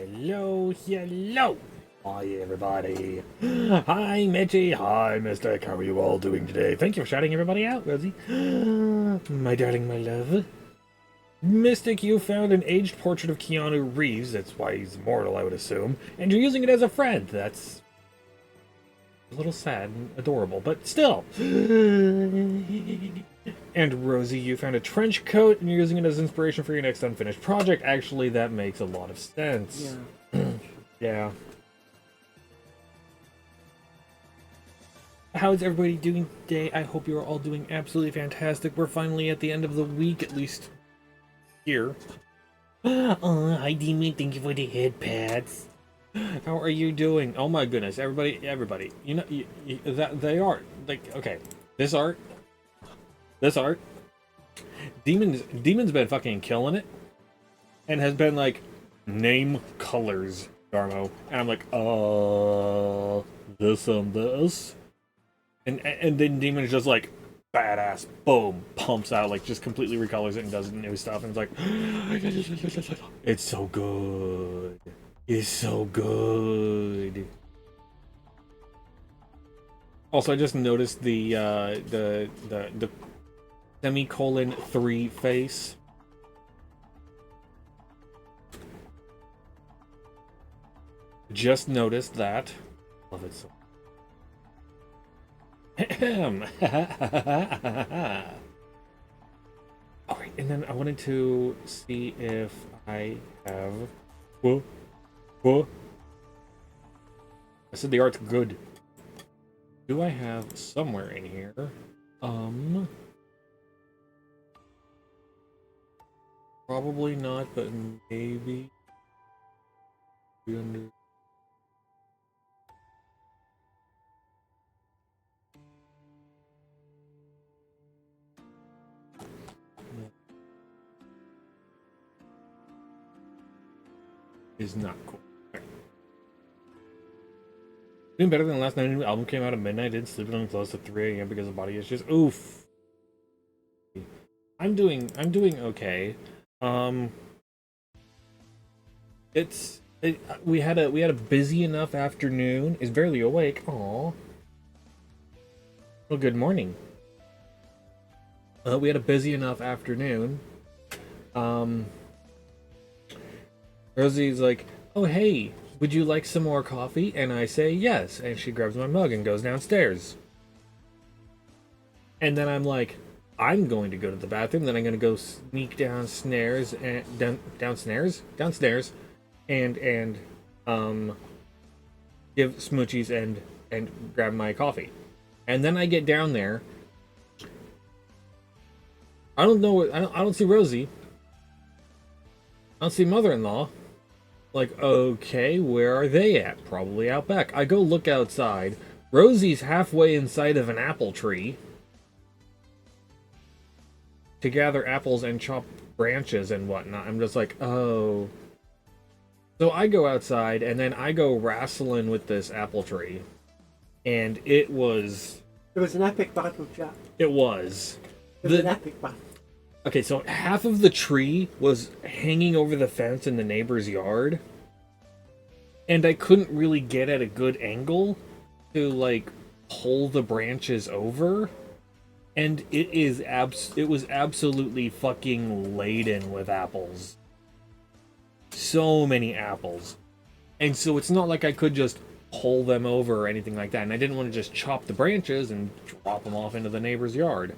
Hello, hello. Hi, everybody. Hi, Mitchie. Hi, Mystic. How are you all doing today? Thank you for shouting everybody out, Rosie. My darling, my love. Mystic, you found an aged portrait of Keanu Reeves. That's why he's immortal, I would assume. And you're using it as a friend. That's a little sad and adorable, but still. And Rosie, you found a trench coat and you're using it as inspiration for your next unfinished project. Actually, that makes a lot of sense. Yeah. Yeah. How's everybody doing today? I hope you're all doing absolutely fantastic. We're finally at the end of the week, at least here. Hi Demon, thank you for the head pads. How are you doing? Oh my goodness, everybody. You know, that they are like, okay, this art. Demon's been fucking killing it, and has been like, name colors, Darmo, and I'm like, this and this, and then Demon's just like, badass, boom, pumps out, like, just completely recolors it and does new stuff, and it's like, it's so good, it's so good. Also, I just noticed the semicolon 3 face. Just noticed that. Love it so. Alright, and then I wanted to see if I have. Whoa. Whoa. I said the art's good. Do I have somewhere in here? Probably not, but maybe. Under. Is not cool. Okay. Doing better than last night. The album came out at midnight. Didn't sleep until close to 3 a.m. because of body issues. Oof. I'm doing okay. We had a busy enough afternoon. Is barely awake. Aw. Well, good morning. We had a busy enough afternoon. Rosie's like, oh hey, would you like some more coffee? And I say yes, and she grabs my mug and goes downstairs. And then I'm like, I'm going to go to the bathroom, then I'm going to go sneak downstairs and downstairs and give smoochies and grab my coffee. And then I get down there. I don't know, I don't see Rosie. I don't see mother-in-law. Like, okay, where are they at? Probably out back. I go look outside. Rosie's halfway inside of an apple tree to gather apples and chop branches and whatnot. I'm just like, oh. So I go outside, and then I go wrestling with this apple tree. And it was... It was an epic battle, chat. It was. It was an epic battle. Okay, so half of the tree was hanging over the fence in the neighbor's yard. And I couldn't really get at a good angle to, like, pull the branches over. And it was absolutely fucking laden with apples. So many apples. And so it's not like I could just pull them over or anything like that. And I didn't want to just chop the branches and drop them off into the neighbor's yard.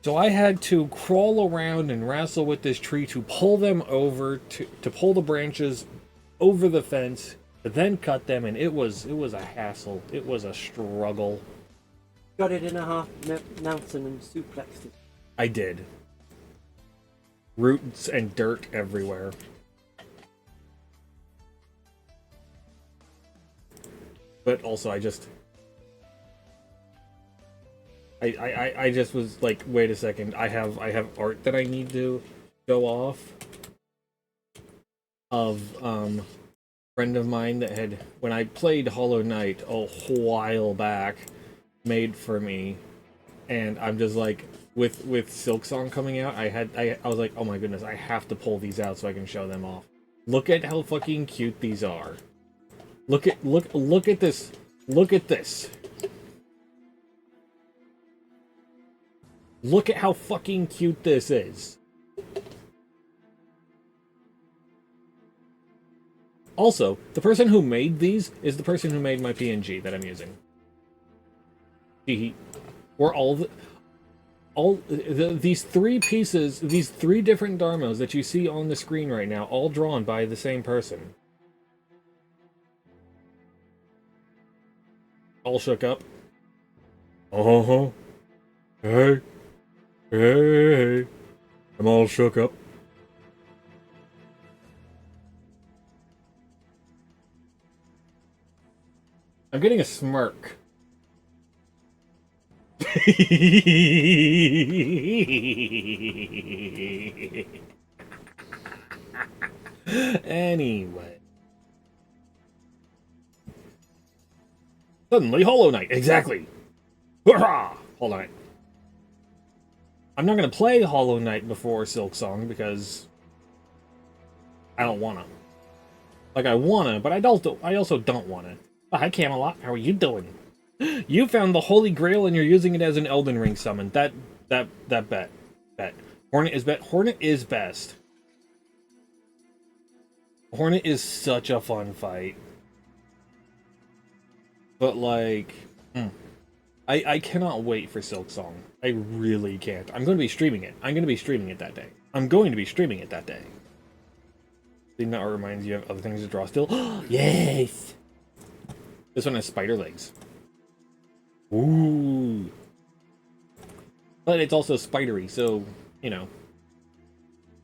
So I had to crawl around and wrestle with this tree to pull them over, to pull the branches over the fence, to then cut them, and it was a hassle. It was a struggle. Got it in a half mountain and suplexed it. I did. Roots and dirt everywhere. But also I just was like, wait a second, I have art that I need to show off of friend of mine that had, when I played Hollow Knight a while back, made for me, and I'm just like, with Silksong coming out, I was like, oh my goodness, I have to pull these out so I can show them off. Look at how fucking cute these are. Look at this. Look at this. Look at how fucking cute this is. Also, the person who made these is the person who made my PNG that I'm using. We're these three pieces, these three different Dharmas that you see on the screen right now, all drawn by the same person. All shook up. Uh-huh. Hey. Hey. I'm all shook up. I'm getting a smirk. Anyway. Suddenly Hollow Knight. Exactly. Hurrah! Hollow Knight. I'm not going to play Hollow Knight before Silksong because I don't want to. Like, I want to, but I also don't want to. Oh, hi, Camelot. How are you doing? You found the Holy Grail and you're using it as an Elden Ring summon. That bet. Hornet is bet. Hornet is best. Hornet is such a fun fight. But, like... I cannot wait for Silksong. I really can't. I'm going to be streaming it. I'm going to be streaming it that day. Think that reminds you of other things to draw still? Yes! This one has spider legs. Ooh. But it's also spidery, so, you know.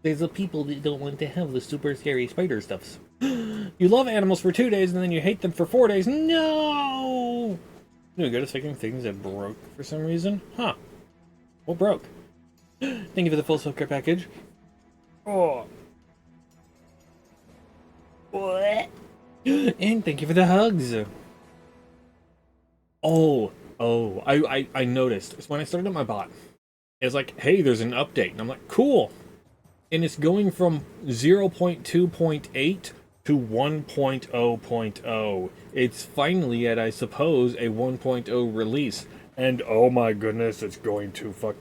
There's the people that don't want to have the super scary spider stuffs. You love animals for 2 days and then you hate them for 4 days. No! Doing good at fixing things that broke for some reason? Huh. What broke? Thank you for the full self-care package. Oh. What? And thank you for the hugs. I noticed. It's when I started my bot. It's like, hey, there's an update. And I'm like, cool. And it's going from 0.2.8 to 1.0.0. It's finally at, I suppose, a 1.0 release. And oh my goodness, it's going to fuck...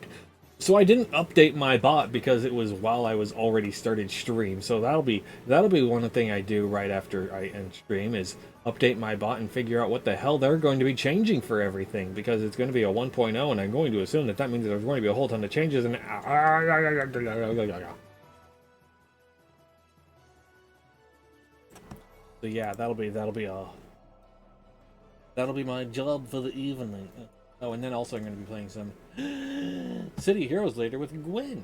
So I didn't update my bot because it was while I was already started stream. So that'll be one thing I do right after I end stream is update my bot and figure out what the hell they're going to be changing for everything. Because it's going to be a 1.0 and I'm going to assume that means there's going to be a whole ton of changes and... So yeah, that'll be my job for the evening. Oh, and then also I'm going to be playing some City of Heroes later with Gwen,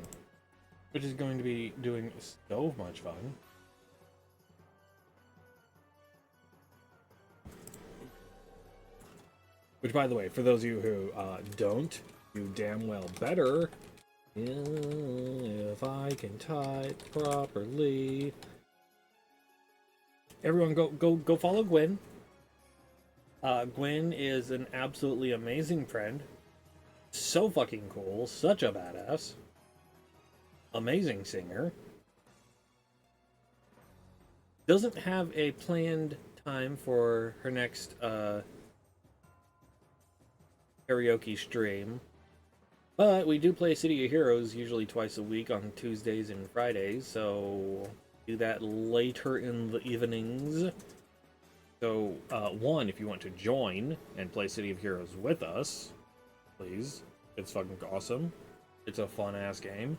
which is going to be doing so much fun. Which, by the way, for those of you who don't, you damn well better. If I can type properly. Everyone go follow Gwen. Gwen is an absolutely amazing friend. So fucking cool. Such a badass. Amazing singer. Doesn't have a planned time for her next karaoke stream. But we do play City of Heroes usually twice a week on Tuesdays and Fridays, so do that later in the evenings. So, one, if you want to join and play City of Heroes with us, please. It's fucking awesome. It's a fun-ass game.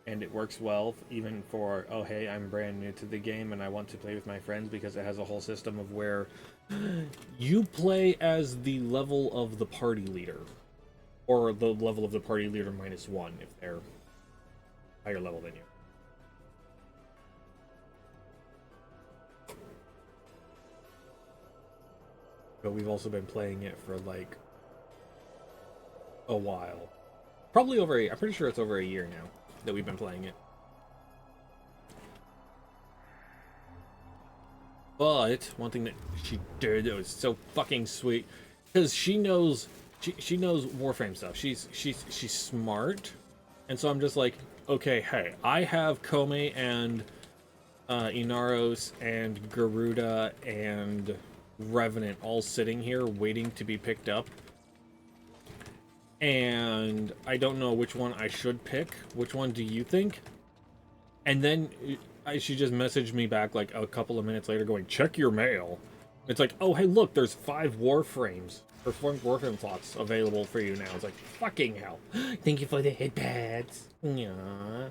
And it works well even for, oh hey, I'm brand new to the game and I want to play with my friends because it has a whole system of where you play as the level of the party leader. Or the level of the party leader -1 if they're higher level than you. But we've also been playing it for like a while. Probably over I'm pretty sure it's over a year now that we've been playing it. But one thing that she did that was so fucking sweet, because she knows Warframe stuff. She's smart, and so I'm just like, okay, hey, I have Kome and Inaros and Garuda and Revenant all sitting here waiting to be picked up. And I don't know which one I should pick. Which one do you think? And then she just messaged me back like a couple of minutes later going, check your mail. It's like, oh, hey, look, there's 5 Warframes, or 4 Warframe slots available for you now. It's like, fucking hell. Thank you for the headpads. Yeah.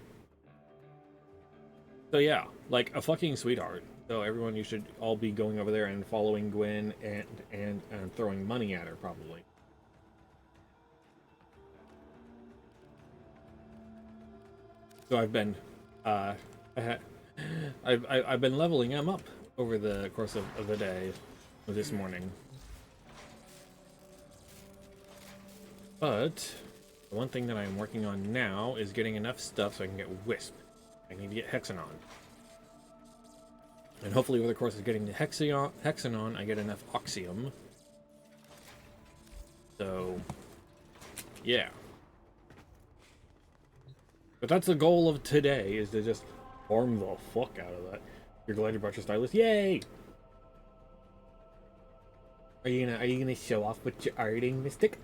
So yeah, like a fucking sweetheart. So everyone, you should all be going over there and following Gwen and throwing money at her, probably. So I've been, I've been leveling him up over the course of the day, this morning. But the one thing that I'm working on now is getting enough stuff so I can get Wisp. I need to get Hexanon. And hopefully over the course of getting the Hexanon, I get enough Oxium. So, yeah. But that's the goal of today, is to just farm the fuck out of that. You're glad you brought your stylus? Yay! Are you gonna show off what you're arting, Mystic?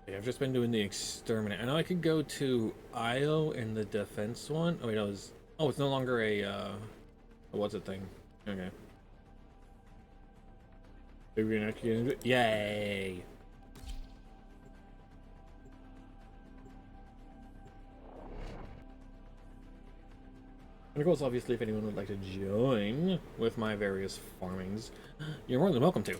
Yeah, I've just been doing the exterminate. I know I could go to Io in the defense one. Oh wait, it's no longer a what's it thing? Okay. Maybe you're not getting into it. Yay! And of course, obviously, if anyone would like to join with my various farmings, you're more than welcome to.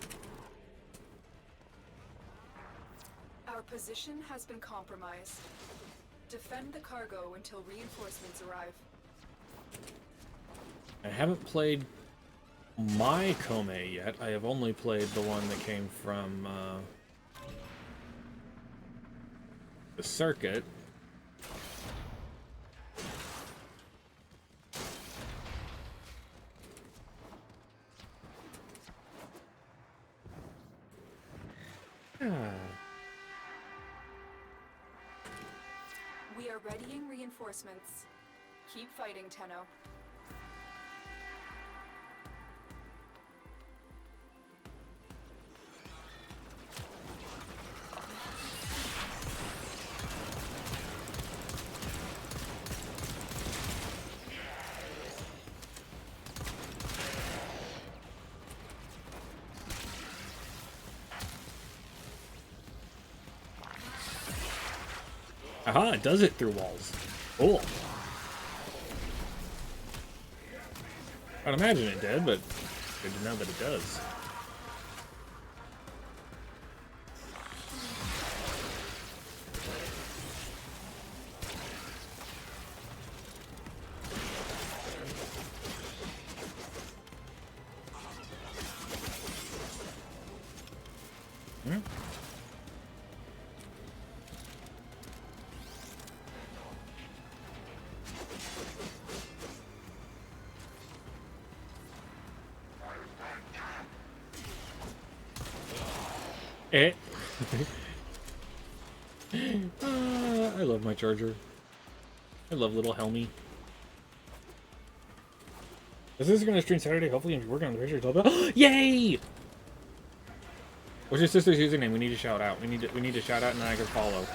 Our position has been compromised. Defend the cargo until reinforcements arrive. I haven't played my Kome yet. I have only played the one that came from the circuit. We are readying reinforcements. Keep fighting, Tenno. Aha, it does it through walls. Cool. I'd imagine it did, but good to know that it does. Eh. I love my charger. I love little Helmy. This is gonna stream Saturday. Hopefully, I'm working on the picture. Yay! What's your sister's username? We need to shout out. We need to shout out, and then I can follow.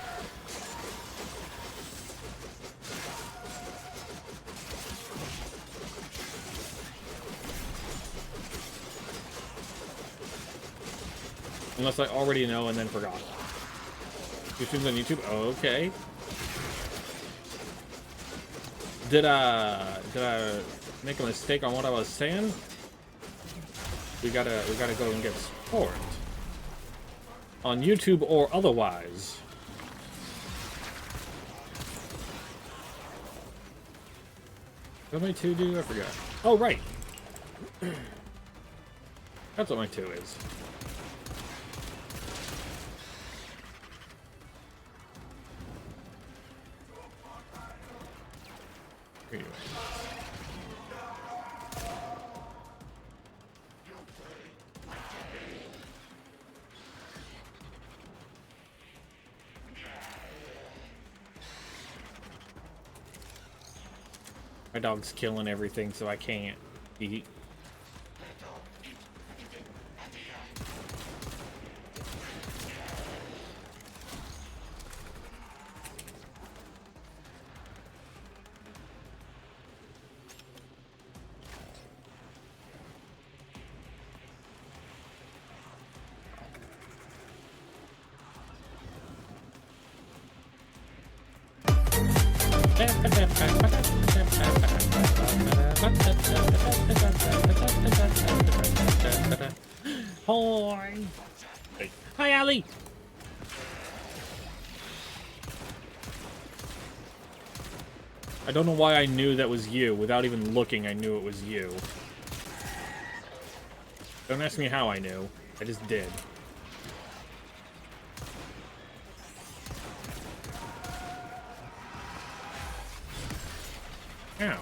Unless I already know and then forgot. You streams on YouTube? Okay. Did I make a mistake on what I was saying? We gotta go and get support. On YouTube or otherwise. What did my 2 do? I forgot. Oh, right. That's what my 2 is. Here you are. My dog's killing everything, so I can't eat. Hi. Hi, Ali. I don't know why I knew that was you. Without even looking, I knew it was you. Don't ask me how I knew. I just did. Ow.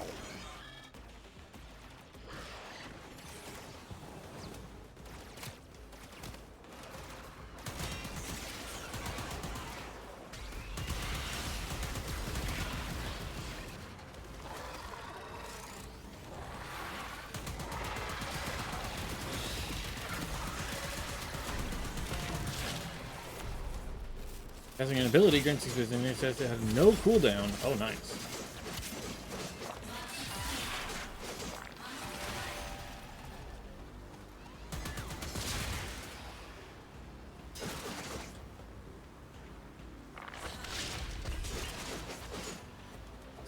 Casting an ability grants you and it says it has no cooldown. Oh, nice.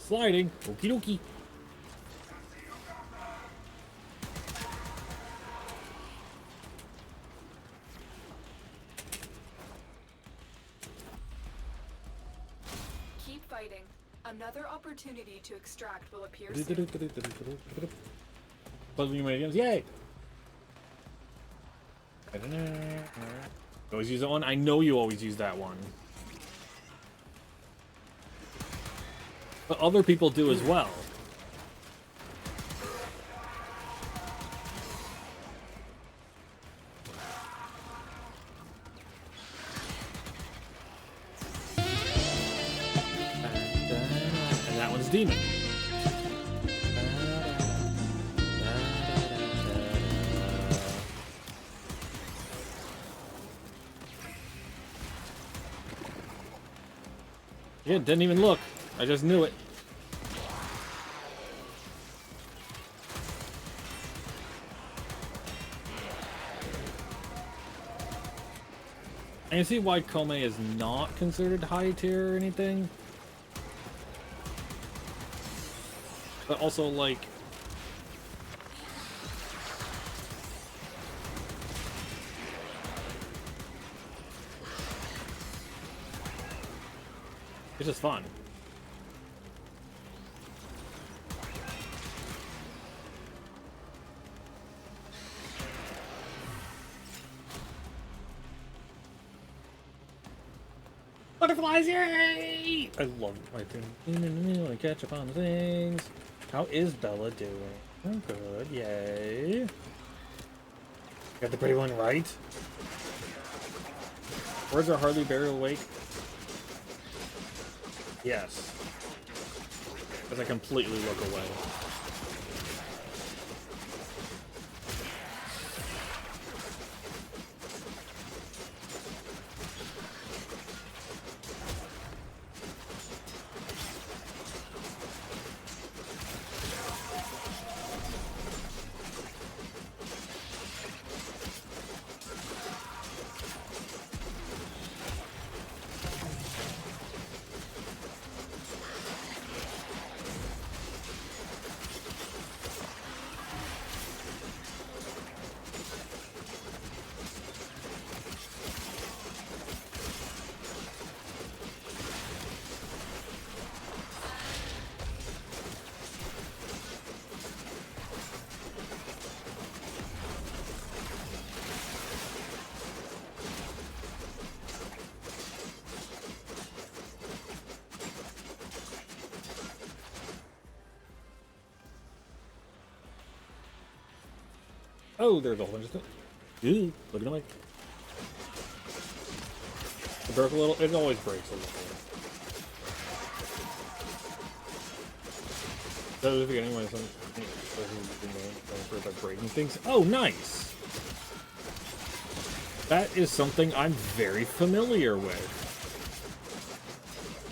Sliding. Okie dokie. Keep fighting. Another opportunity to extract will appear soon. Puzzling your games. Yay! Always use that one? I know you always use that one. But other people do as well. And that one's Demon. Yeah, didn't even look. I just knew it. I can see why Kome is not considered high tier or anything. But also, like... it's just fun. Butterflies, yay! I love my thing. I catch up on things. How is Bella doing? Oh, good, yay. Got the pretty one right. Where's our Harley burial wake? Yes. Because I completely look away. Oh, there's a whole bunch of stuff. Ooh, looking away. It broke a little. It always breaks a little. Those are getting my son for the breaking things. Oh, nice! That is something I'm very familiar with.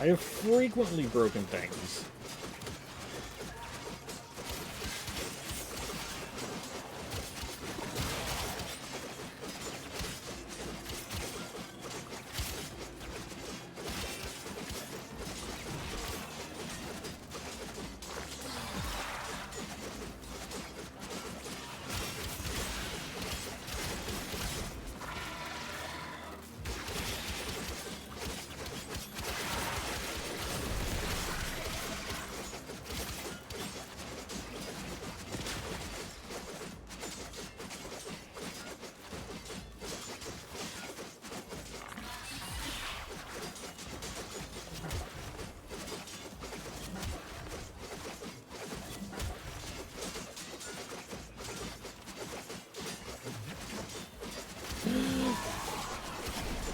I have frequently broken things.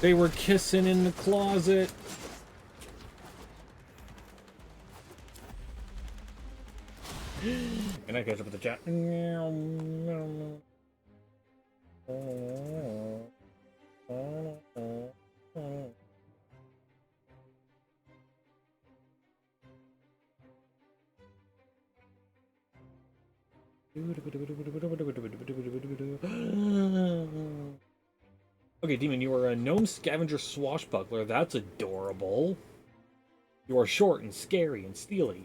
They were kissing in the closet. And I catch up with the chat. Okay, Demon, you are a gnome scavenger swashbuckler. That's adorable. You are short and scary and steely.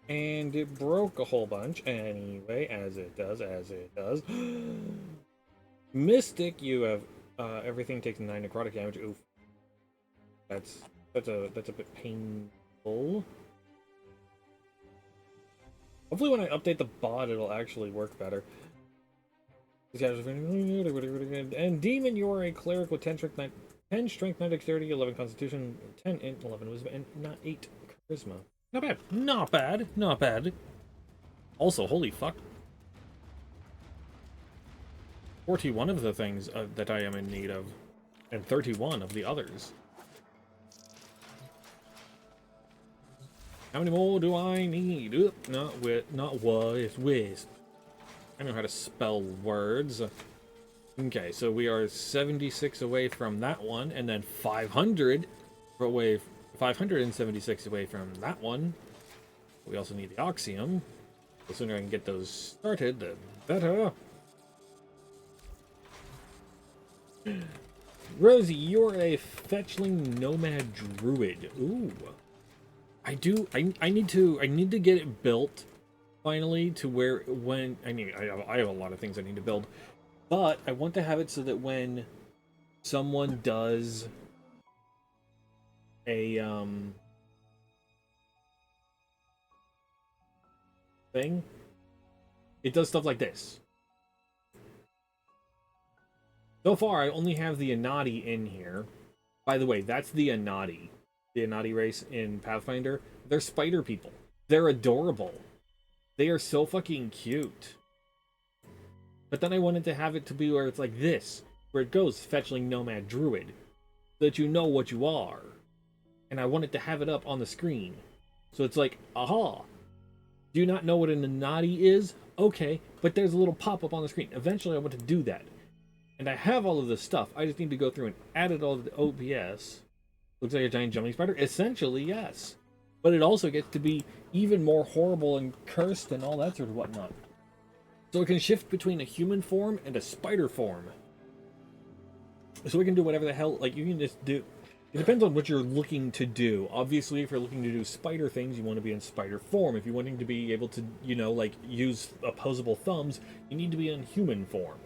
And it broke a whole bunch. Anyway, as it does, as it does. Mystic, you have everything takes 9 necrotic damage. Oof. That's a bit painful. Hopefully when I update the bot it'll actually work better. And Demon, you are a cleric with 10 strength, 9 dexterity, 11 constitution, 10 int, 11 wisdom, and not 8 charisma. Not bad. Not bad. Not bad. Also, holy fuck. 41 of the things that I am in need of, and 31 of the others. How many more do I need? Oop, not with, not with. I know how to spell words. Okay, so we are 76 away from that one, and then 576 away from that one. We also need the Oxium. The sooner I can get those started, the better. Rosie, you're a fetchling nomad druid. Ooh. I need to get it built finally to where I have a lot of things I need to build, but I want to have it so that when someone does a thing, it does stuff like this. So far, I only have the Anati in here. By the way, that's the Anati race in Pathfinder. They're spider people. They're adorable. They are so fucking cute. But then I wanted to have it to be where it's like this, where it goes fetchling nomad druid, so that you know what you are. And I wanted to have it up on the screen, so it's like, aha! Do you not know what an Anati is? Okay, but there's a little pop-up on the screen. Eventually I want to do that. And I have all of this stuff. I just need to go through and add it all to the OPS. Looks like a giant jumping spider? Essentially, yes. But it also gets to be even more horrible and cursed and all that sort of whatnot. So it can shift between a human form and a spider form. So we can do whatever the hell, like, you can just do... It depends on what you're looking to do. Obviously, if you're looking to do spider things, you want to be in spider form. If you're wanting to be able to, you know, like, use opposable thumbs, you need to be in human form.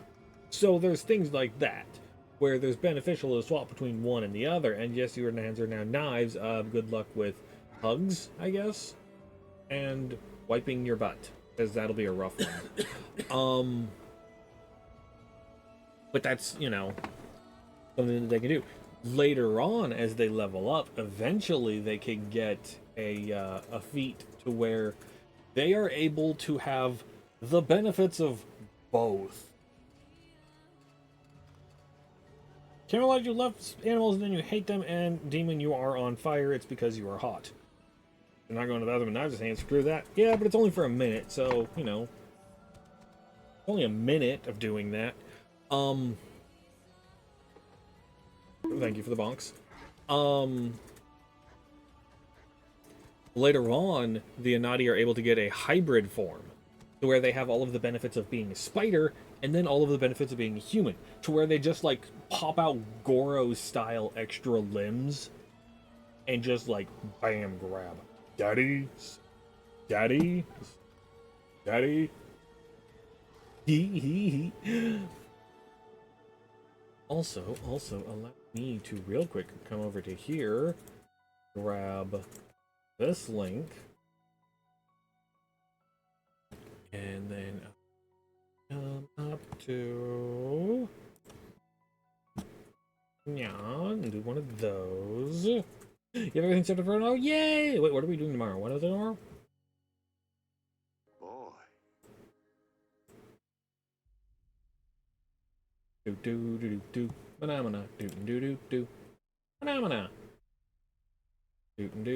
So there's things like that, where there's beneficial to swap between one and the other. And yes, your hands are now knives. Good luck with hugs, I guess, and wiping your butt, because that'll be a rough one. But that's, you know, something that they can do. Later on, as they level up, eventually they can get a feat to where they are able to have the benefits of both. Camelot, you love animals and then you hate them, and Demon, you are on fire. It's because you are hot. You're not going to the bathroom and I'm just saying, screw that. Yeah, but it's only for a minute, so, you know. Only a minute of doing that. Thank you for the bonks. Later on, the Anati are able to get a hybrid form, to where they have all of the benefits of being a spider, and then all of the benefits of being a human, to where they just, like, pop out Goro-style extra limbs, and just, like, bam, grab. Daddy? Daddy? Daddy? Hee. Also, allow me to real quick come over to here, grab this link, and then come up to and do one of those. You have everything set up for now? Yay! Wait, what are we doing tomorrow? What is it tomorrow? Boy. Do phenomena do phenomena do phenomena do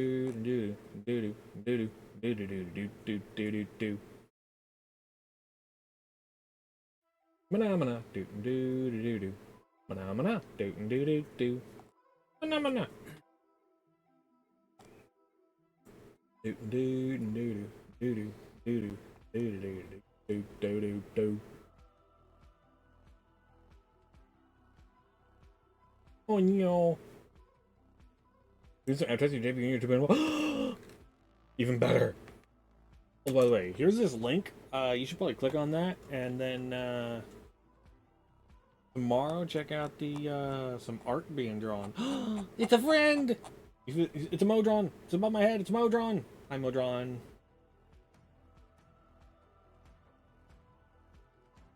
phenomena do phenomena do. Oh no. These are advertising your debut YouTube. Even better. Oh, by the way, here's this link. You should probably click on that, and then tomorrow check out the some art being drawn. It's a friend. It's a Modron. It's above my head. It's Modron. Hi, Modron.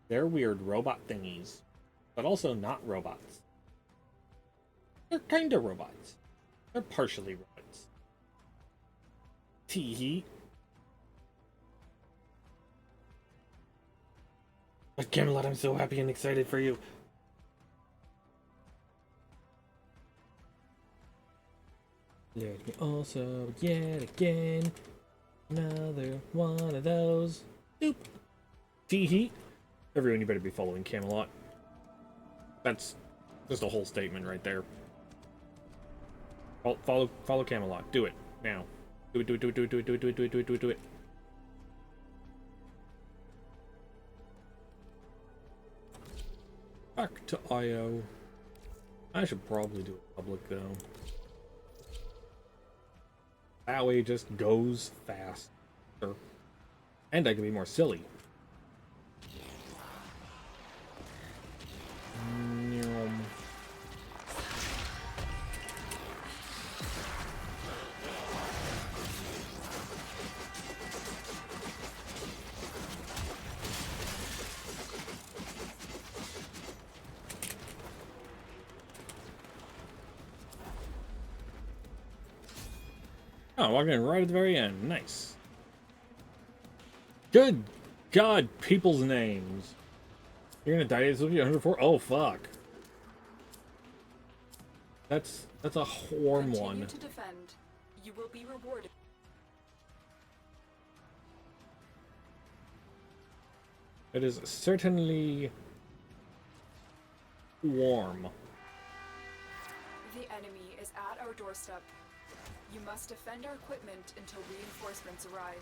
They're weird robot thingies, but also not robots. They're kinda robots. They're partially robots. Tee-hee. But Camelot, I'm so happy and excited for you. Let me also yet again. Another one of those. Doop. Tee-hee. Everyone, you better be following Camelot. That's just a whole statement right there. Follow Camelot. Do it now. Do it. Back to IO. I should probably do it public though. That way it just goes faster. And I can be more silly. Oh, walking in right at the very end. Nice. Good God, people's names. You're gonna die at 104? Oh, fuck. That's a warm Continue one. to defend. You will be rewarded. It is certainly warm. The enemy is at our doorstep. You must defend our equipment until reinforcements arrive.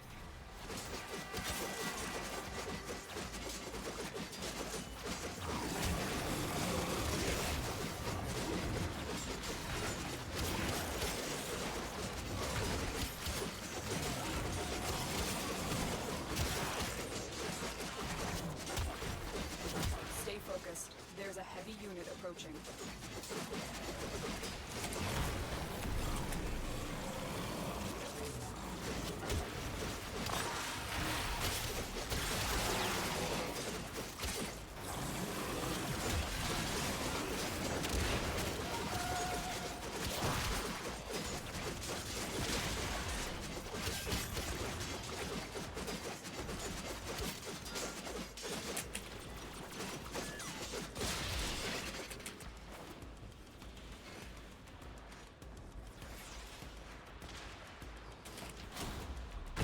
Stay focused. There's a heavy unit approaching.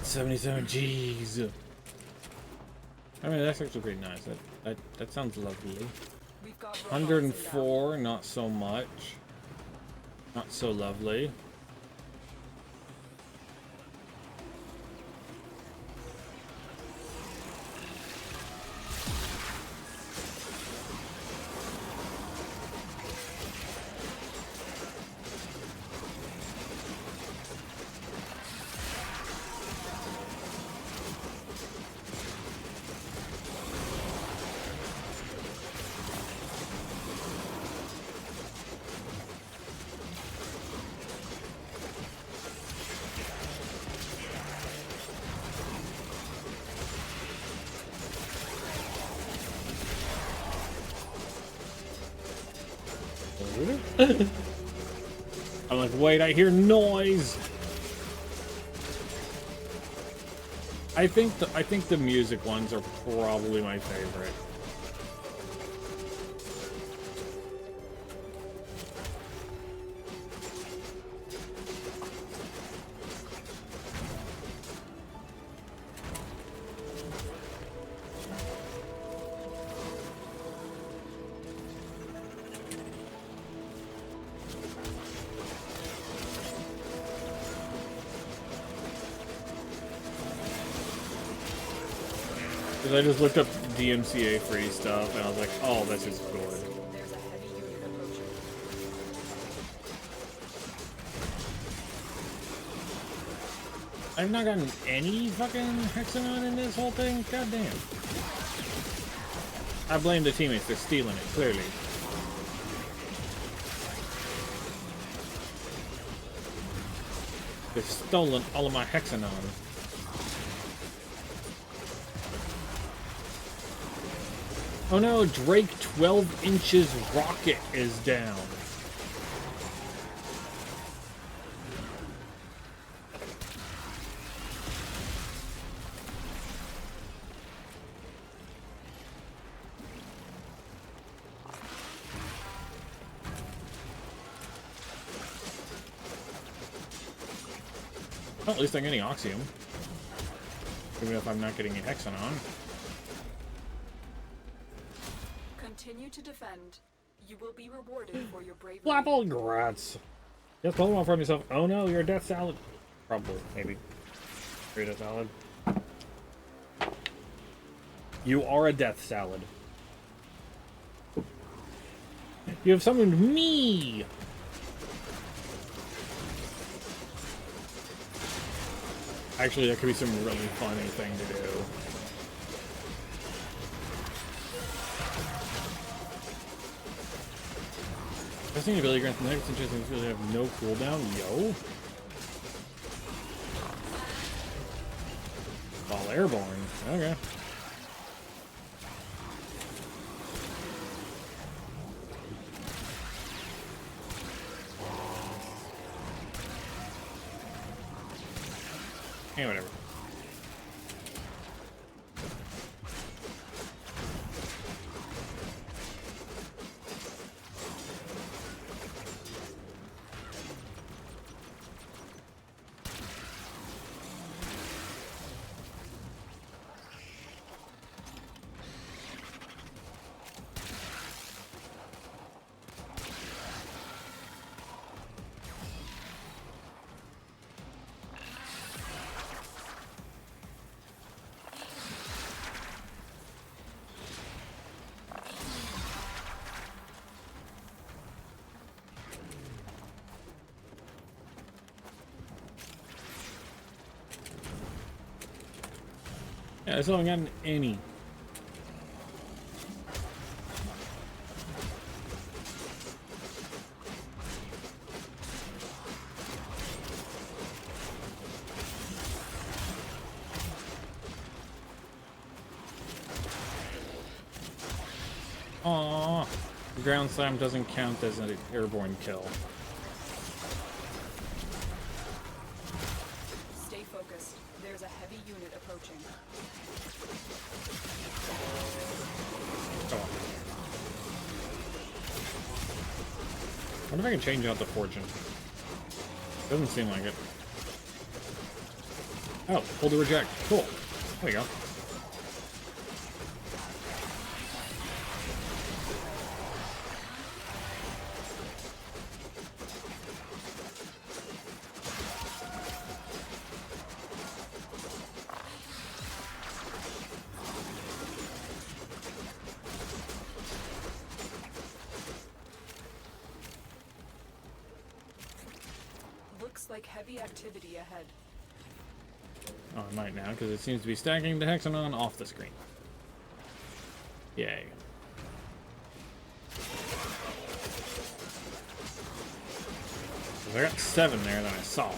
That's 77 G's. I mean, that's actually pretty nice. That sounds lovely. We've got robots 104, not so much. Not so lovely. I'm like, wait, I hear noise. I think the music ones are probably my favorite. Because I just looked up DMCA free stuff and I was like, oh, this is good. There's a heavy unit approaching. I've not gotten any fucking hexagon in this whole thing? God damn. I blame the teammates, they're stealing it, clearly. They've stolen all of my hexagon. Oh no, Drake 12 inches rocket is down. Well, at least I'm getting Oxium. Even if I'm not getting a Hexanon. Continue to defend. You will be rewarded for your bravery. Flapple grats. Just pull them off from yourself. Oh no, you're a death salad. Probably, maybe. You're a death salad. You are a death salad. You have summoned me! Actually, that could be some really funny thing to do. Testing ability grants the next interesting really have no cooldown. Yo. All airborne. Okay. Yeah, whatever. Yeah, I still haven't gotten any. Aww. The ground slam doesn't count as an airborne kill. Stay focused. There's a heavy unit approaching. Come on. I wonder if I can change out the fortune. Doesn't seem like it. Oh, hold to reject. Cool. There you go. Looks like heavy activity ahead. Oh, I might now, because it seems to be stacking the hexagon off the screen. Yay. I got 7 there that I saw.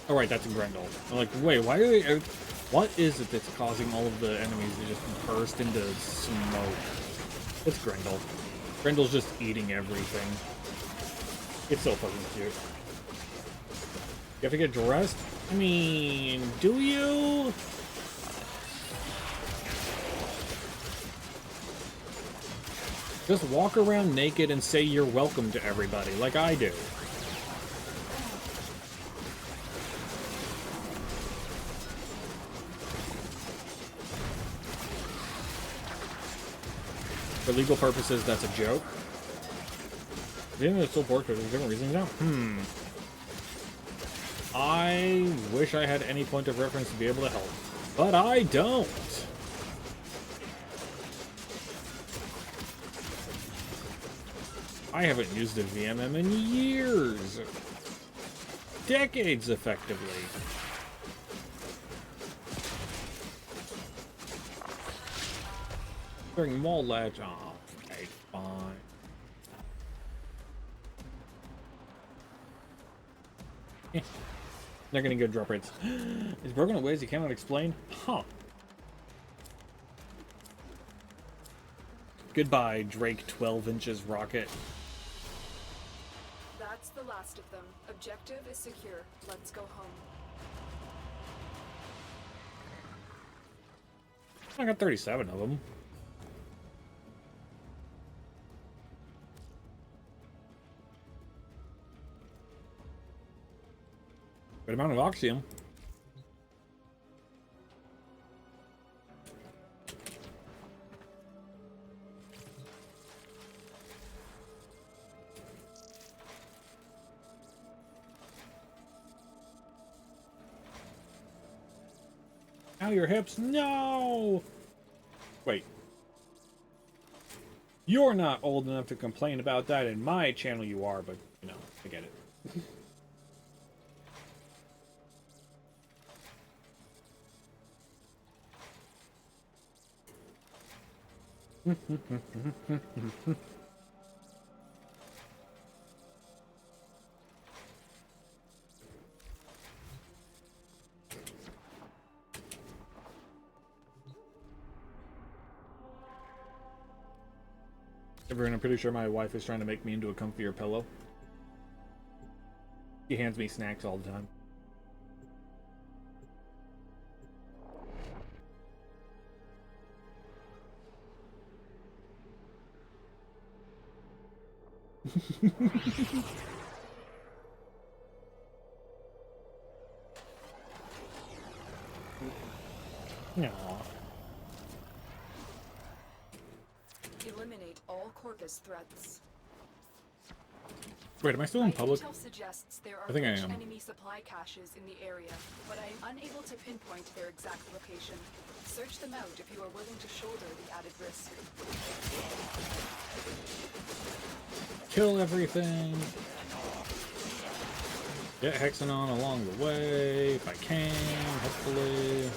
Oh, right, that's a Grendel. I'm like, wait, why are they... What is it that's causing all of the enemies to just burst into smoke? It's Grendel. Grendel's just eating everything. It's so fucking cute. You have to get dressed? I mean, do you? Just walk around naked and say you're welcome to everybody, like I do. For legal purposes, that's a joke. The internet still works for different reasons now. I wish I had any point of reference to be able to help, but I don't. I haven't used a VMM in years. Decades, effectively. During mall latch. Oh, okay, fine. They're gonna go drop rates. It's broken in ways you cannot explain? Huh. Goodbye, Drake 12 inches rocket. That's the last of them. Objective is secure. Let's go home. I got 37 of them. Good amount of oxium. Ow, your hips. No! Wait. You're not old enough to complain about that. In my channel you are, but, you know, I get it. Everyone, I'm pretty sure my wife is trying to make me into a comfier pillow. She hands me snacks all the time. Aww. Eliminate all Corvus threats. Wait, am I still in public? Intel suggests there are I think I rich am. enemy supply caches in the area, but I am unable to pinpoint their exact location. Search them out if you are willing to shoulder the added risk. Kill everything. Get Hexanon along the way, if I can, hopefully.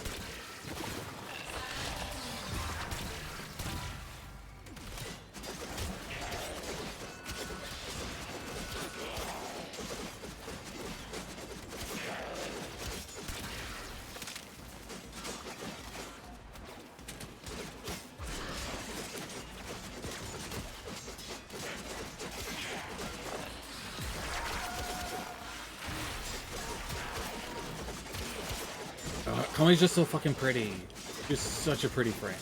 Kami's just so fucking pretty. She's such a pretty frame.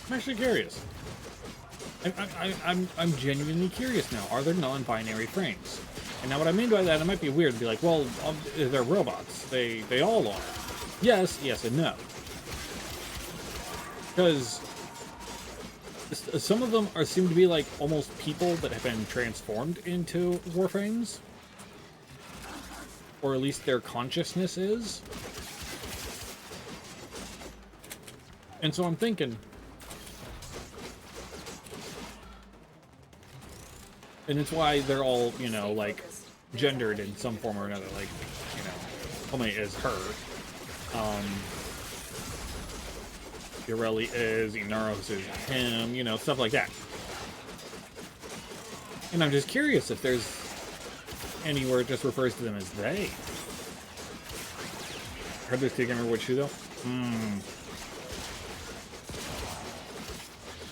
I'm actually curious. I'm genuinely curious now. Are there non-binary frames? And now what I mean by that, it might be weird to be like, well, they're robots. They all are. Yes, yes, and no. Because some of them seem to be like almost people that have been transformed into warframes. Or at least their consciousness is. And so I'm thinking... And it's why they're all, you know, like, gendered in some form or another. Like, you know, Homie is her. Pirelli is, Inaros is him, you know, stuff like that. And I'm just curious if there's anywhere it just refers to them as they. Heard this, can't remember which shoe though?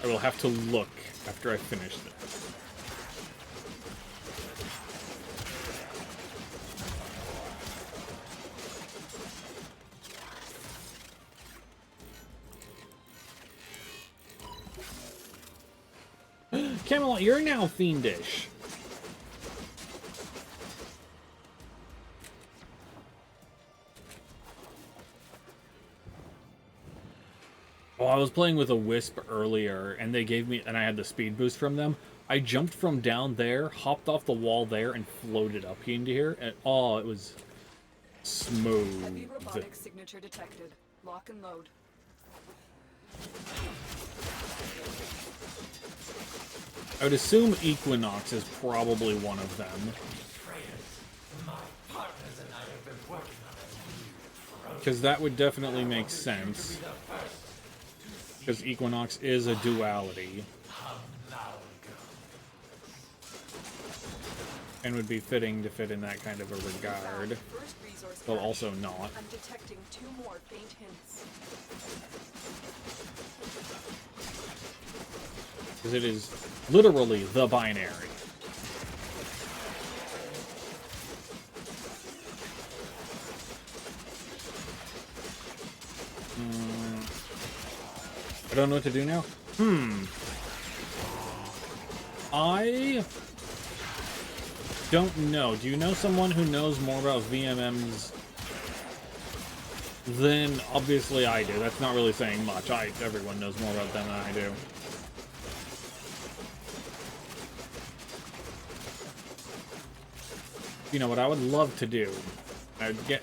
I will have to look after I finish this. Camelot, you're now fiendish. Well, I was playing with a Wisp earlier, and they gave me, and I had the speed boost from them. I jumped from down there, hopped off the wall there, and floated up into here, and oh, it was smooth. Heavy robotics signature detected. Lock and load. I would assume Equinox is probably one of them. Because that would definitely make sense. Because Equinox is a duality. And would be fitting to fit in that kind of a regard. Though also not. I'm detecting 2 more faint hints. Because it is literally the binary. I don't know what to do now. I don't know. Do you know someone who knows more about VMMs than obviously I do? That's not really saying much. Everyone knows more about them than I do. You know what I would love to do?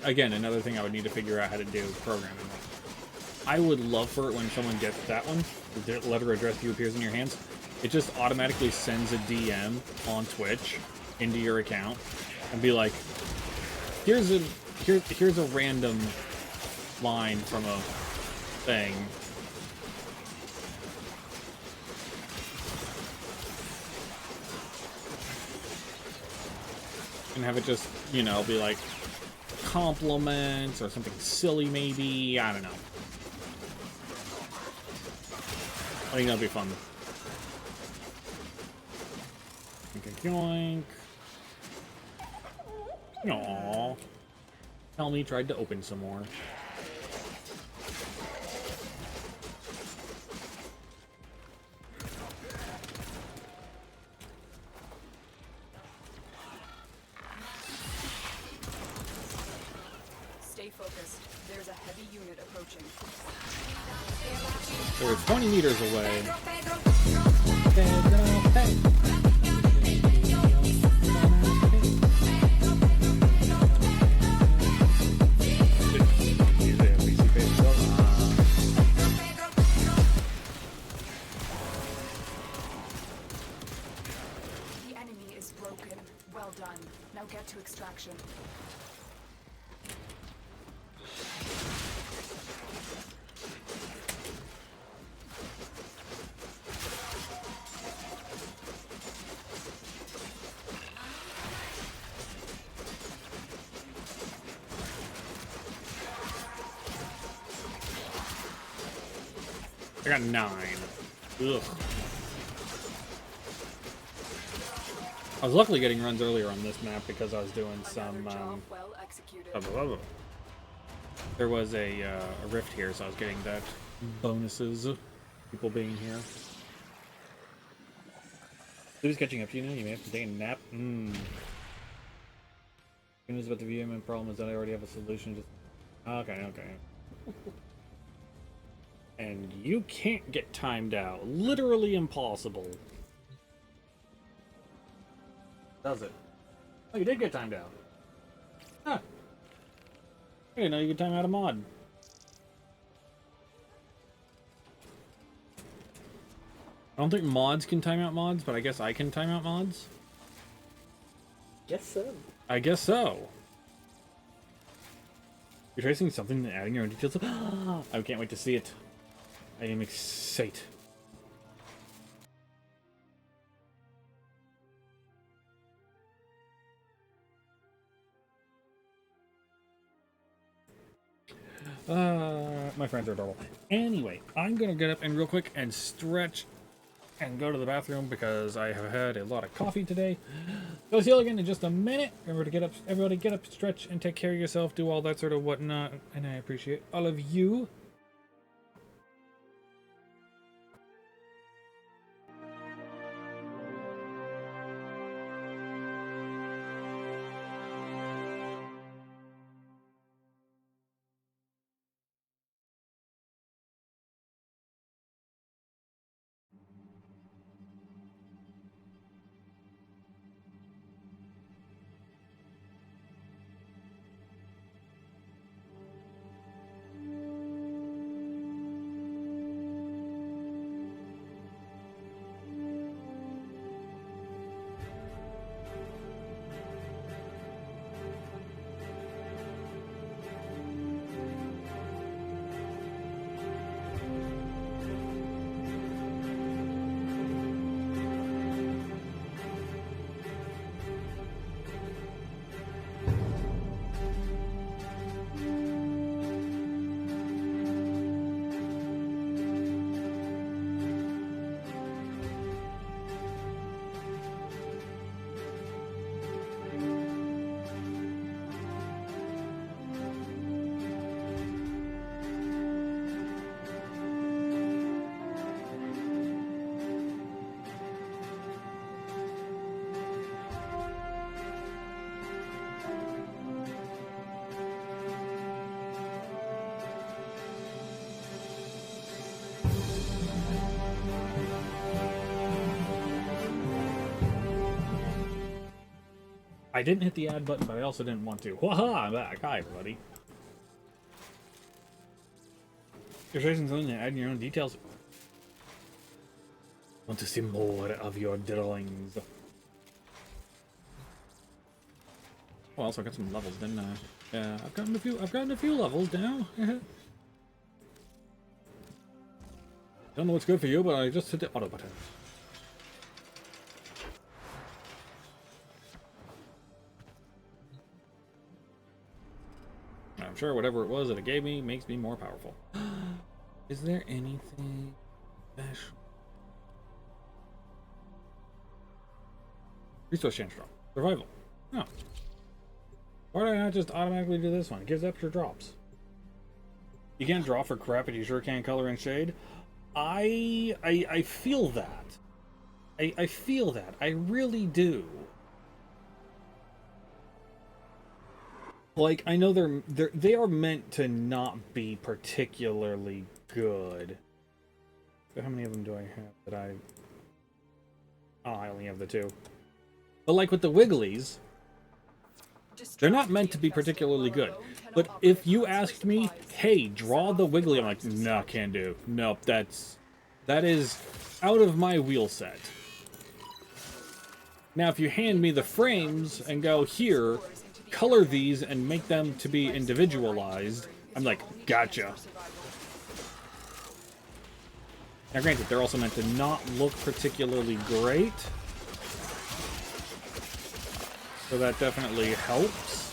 Again, another thing I would need to figure out how to do programming. I would love for it when someone gets that one, the letter address you appears in your hands, it just automatically sends a DM on Twitch into your account and be like, here's a random line from a thing. And have it just, you know, be like compliments or something silly maybe, I don't know. I think that'll be fun. Yoink. Aww. Tell me tried to open some more. Stay focused. There's a heavy unit approaching. They're 20 meters away. The enemy is broken. Well done. Now get to extraction. I got 9. Ugh. I was luckily getting runs earlier on this map because I was doing some, Well executed. There was a rift here, so I was getting that bonuses people being here. Who's catching up to you now? You may have to take a nap. Good news about the VMN problem is that I already have a solution. Just okay. And you can't get timed out. Literally impossible. Does it? Oh, you did get timed out. Huh. I didn't know you could time out a mod. I don't think mods can time out mods, but I guess I can time out mods. Guess so. I guess so. You're tracing something and adding your own details. I can't wait to see it. I am excited. My friends are adorable. Anyway, I'm gonna get up and real quick and stretch and go to the bathroom because I have had a lot of coffee today. So see you again in just a minute. Remember to get up, everybody get up, stretch, and take care of yourself, do all that sort of whatnot, and I appreciate all of you. I didn't hit the add button, but I also didn't want to. Waha! I'm back. Hi, everybody. You're tracing something and adding your own details. Want to see more of your drawings. Well, also I got some levels, didn't I? Yeah, I've gotten a few levels now. Don't know what's good for you, but I just hit the auto button. I'm sure whatever it was that it gave me makes me more powerful. Is there anything special? Resource chance drop. Survival. No. Why do I not just automatically do this one? It gives extra drops. You can't draw for crap, but you sure can color and shade. I feel that. I feel that. I really do. Like, I know they are meant to not be particularly good. So how many of them do I have that I... Oh, I only have the 2. But like with the Wigglies, they're not meant to be particularly good. But if you asked me, hey, draw the Wiggly, I'm like, no, can't do. Nope, that is out of my wheel set. Now, if you hand me the frames and go, here, color these and make them to be individualized, I'm like, gotcha. Now, granted, they're also meant to not look particularly great. So that definitely helps.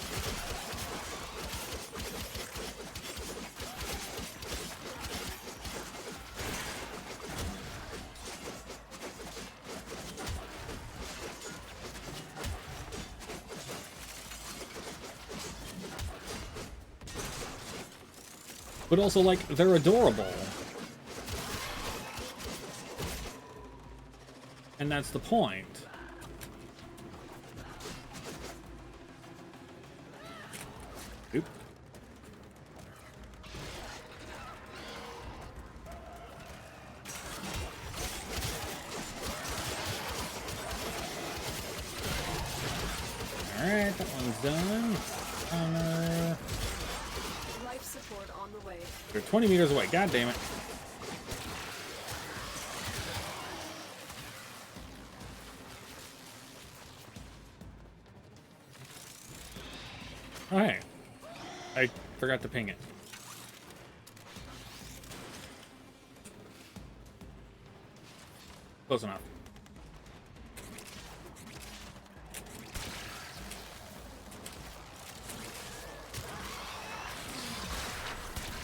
But also, like, they're adorable. And that's the point. Oop. Alright, that one's done. Life support on the way. They're 20 meters away. God damn it. Oh, hey. I forgot to ping it. Close enough.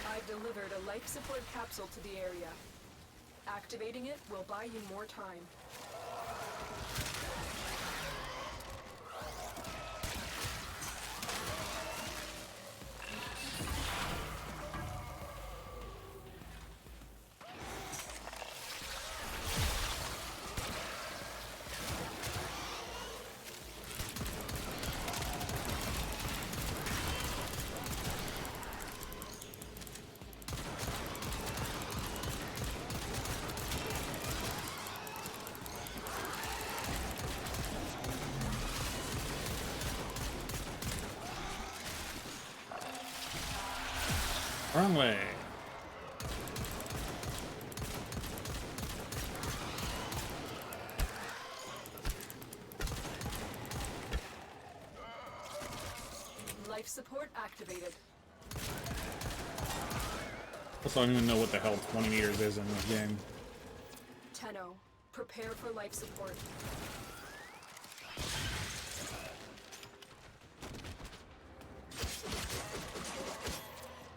I've delivered a life support capsule to the area. Activating it will buy you more time. Wrong way. Life support activated. Also, I don't even know what the hell 20 meters is in this game. Tenno, prepare for life support.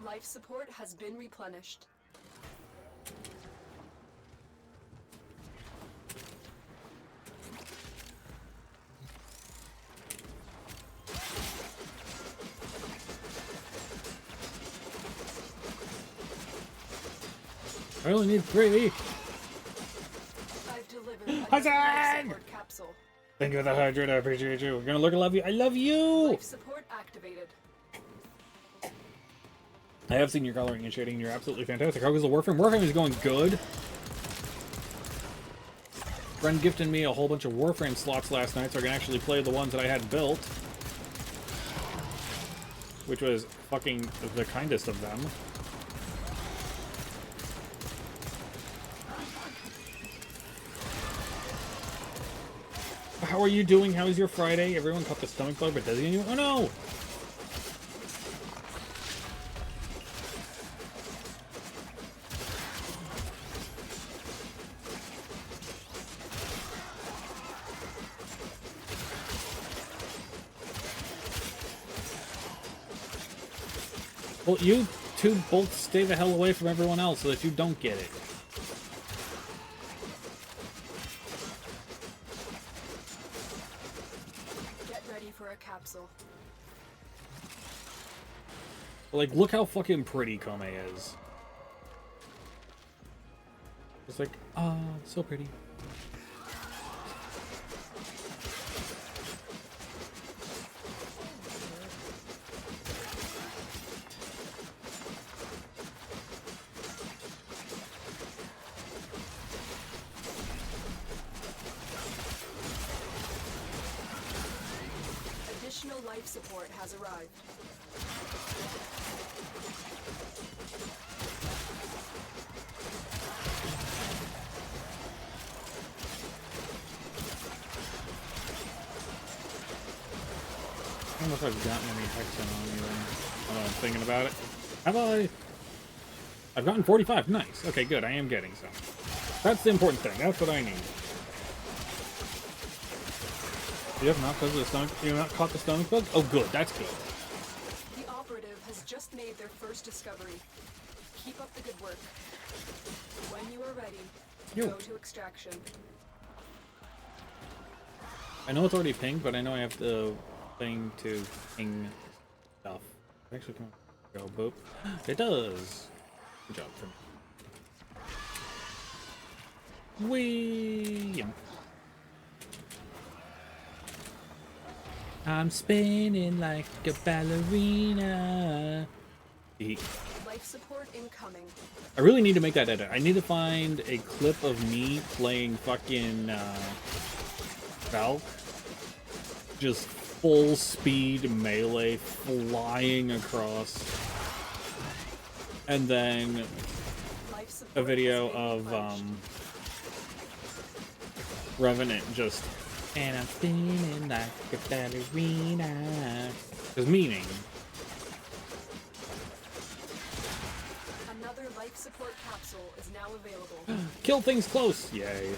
Life support has been replenished. I only need 3. I've delivered a life Hassan! support capsule. Thank you for the 100. I appreciate you. We're gonna look and love you. I love you! Life support activated. I have seen your coloring and shading. You're absolutely fantastic. How was the Warframe? Warframe is going good. Friend gifted me a whole bunch of Warframe slots last night so I can actually play the ones that I had built. Which was fucking the kindest of them. How are you doing? How is your Friday? Everyone caught the stomach bug, but does he anymore? Oh no! Well, you two both stay the hell away from everyone else so that you don't get it. Get ready for a capsule. Like, look how fucking pretty Kome is. It's like, ah, so pretty. Additional life support has arrived. I don't know if I've gotten any hexen on me then. I'm thinking about it. Have I? I've gotten 45. Nice. Okay, good. I am getting some. That's the important thing. That's what I need. You have not caught the stomach. You have not caught the stomach bug? Oh, good. That's good. The operative has just made their first discovery. Keep up the good work. When you are ready, Yo. go to extraction. I know it's already pinged, but I know I have the thing to ping stuff. Actually, come on. Go, boop. It does. Good job for me. Whee! I'm spinning like a ballerina. Life support incoming. I really need to make that edit. I need to find a clip of me playing fucking Valk. Just full speed melee flying across. And then Life support a video has been of replenished. Revenant just, and I'm spinning like a ballerina. Because meaning, Another life support capsule is now available. kill things close. Yay.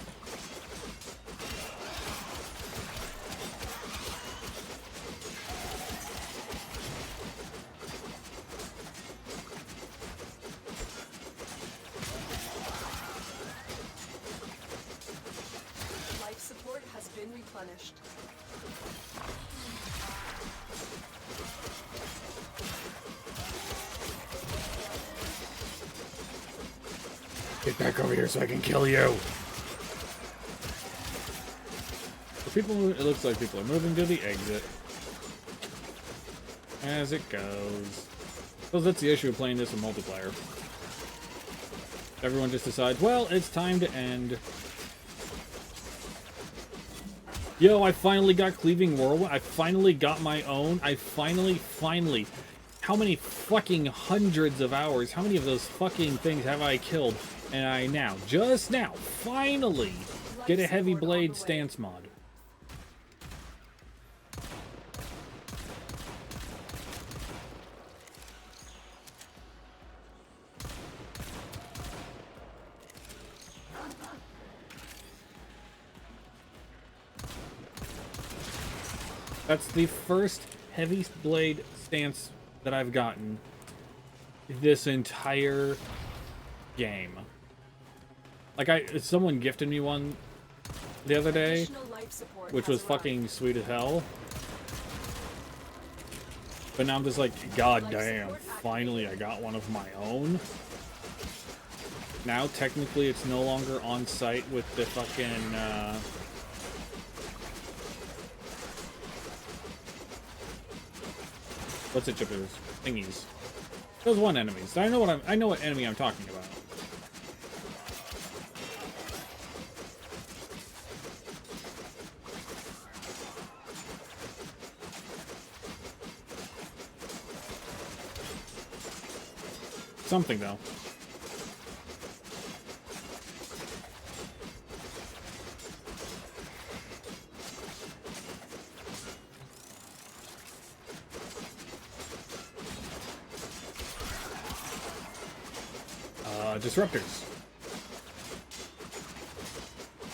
Life support has been replenished. Get back over here so I can kill you. It looks like people are moving to the exit. As it goes. So that's the issue of playing this in multiplayer. Everyone just decides, well, it's time to end. Yo, I finally got Cleaving Whirlwind. I finally got my own. I finally. How many fucking hundreds of hours, how many of those fucking things have I killed? And I now, just now, finally get a heavy blade stance mod. That's the first heavy blade stance that I've gotten this entire game. Like someone gifted me one the other day, Additional life support which has was arrived. fucking sweet as hell. But now I'm just like, god damn, finally I got one of my own. Now technically it's no longer on site with the fucking what's it, chippers? Thingies. Those one enemies. I know what enemy I'm talking about. Something though. Disruptors.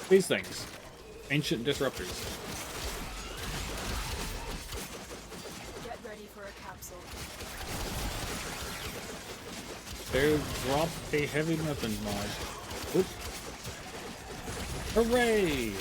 These things. Ancient disruptors. Get ready for a capsule. They drop a heavy weapons mod. Oop. Hooray!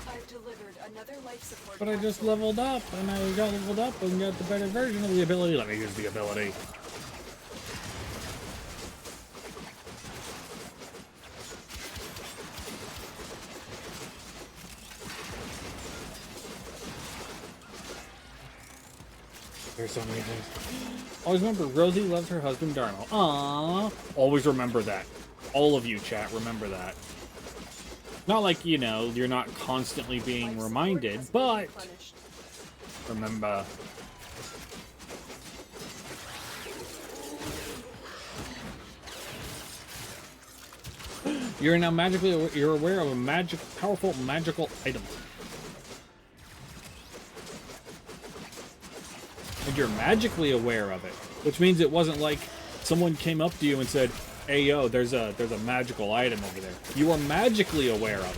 I've delivered another life support But I just capsule. leveled up, and I got leveled up and got the better version of the ability. Let me use the ability. There's so many things. Always remember, Rosie loves her husband Darmo. Aww. Always remember that. All of you, chat, remember that. Not like, you know, you're not constantly being Life support reminded, has been but replenished. remember. You're now you're aware of a powerful magical item. And you're magically aware of it, which means it wasn't like someone came up to you and said, "Hey, yo, there's a magical item over there." You were magically aware of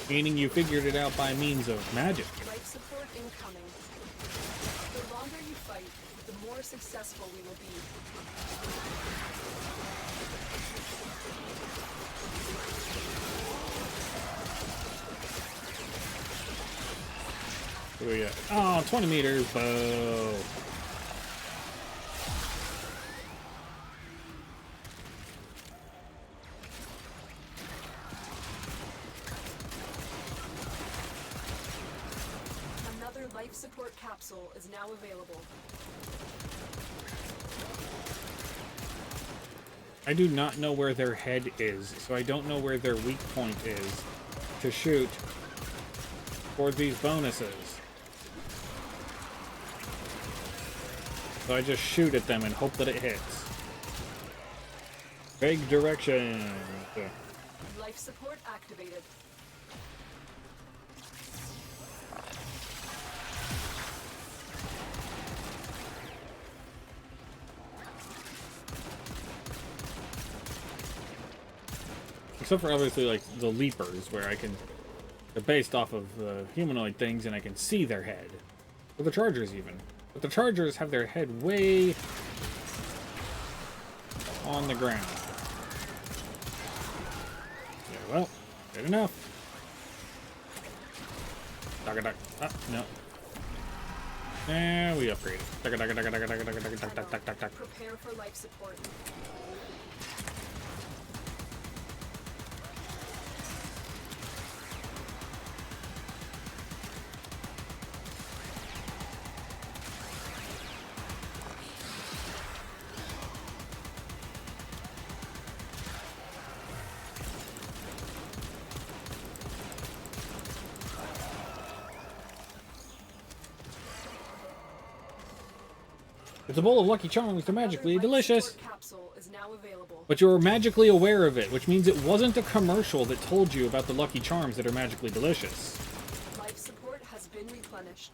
it, meaning you figured it out by means of magic. Life support incoming. The longer you fight, the more successful we will be. What do we got? Oh, 20 meters, bow. Another life support capsule is now available. I do not know where their head is, so I don't know where their weak point is to shoot for these bonuses. So I just shoot at them and hope that it hits. Vague direction. Life support activated. Except for obviously like the leapers, where they're based off of humanoid things and I can see their head. Or the chargers even. But the chargers have their head way on the ground. Yeah, well, good enough. Duck. Ah, no. And we upgraded. Duck. Prepare for life support. It's a bowl of Lucky Charms. They're magically Another life delicious. support capsule is now available. But you were magically aware of it, which means it wasn't a commercial that told you about the Lucky Charms that are magically delicious. Life support has been replenished.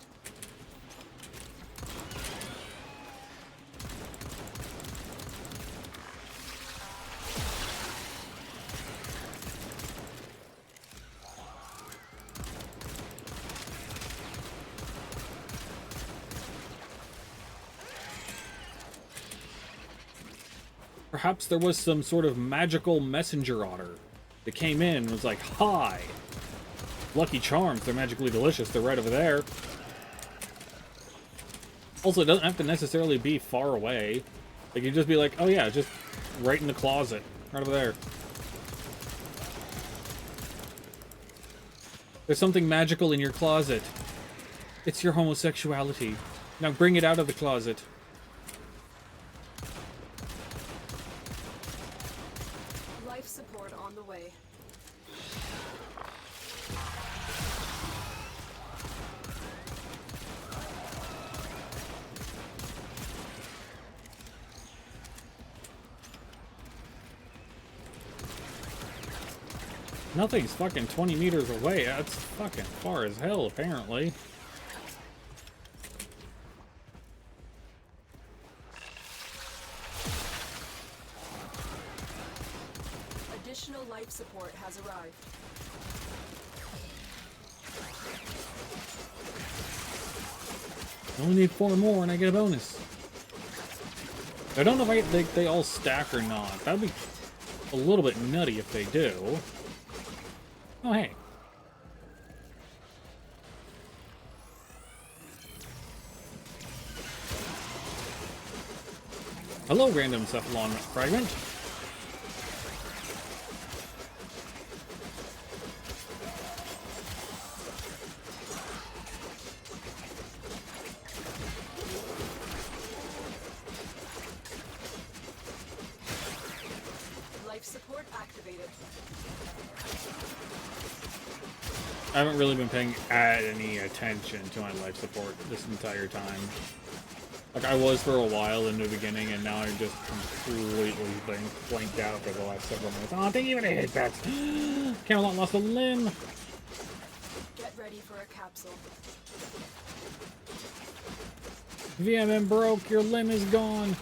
Perhaps there was some sort of magical messenger otter that came in and was like, hi, Lucky Charms, they're magically delicious, they're right over there. Also, it doesn't have to necessarily be far away. Like, you just be like, oh yeah, just right in the closet, right over there. There's something magical in your closet. It's your homosexuality. Now bring it out of the closet. Life support on the way. Nothing's fucking 20 meters away. That's fucking far as hell, apparently. Additional life support has arrived. I only need 4 more and I get a bonus. I don't know if they all stack or not. That'd be a little bit nutty if they do. Oh, hey. Hello, random cephalon fragment. Life support activated. I haven't really been paying any attention to my life support this entire time. Like, I was for a while in the beginning, and now I'm just completely blanked out for the last several minutes. Oh, thank you for the hit bats! Camelot lost a limb! Get ready for a capsule. VMM broke, your limb is gone!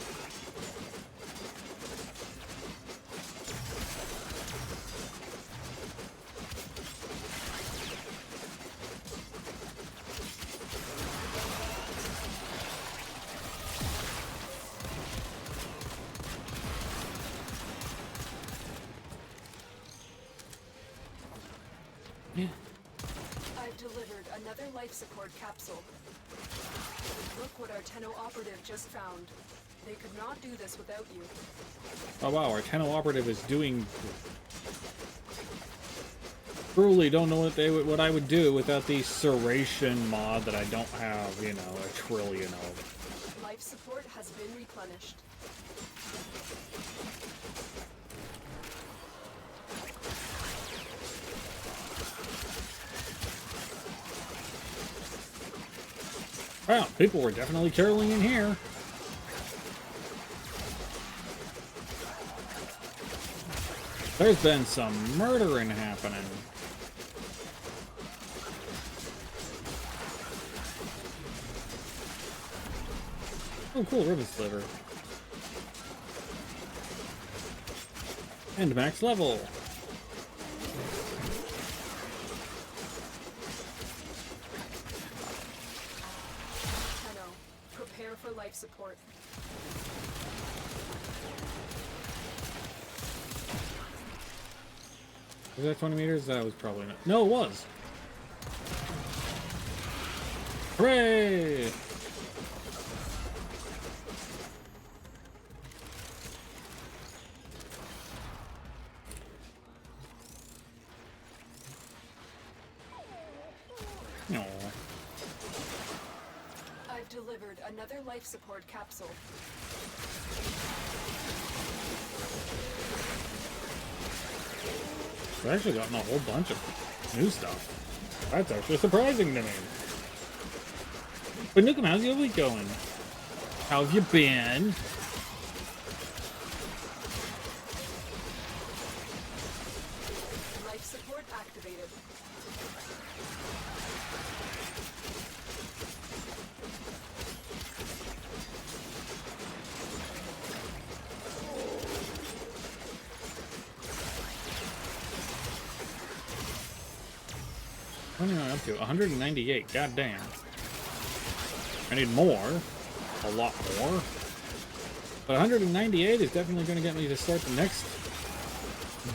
I've delivered another life support capsule. Look what our Tenno operative just found. They could not do this without you. Oh wow, our Tenno operative is doing... Truly don't know what I would do without the Serration mod that I don't have, you know, a trillion of. Life support has been replenished. Wow, people were definitely caroling in here. There's been some murdering happening. Oh, cool, ribbon sliver. And max level. Tenno, prepare for life support. Was that 20 meters? That was probably not. No, it was. Hooray! No. I've delivered another life support capsule. I've actually gotten a whole bunch of new stuff. That's actually surprising to me. But Nukem, how's your week going? How have you been? Life support activated. What am I up to? 198. God damn. I need more. A lot more. But 198 is definitely going to get me to start the next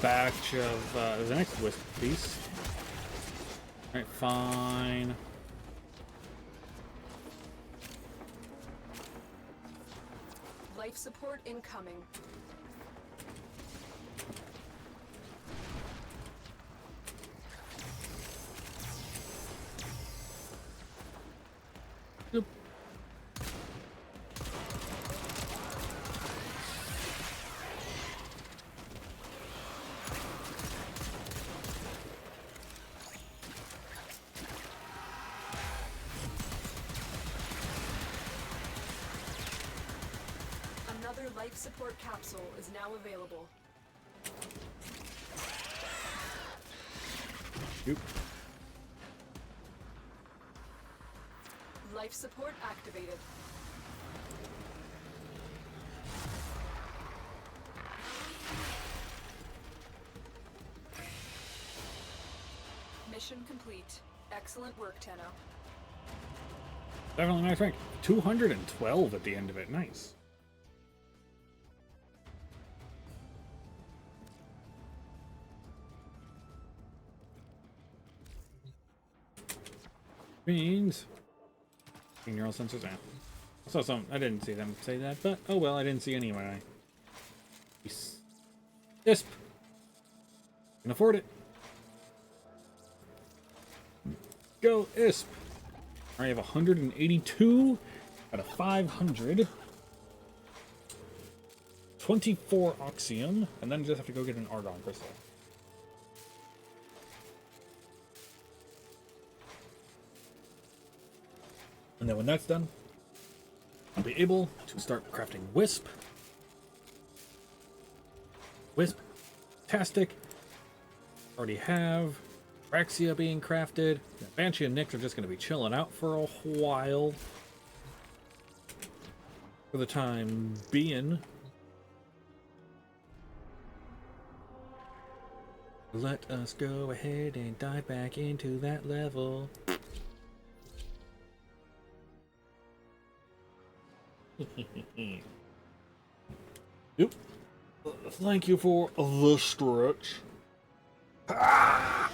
batch of the next Wisp piece. Alright, fine. Life support incoming. Yep. Another life support capsule is now available. Oop. Life support activated. Mission complete. Excellent work, Tenno. Definitely nice rank. 212 at the end of it. Nice. Means neural sensors. I saw some. I didn't see them say that, but oh well. I didn't see any of my eye. ISP. Can afford it. Go ISP. I have 182 out of 500. 24 Oxium, and then just have to go get an Argon Crystal. And then when that's done, I'll be able to start crafting Wisp. Wisp. Fantastic. Already have Raxia being crafted. Now, Banshee and Nyx are just going to be chilling out for a while. For the time being. Let us go ahead and dive back into that level. Yep. Thank you for the stretch. Ah.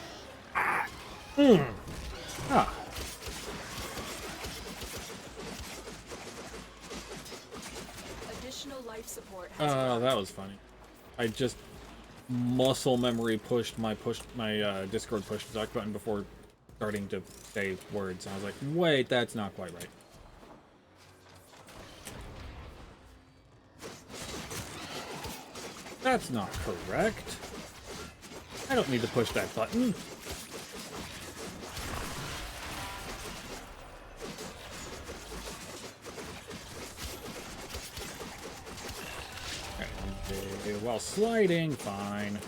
support has arrived. That was funny. I just muscle memory pushed my Discord push to talk button before starting to say words. And I was like, wait, that's not quite right. That's not correct. I don't need to push that button. Okay, while sliding, fine.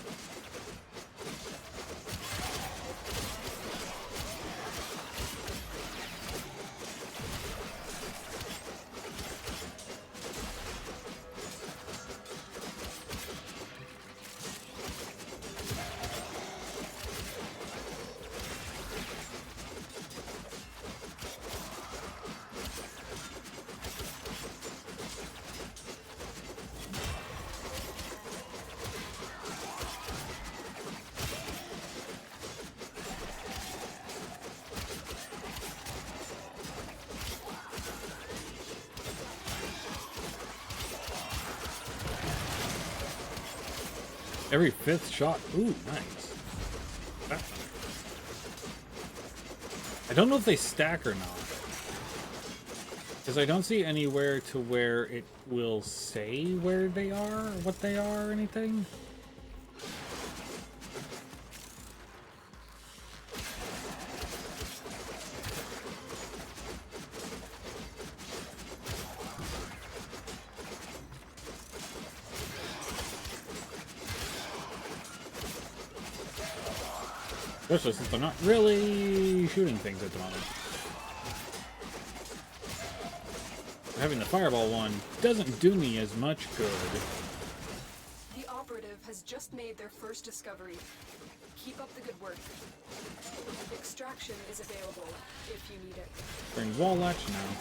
Every fifth shot. Ooh, nice. I don't know if they stack or not. Because I don't see anywhere to where it will say where they are, or what they are, or anything. Especially since I'm not really shooting things at the moment. Having the fireball one doesn't do me as much good. The operative has just made their first discovery. Keep up the good work. Extraction is available if you need it. Bring wall latch now.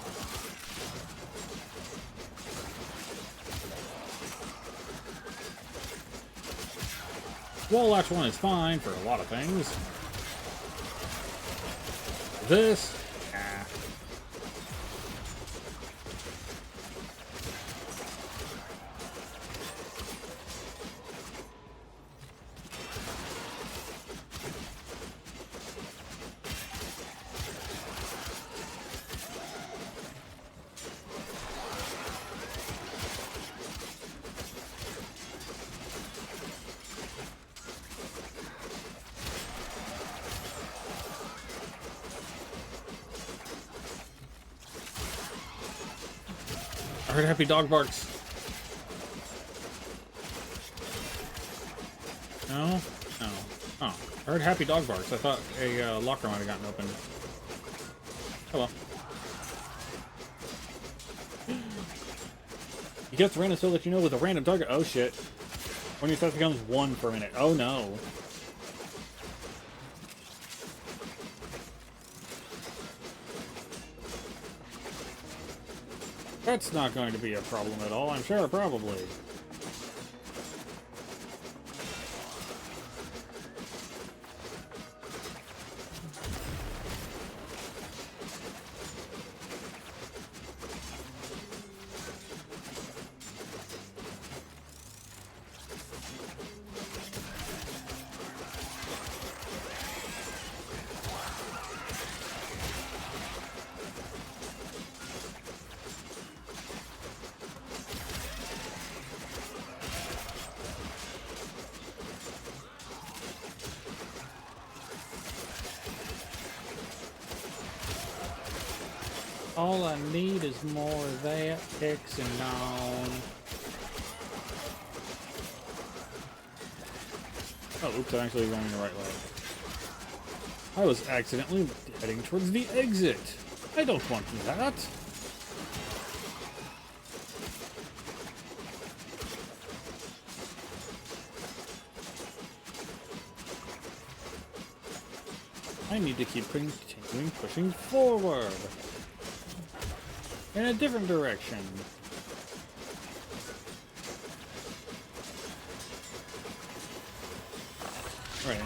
Wall latch 1 is fine for a lot of things. This, I heard happy dog barks. No? No. Oh. I heard happy dog barks. I thought a locker might have gotten open. Oh well. You get the random so that you know with a random target. Oh shit. When your stuff becomes 1 per minute. Oh no. That's not going to be a problem at all, I'm sure, probably. All I need is more of that, X and on. Oh, oops, I'm actually going the right way. I was accidentally heading towards the exit. I don't want that. I need to keep continuing pushing forward. In a different direction. Alright,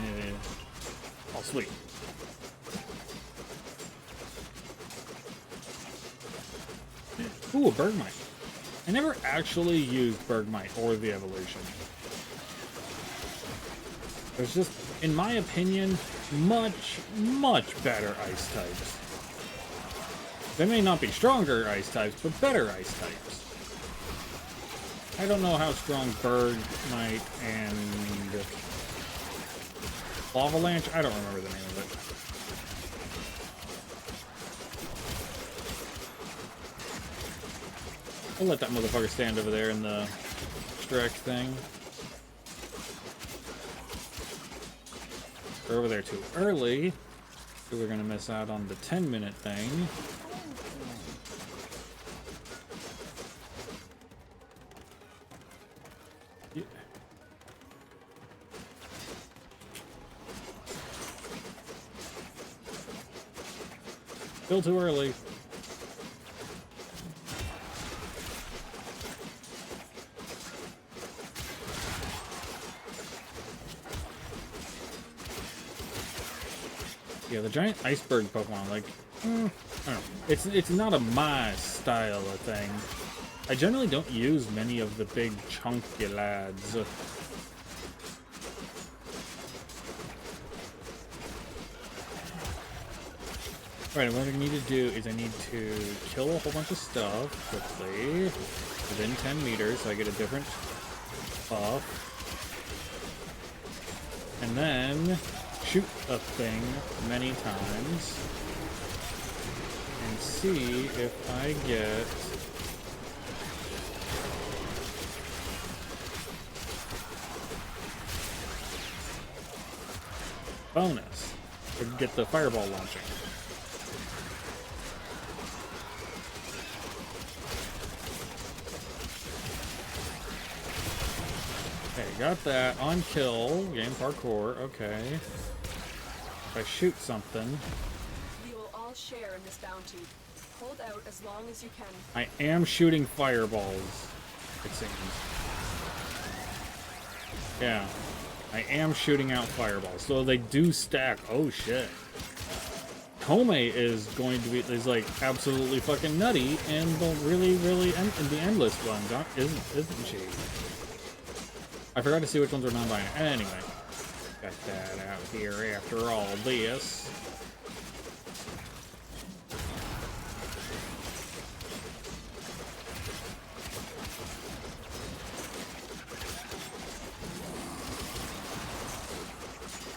oh sweet. Ooh, a bird mite. I never actually used Bergmite or the evolution. There's just, in my opinion, much, much better ice types. They may not be stronger ice types, but better ice types. I don't know how strong Bergmite and Lavalanche, I don't remember the name of it. I'll let that motherfucker stand over there in the stretch thing. We're over there too early, so we're gonna miss out on the 10-minute thing. Yeah. Still too early. Yeah, the giant iceberg Pokemon, like, I don't know. It's not a my style of thing. I generally don't use many of the big chunky lads. Alright, what I need to do is I need to kill a whole bunch of stuff quickly within 10 meters so I get a different buff. And then shoot a thing many times and see if I get bonus to get the fireball launching. Okay, got that on kill, game parkour, okay. If I shoot something, We will all share in this bounty. Hold out as long as you can. I am shooting fireballs, it seems. Yeah, I am shooting out fireballs, so they do stack. Oh shit. Tomei is going to be, is like absolutely fucking nutty, and the really, the endless ones, isn't she? I forgot to see which ones are non-binary. Anyway, got that out here after all this.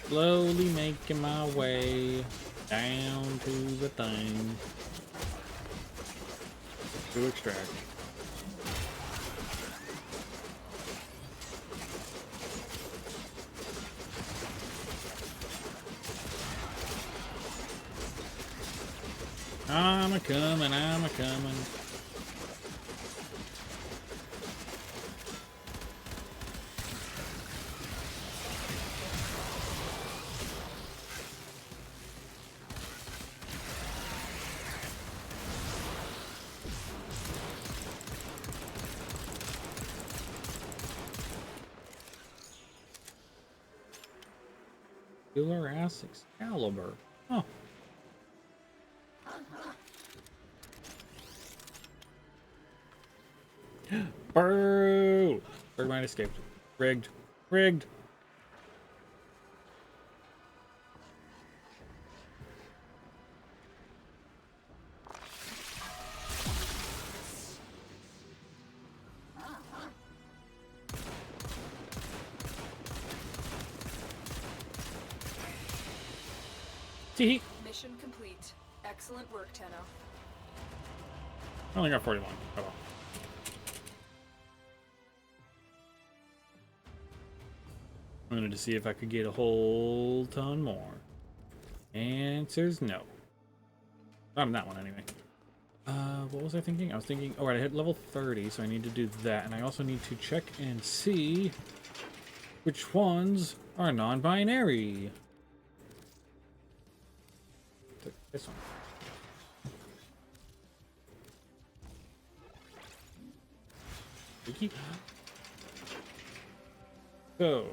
Slowly making my way down to the thing to extract. I'm a-comin', I'm a-comin'. Killer ass Excalibur. Oh. Boo! Bergmite escaped. Rigged. Rigged. Tee. Mission complete. Excellent work, Tenno. I only got 41. Oh well. I wanted to see if I could get a whole ton more. Answer's no. Not on that one, anyway. What was I thinking? I was thinking, oh, right, I hit level 30, so I need to do that. And I also need to check and see which ones are non-binary. This one. Wiki. So.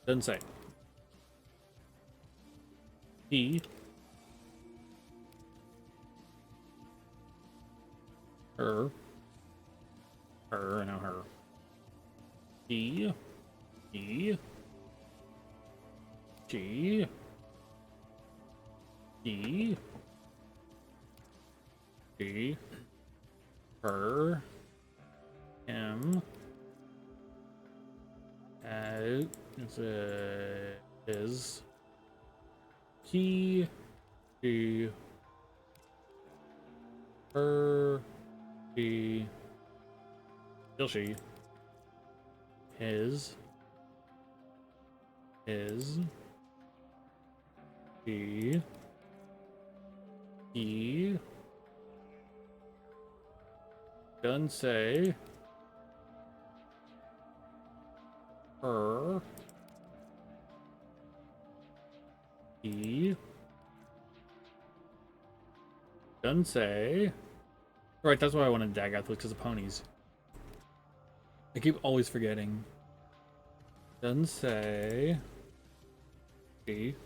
Doesn't say. E. Her. Her, no her. He. He. She. He. She. Her. Him. His. He. She. Her. He. Still she. His. His. He. He. Doesn't say. Her. He. Doesn't say. Right, that's why I wanted to dag out because of ponies. I keep always forgetting. Doesn't say. She.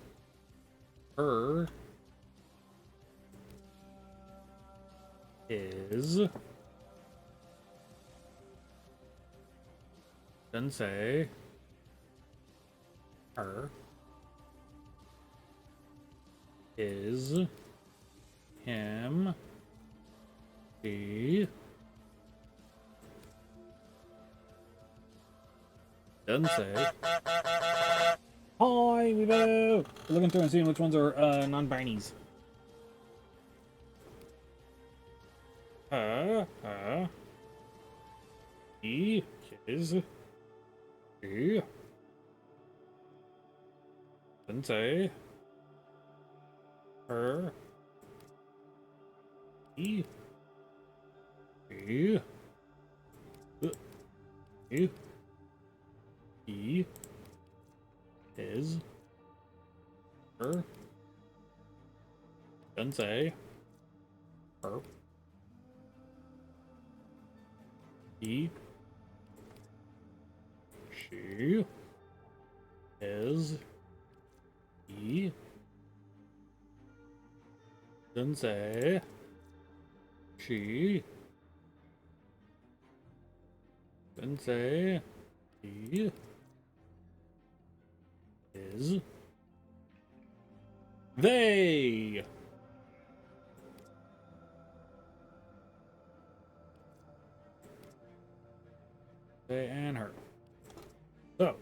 Her. Is. Doesn't say. Her. Is. Him. She. Doesn't say. Hi, we We're looking through and seeing which ones are non-binaries. He, his, she. Doesn't say. Her. He. He. He. He. His. Her. Doesn't say. Her. He. She. His. He. Doesn't say. She. Doesn't say. He. Is. They. They and her. So,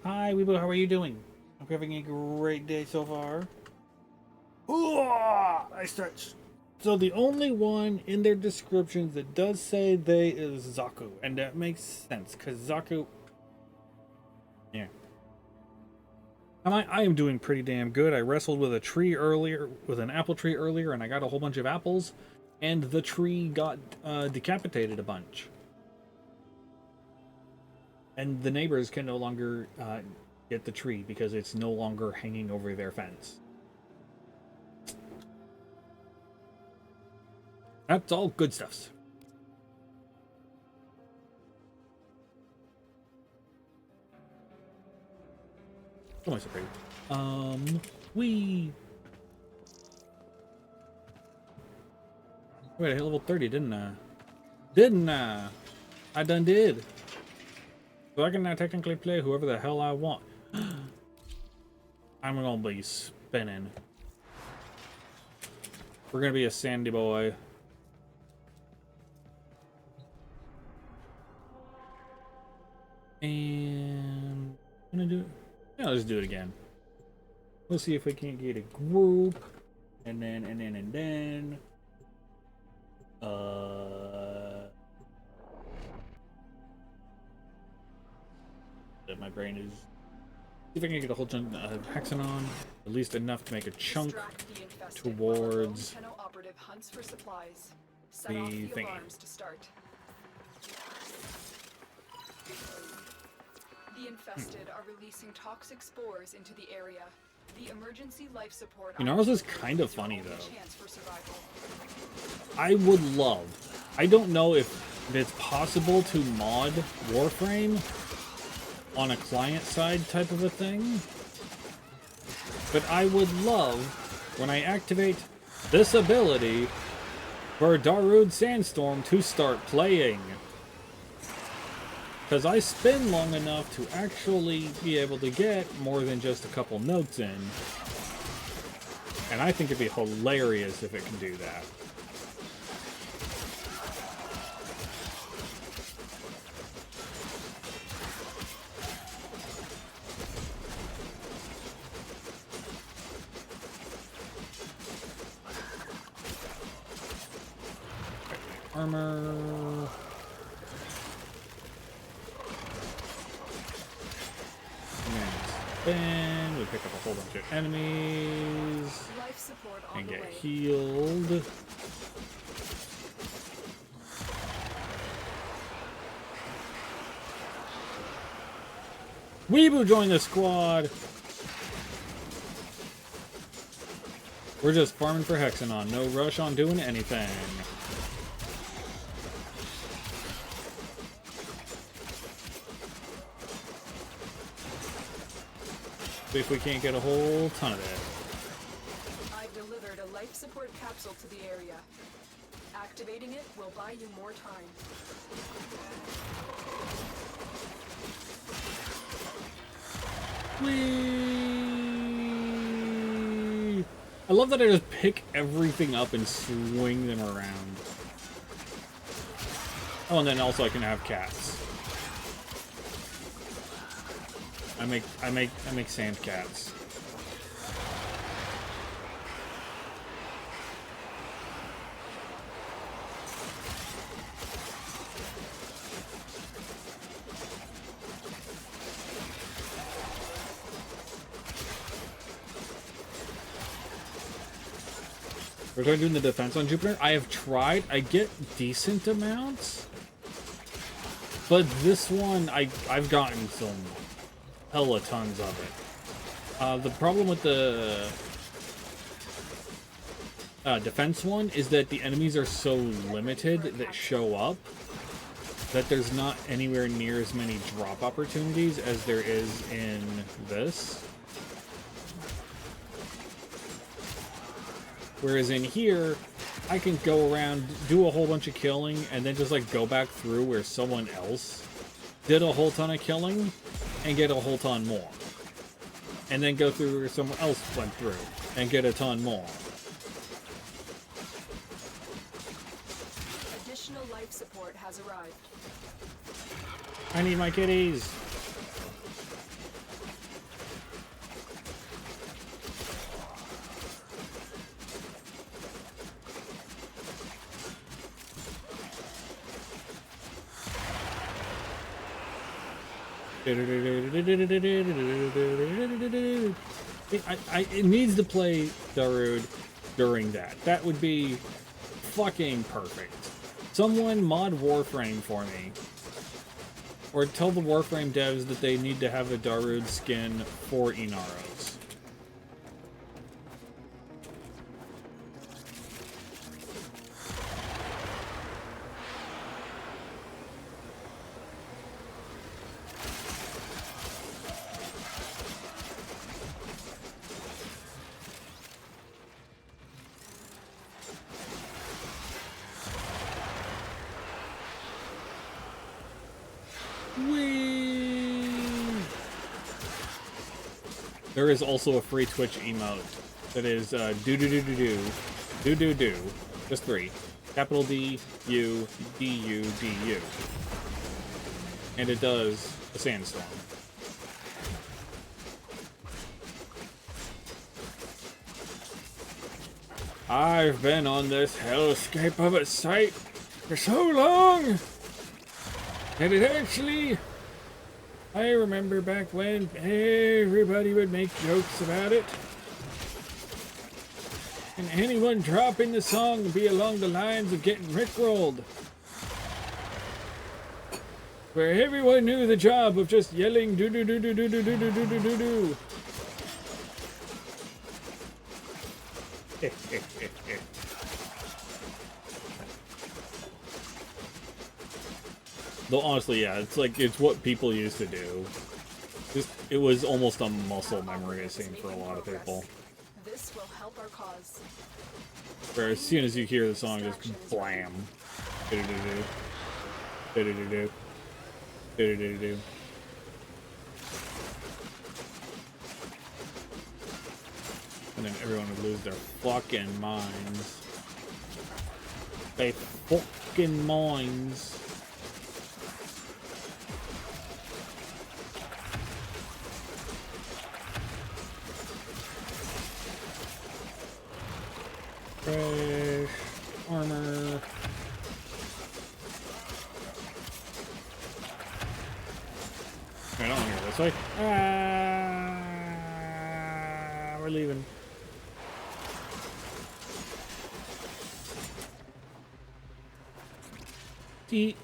hi Weebo, how are you doing? Hope you're having a great day so far. Ooh, I stretched. So the only one in their descriptions that does say they is Zaku, and that makes sense because Zaku. Yeah. I am doing pretty damn good. I wrestled with a tree earlier, with an apple tree earlier, and I got a whole bunch of apples, and the tree got decapitated a bunch. And the neighbors can no longer get the tree because it's no longer hanging over their fence. That's all good stuffs. What am I so pretty? Wait, I hit level 30, didn't I? Didn't I? I done did. So I can now technically play whoever the hell I want. I'm gonna be spinning. We're gonna be a sandy boy. And I'm gonna do it. Yeah, let's do it again. We'll see if we can't get a group. And then. My brain is. See if I can get a whole chunk of hexanon, at least enough to make a chunk towards the thing. The infested are releasing toxic spores into the area. The emergency life support. You know, this is kind of funny though. I would love. I don't know if it's possible to mod Warframe on a client side type of a thing, but I would love when I activate this ability for Darude Sandstorm to start playing. Because I spin long enough to actually be able to get more than just a couple notes in. And I think it'd be hilarious if it can do that. Armor. And we pick up a whole bunch of enemies. Life support on And the get way. healed. Weebu joined the squad. We're just farming for Hexanon. No rush on doing anything. See if we can't get a whole ton of it. I've delivered a life support capsule to the area. Activating it will buy you more time. Whee! I love that I just pick everything up and swing them around. Oh, and then also I can have cats. I make sand cats. We're going doing the defense on Jupiter. I have tried. I get decent amounts, but this one I've gotten some hella tons of it. The problem with the defense one is that the enemies are so limited that show up that there's not anywhere near as many drop opportunities as there is in this. Whereas in here, I can go around, do a whole bunch of killing, and then just like go back through where someone else did a whole ton of killing and get a whole ton more. And then go through where someone else went through and get a ton more. Additional life support has arrived. I need my kitties. It needs to play Darude during that. That would be fucking perfect. Someone mod Warframe for me. Or tell the Warframe devs that they need to have a Darude skin for Inaros. There is also a free Twitch emote that is do, just 3. Capital D, U, D, U, D, U. And it does a sandstorm. I've been on this hellscape of a site for so long that it actually... I remember back when everybody would make jokes about it. And anyone dropping the song would be along the lines of getting rickrolled. Where everyone knew the job of just yelling do do do do do do do do do do do do. Though honestly, yeah, it's what people used to do. It was almost a muscle memory, it seemed, for a lot of people. This will help help our cause. Where as soon as you hear the song, just blam. Do-do-do-do. Do-do-do-do. Do-do-do-do. And then everyone would lose their fucking minds. They fucking minds. Fresh armor. I don't want to go this way. We're leaving. Eat.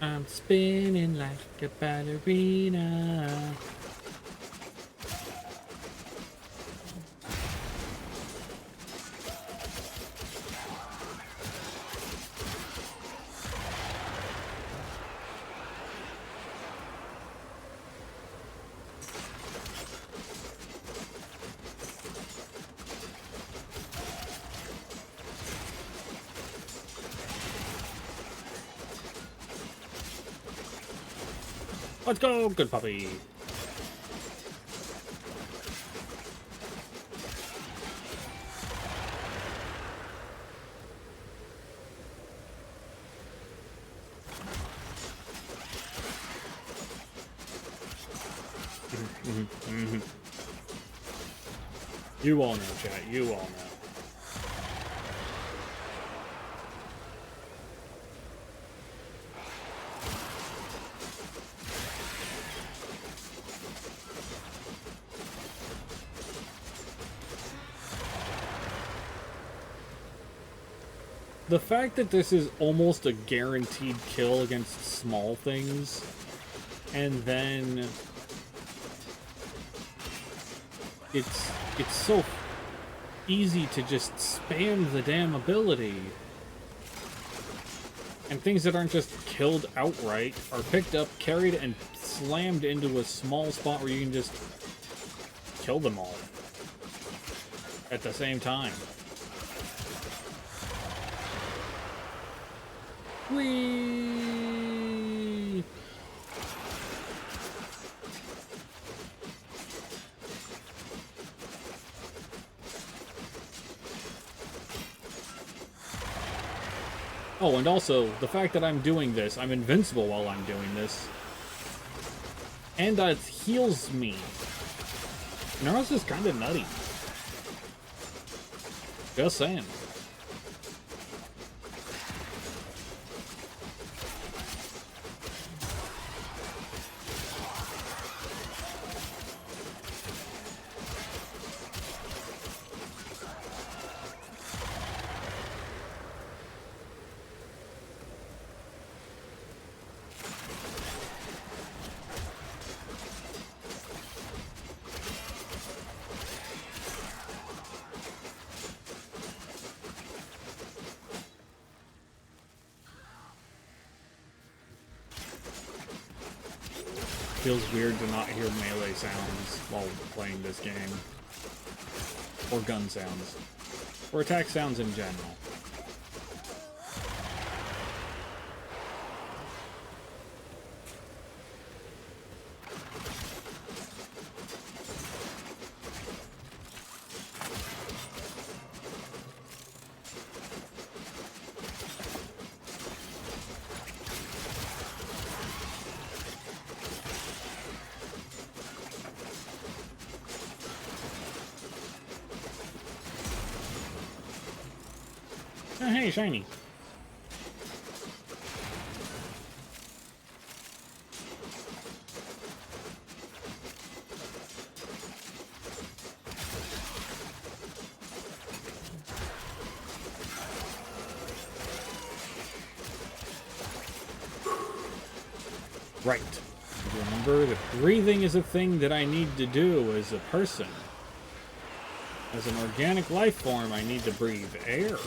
I'm spinning like a ballerina. Let's go, good puppy. You all know, chat. You all know. The fact that this is almost a guaranteed kill against small things, and then it's so easy to just spam the damn ability. And things that aren't just killed outright are picked up, carried, and slammed into a small spot where you can just kill them all at the same time. Whee! Oh, and also, the fact that I'm doing this, I'm invincible while I'm doing this. And that it heals me. Naruto's is kind of nutty. Just saying. Feels weird to not hear melee sounds while playing this game. Or gun sounds. Or attack sounds in general. Oh, hey, shiny. Right. Remember that breathing is a thing that I need to do as a person. As an organic life form, I need to breathe air.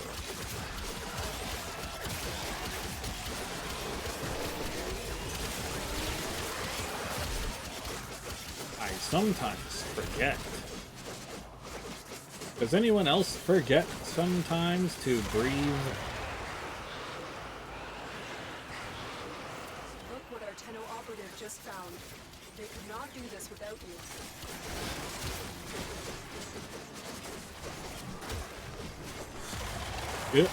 sometimes forget. Does anyone else forget sometimes to breathe? Look what our Tenno operative just found. They could not do this without you. Yeah.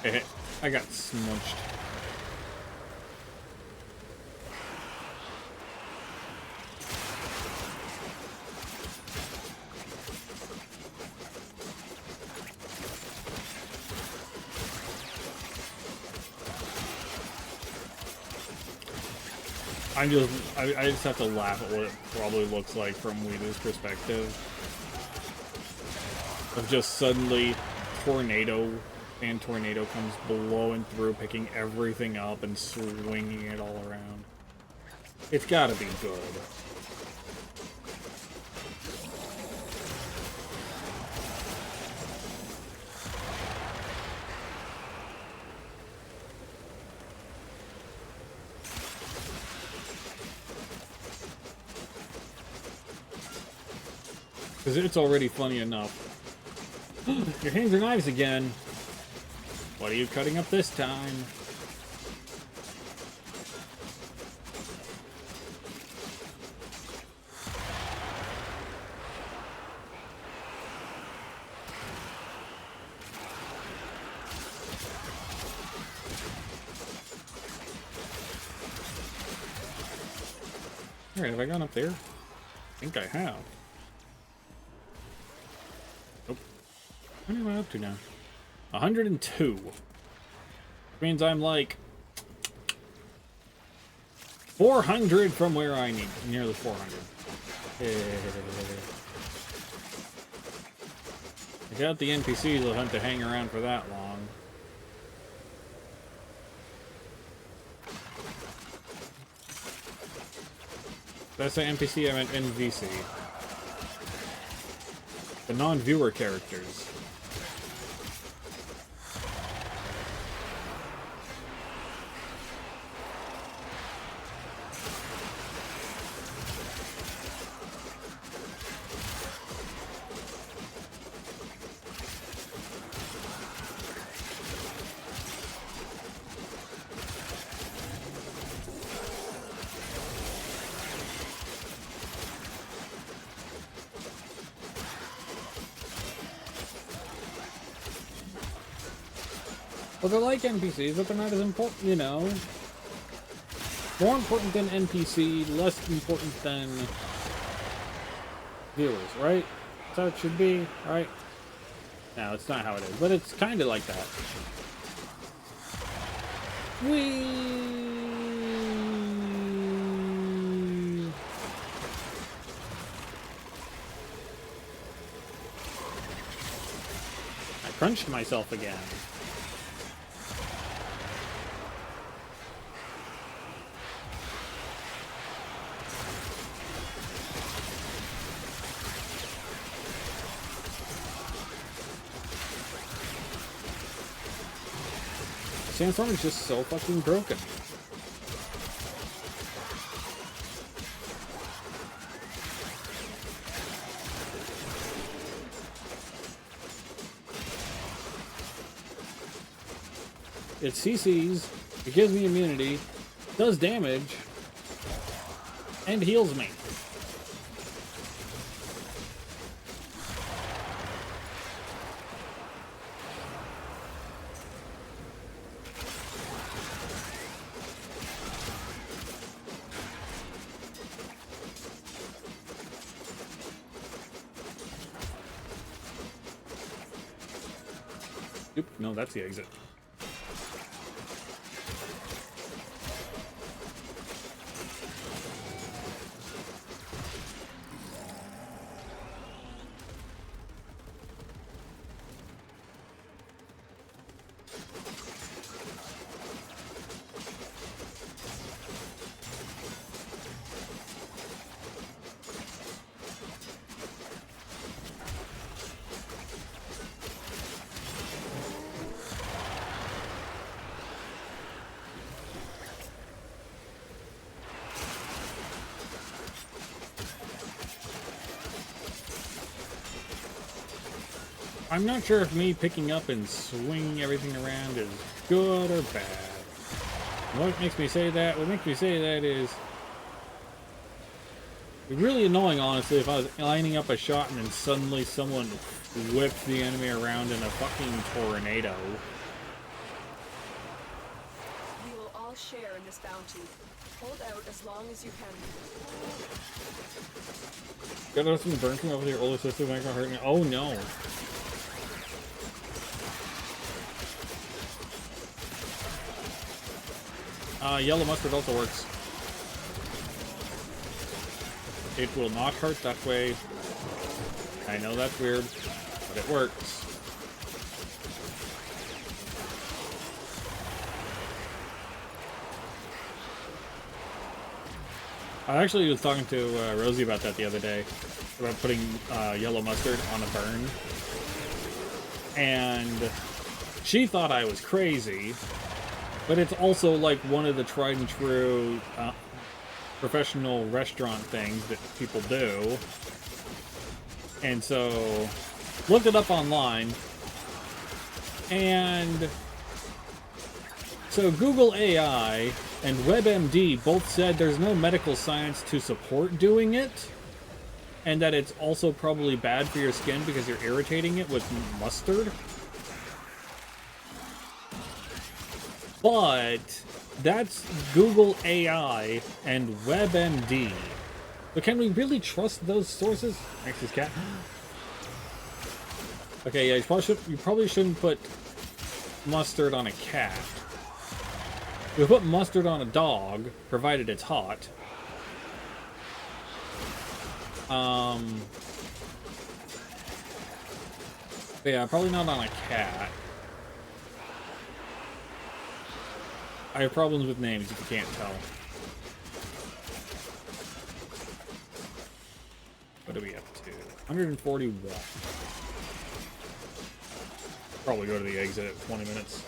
Hey, I got smunched. I just have to laugh at what it probably looks like from Weedu's perspective. Of just suddenly tornado comes blowing through, picking everything up and swinging it all around. It's gotta be good. Because it's already funny enough. Your hands are knives again. What are you cutting up this time? Alright, have I gone up there? I think I have. Nope. What am I up to now? 102. Which means I'm like 400 from where I need. Nearly 400. I doubt the NPCs will have to hang around for that long. That's the NPC, I meant NVC. The non-viewer characters. Well, they're like NPCs, but they're not as important, you know. More important than NPC, less important than viewers, right? That's how it should be, right? No, it's not how it is, but it's kind of like that. I crunched myself again. Sandstorm is just so fucking broken. It CCs, it gives me immunity, does damage, and heals me. Oop, no, that's the exit. I'm not sure if me picking up and swinging everything around is good or bad. What makes me say that? What makes me say that is... it'd be really annoying, honestly, if I was lining up a shot and then suddenly someone whipped the enemy around in a fucking tornado. We will all share in this bounty. Hold out as long as you can. Got some burn coming up with your older sister, make her hurt me. Oh no. Yellow mustard also works. It will not hurt that way. I know that's weird, but it works. I actually was talking to Rosie about that the other day, about putting yellow mustard on a burn. And she thought I was crazy, but it's also like one of the tried and true professional restaurant things that people do. And so, looked it up online, and so Google AI and WebMD both said there's no medical science to support doing it, and that it's also probably bad for your skin because you're irritating it with mustard. But that's Google AI and WebMD. But can we really trust those sources? Max's cat. Okay, yeah, you probably shouldn't put mustard on a cat. You put mustard on a dog, provided it's hot. Yeah, probably not on a cat. I have problems with names if you can't tell. What are we up to? 141. Probably go to the exit at 20 minutes.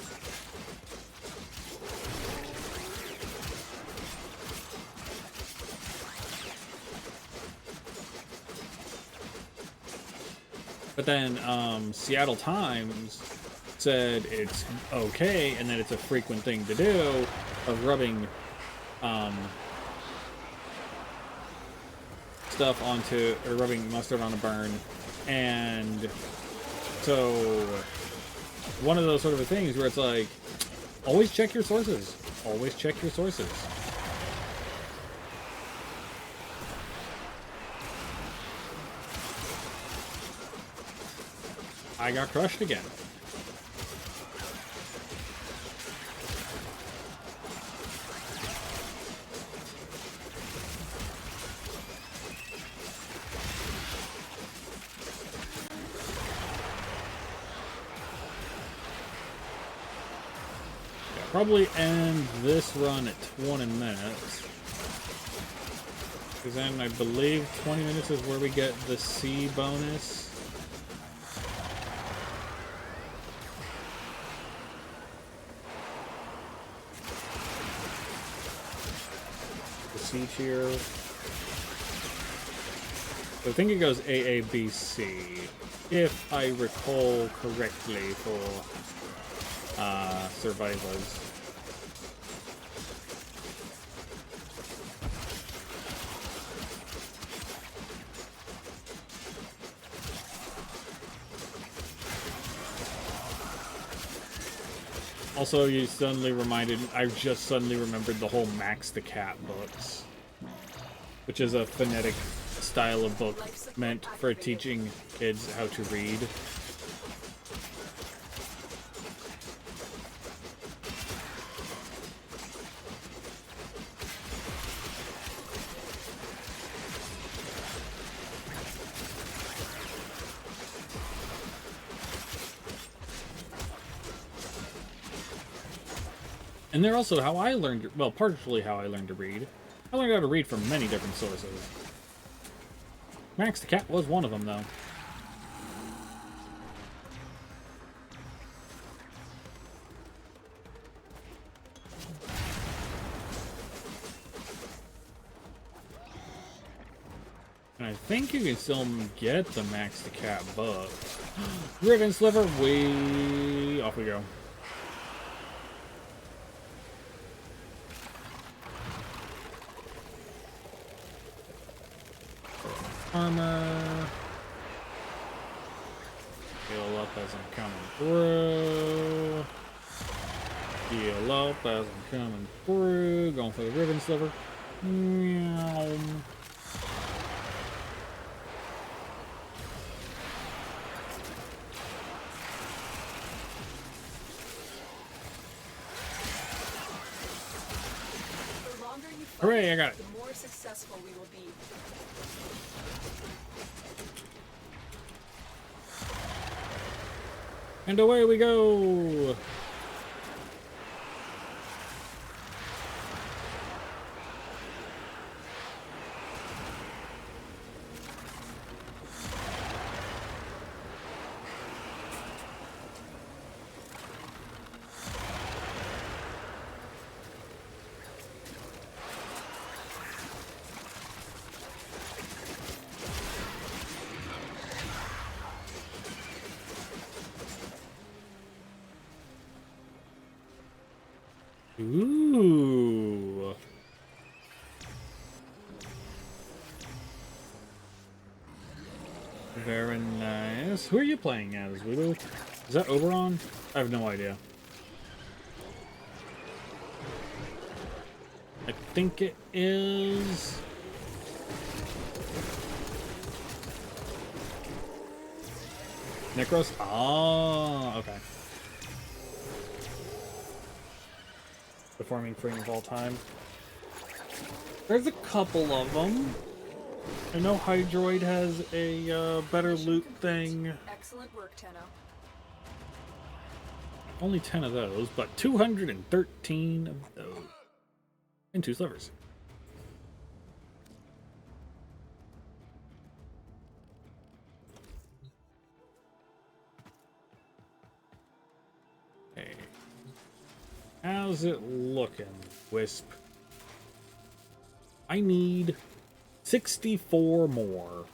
But then Seattle Times said it's okay and that it's a frequent thing to do of rubbing stuff onto, or rubbing mustard on a burn. And so one of those sort of things where it's like, always check your sources. Always check your sources. I got crushed again. Probably end this run at 20 minutes. Because then I believe 20 minutes is where we get the C bonus. The C tier. So I think it goes A, B, C. If I recall correctly for survivors. Also, you suddenly reminded, I just suddenly remembered the whole Max the Cat books, which is a phonetic style of book meant for teaching kids how to read. And they're also how I learned, well, partially how I learned to read. I learned how to read from many different sources. Max the Cat was one of them, though. And I think you can still get the Max the Cat book. Riven Sliver, way off we go. Armor. Heal up as I'm coming through. Heal up as I'm coming through. Going for the Riven Sliver. Meow. The longer you fight, Hooray, I got it. the more successful we will be. And away we go! Ooh. Very nice. Who are you playing as, Voodoo? Is that Oberon? I have no idea. I think it is... Necros? Ah, okay. The farming frame of all time. There's a couple of them. I know Hydroid has a better Mission loot complete. thing. Excellent work, Tenno. Only 10 of those, but 213 of those. And 2 slivers. Hey. How's it looking, Wisp? I need 64 more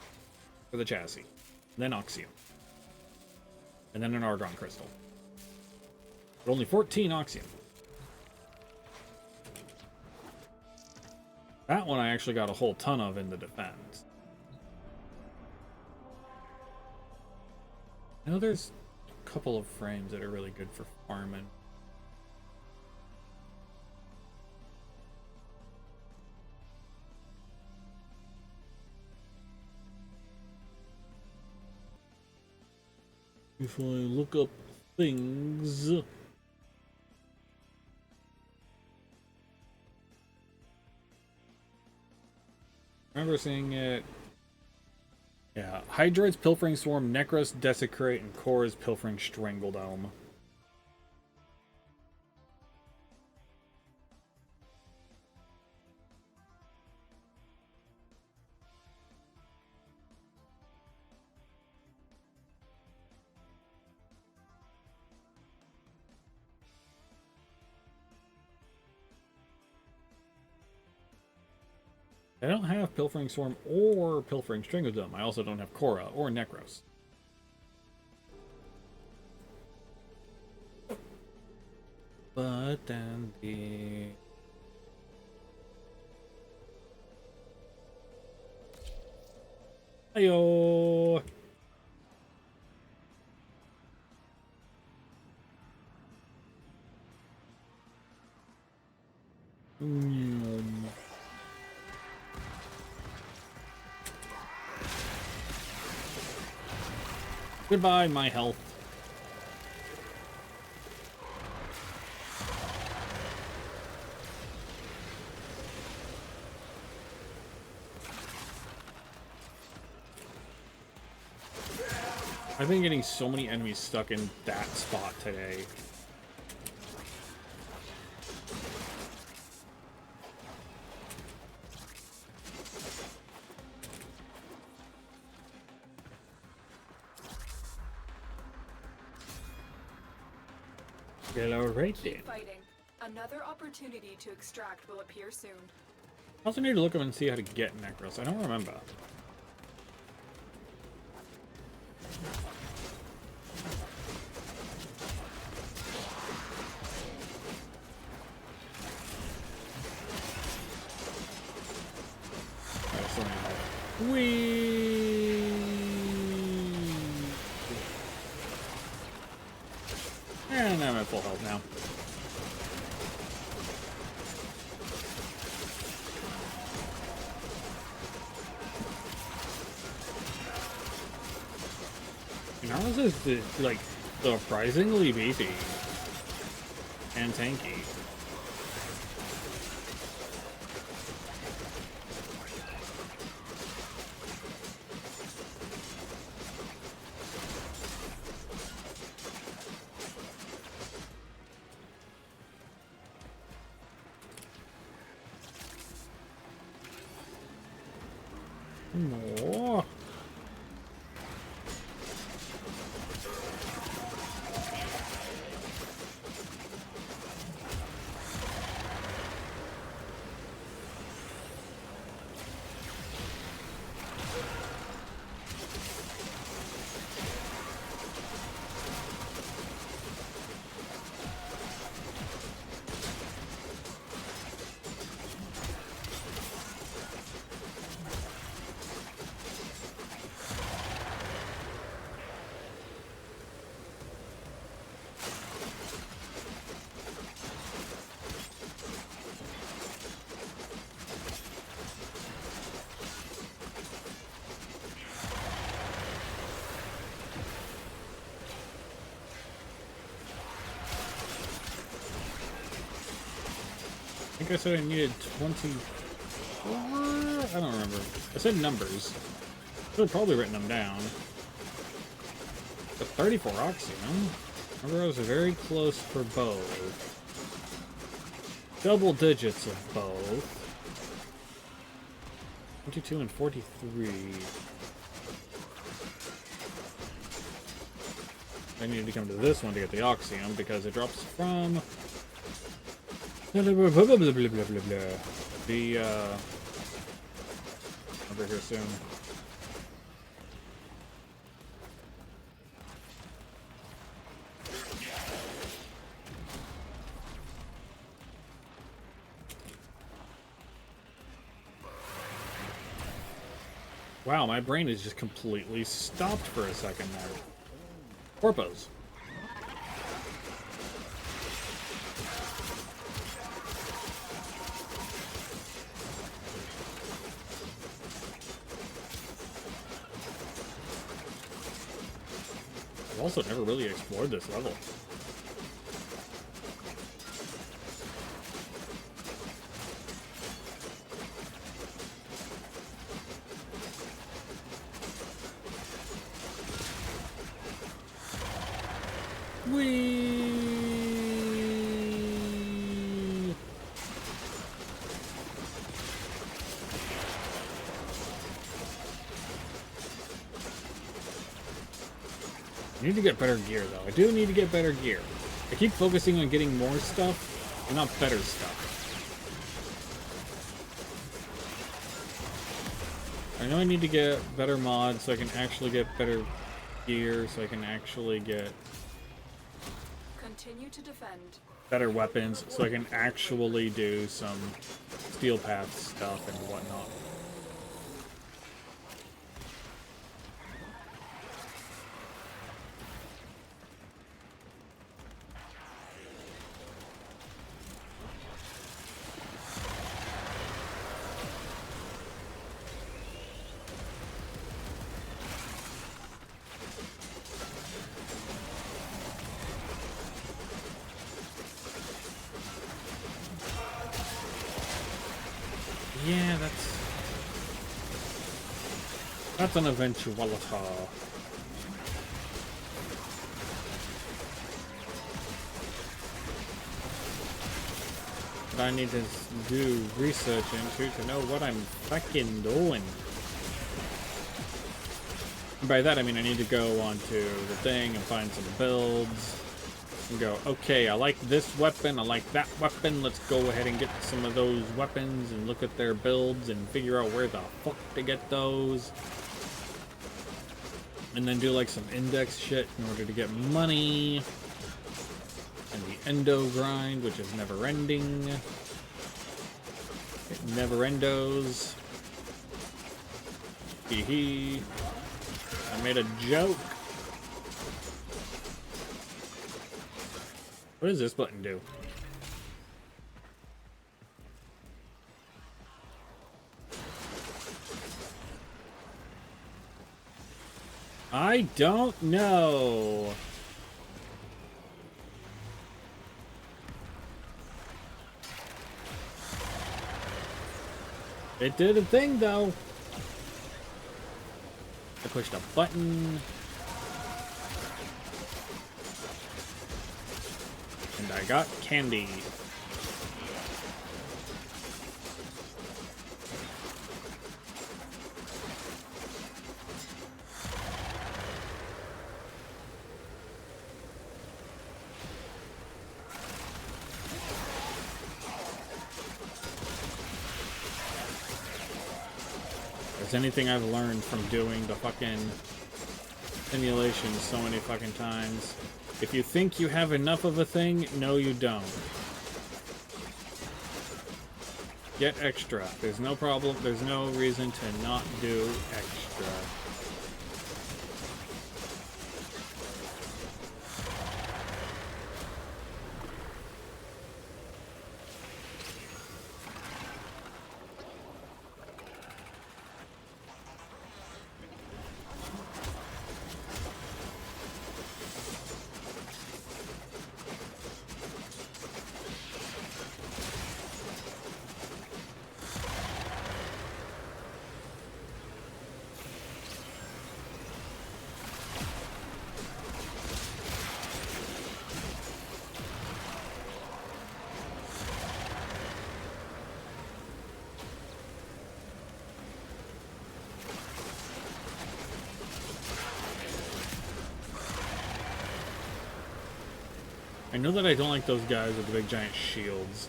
for the chassis. Then Oxium. And then an Argon Crystal. But only 14 Oxium. That one I actually got a whole ton of in the defense. I know there's a couple of frames that are really good for farming. If I look up things... remember seeing it. Yeah, Hydroid's Pilfering Swarm, Necros Desecrate, and Korra's Pilfering Strangledome. I don't have Pilfering Swarm or Pilfering Strangledome. I also don't have Korra or Necros. But then the... Heyo! Goodbye, my health. I've been getting so many enemies stuck in that spot today. Hello, right there. Keep fighting. Another opportunity to extract will appear soon. I also need to look up and see how to get Necros. I don't remember. Whee! And I'm at full health now. Ours is like surprisingly beefy and tanky. More. I think I said I needed 24? I don't remember. I said numbers. Should have probably written them down. But 34 Oxygen. Remember, I was very close for both. Double digits of both. 22 and 43. I needed to come to this one to get the Oxygen because it drops from the over here soon. Wow, my brain is just completely stopped for a second there. Corpos. I've also never really explored this level. Whee! I need to get better gear, though. I do need to get better gear. I keep focusing on getting more stuff, and not better stuff. I know I need to get better mods so I can actually get better gear, so I can actually get Continue to defend. better weapons, so I can actually do some steel path stuff and whatnot. Yeah, that's an eventuality. But I need to do research into to know what I'm fucking doing. And by that I mean I need to go onto the thing and find some builds. And go, okay, I like this weapon, I like that weapon, let's go ahead and get some of those weapons and look at their builds and figure out where the fuck to get those. And then do like some index shit in order to get money. And the endo grind, which is never ending. It never endos. Hee hee. I made a joke. What does this button do? I don't know. It did a thing though. I pushed a button. And I got candy. If there's anything I've learned from doing the fucking simulations so many fucking times, if you think you have enough of a thing, no you don't. Get extra. There's no problem, there's no reason to not do extra. I know that I don't like those guys with the big giant shields,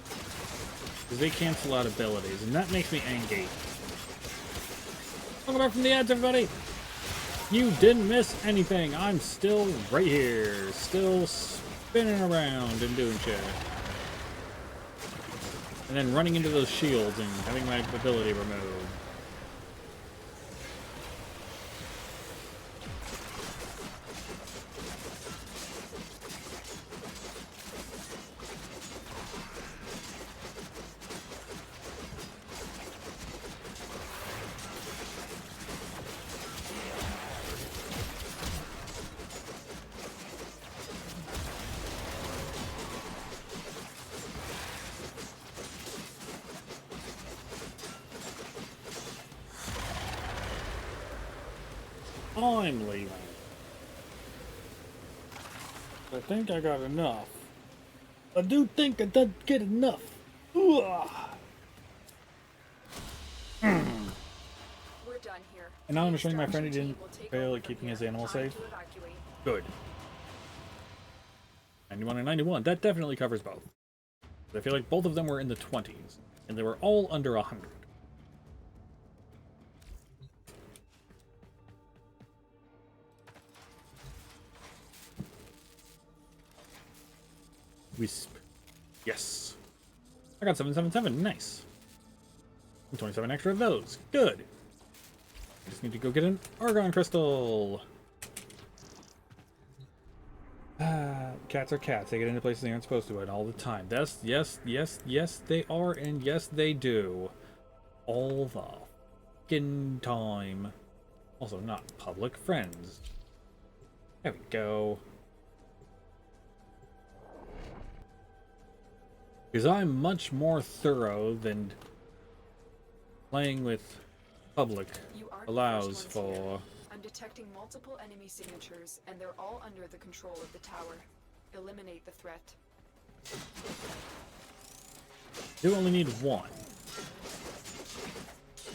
because they cancel out abilities, and that makes me angry. Welcome back from the ads, everybody! You didn't miss anything. I'm still right here, still spinning around and doing shit. And then running into those shields and having my ability removed. I'm leaving. I think I got enough. I do think I did get enough. We're done here. And now I'm The showing my friend he extraction didn't team will take fail over at from keeping here. his animal Time safe. to evacuate. Good. 91 and 91. That definitely covers both. I feel like both of them were in the 20s, and they were all under 100. Wisp. Yes. I got 777. Nice. And 27 extra of those. Good. I just need to go get an argon crystal. Cats are cats. They get into places they aren't supposed to, and all the time. That's yes, they are, and yes, they do. All the fucking time. Also, not public friends. There we go. Because I'm much more thorough than playing with public You aren't the allows first ones here. for. I'm detecting multiple enemy signatures, and they're all under the control of the tower. Eliminate the threat. You only need one.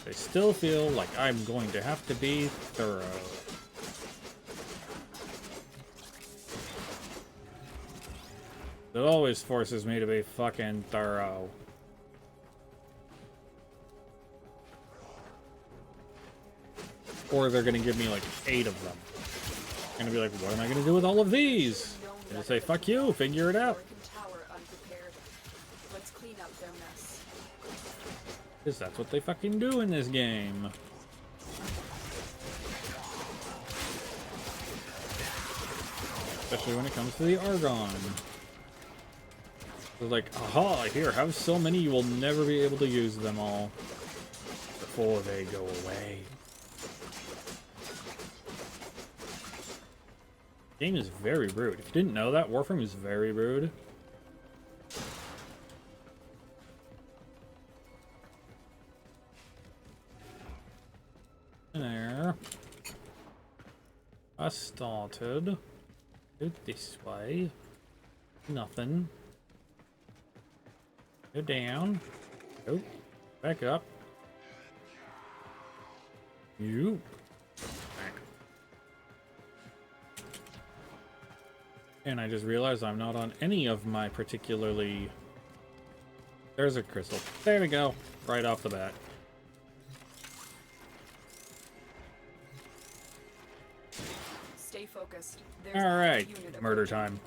I still feel like I'm going to have to be thorough. It always forces me to be fucking thorough. Or they're gonna give me like 8 of them. I'm gonna be like, what am I gonna do with all of these? Gonna say, fuck you, figure it out. American tower unprepared. Let's clean up their mess. Because that's what they fucking do in this game. Especially when it comes to the Argon. They're like, aha, here, have so many you will never be able to use them all before they go away. Game is very rude. If you didn't know that, Warframe is very rude. There. I started. Go this way. Nothing. Go down. Go. Back up. You. Back. And I just realized I'm not on any of my particularly... There's a crystal. There we go. Right off the bat. Stay focused. Alright. Murder time.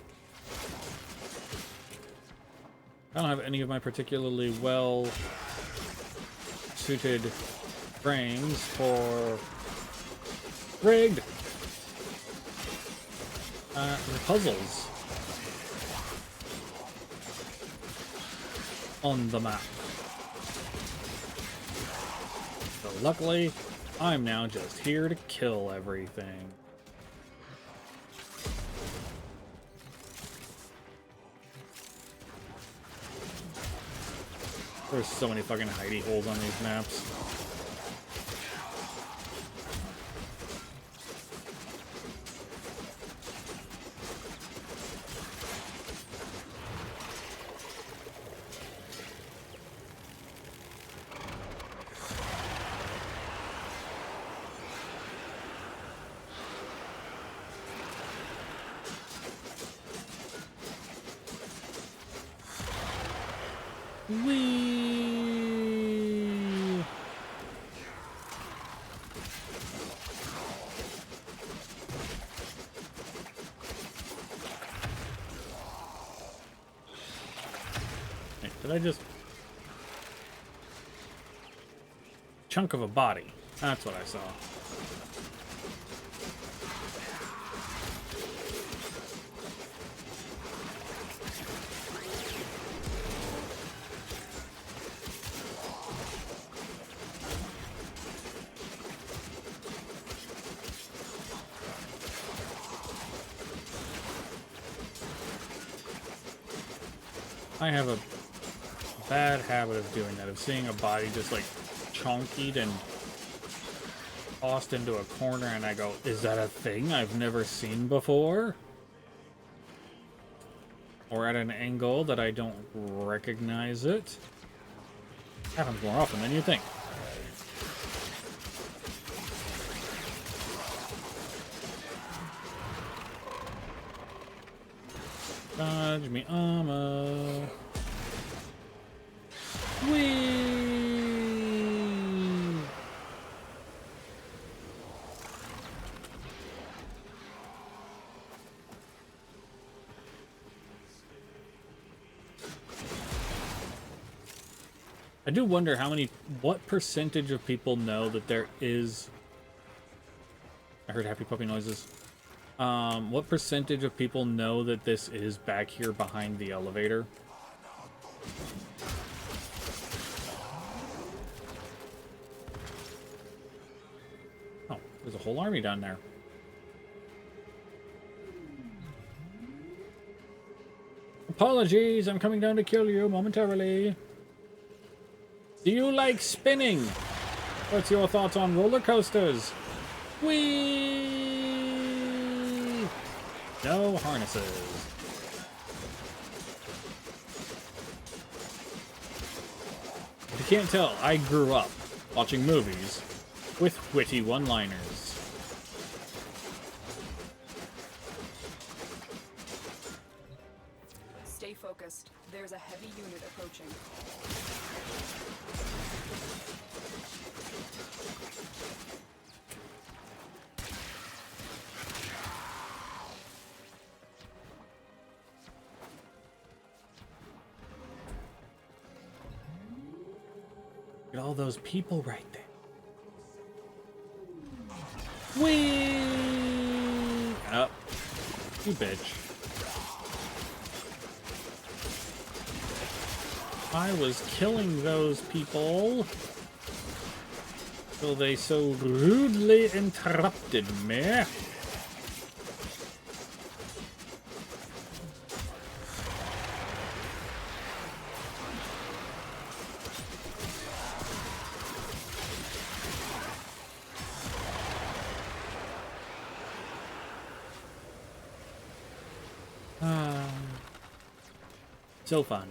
I don't have any of my particularly well suited frames for rigged puzzles on the map. So luckily, I'm now just here to kill everything. There's so many fucking hidey holes on these maps. Whee! Hey, did I just... Chunk of a body. That's what I saw. I have a bad habit of doing that, of seeing a body just like chonkied and tossed into a corner, and I go, is that a thing I've never seen before? Or at an angle that I don't recognize it. Happens more often than you think. Dodge me armor. Whee! I do wonder what percentage of people know that there is... I heard happy puppy noises. What percentage of people know that this is back here behind the elevator? Oh, there's a whole army down there. Apologies, I'm coming down to kill you momentarily. Do you like spinning? What's your thoughts on roller coasters? Whee! No harnesses. If you can't tell, I grew up watching movies with witty one-liners. Stay focused. There's a heavy unit approaching. Look at all those people right there. Whee! Up. you bitch. I was killing those people till they so rudely interrupted me. So fun.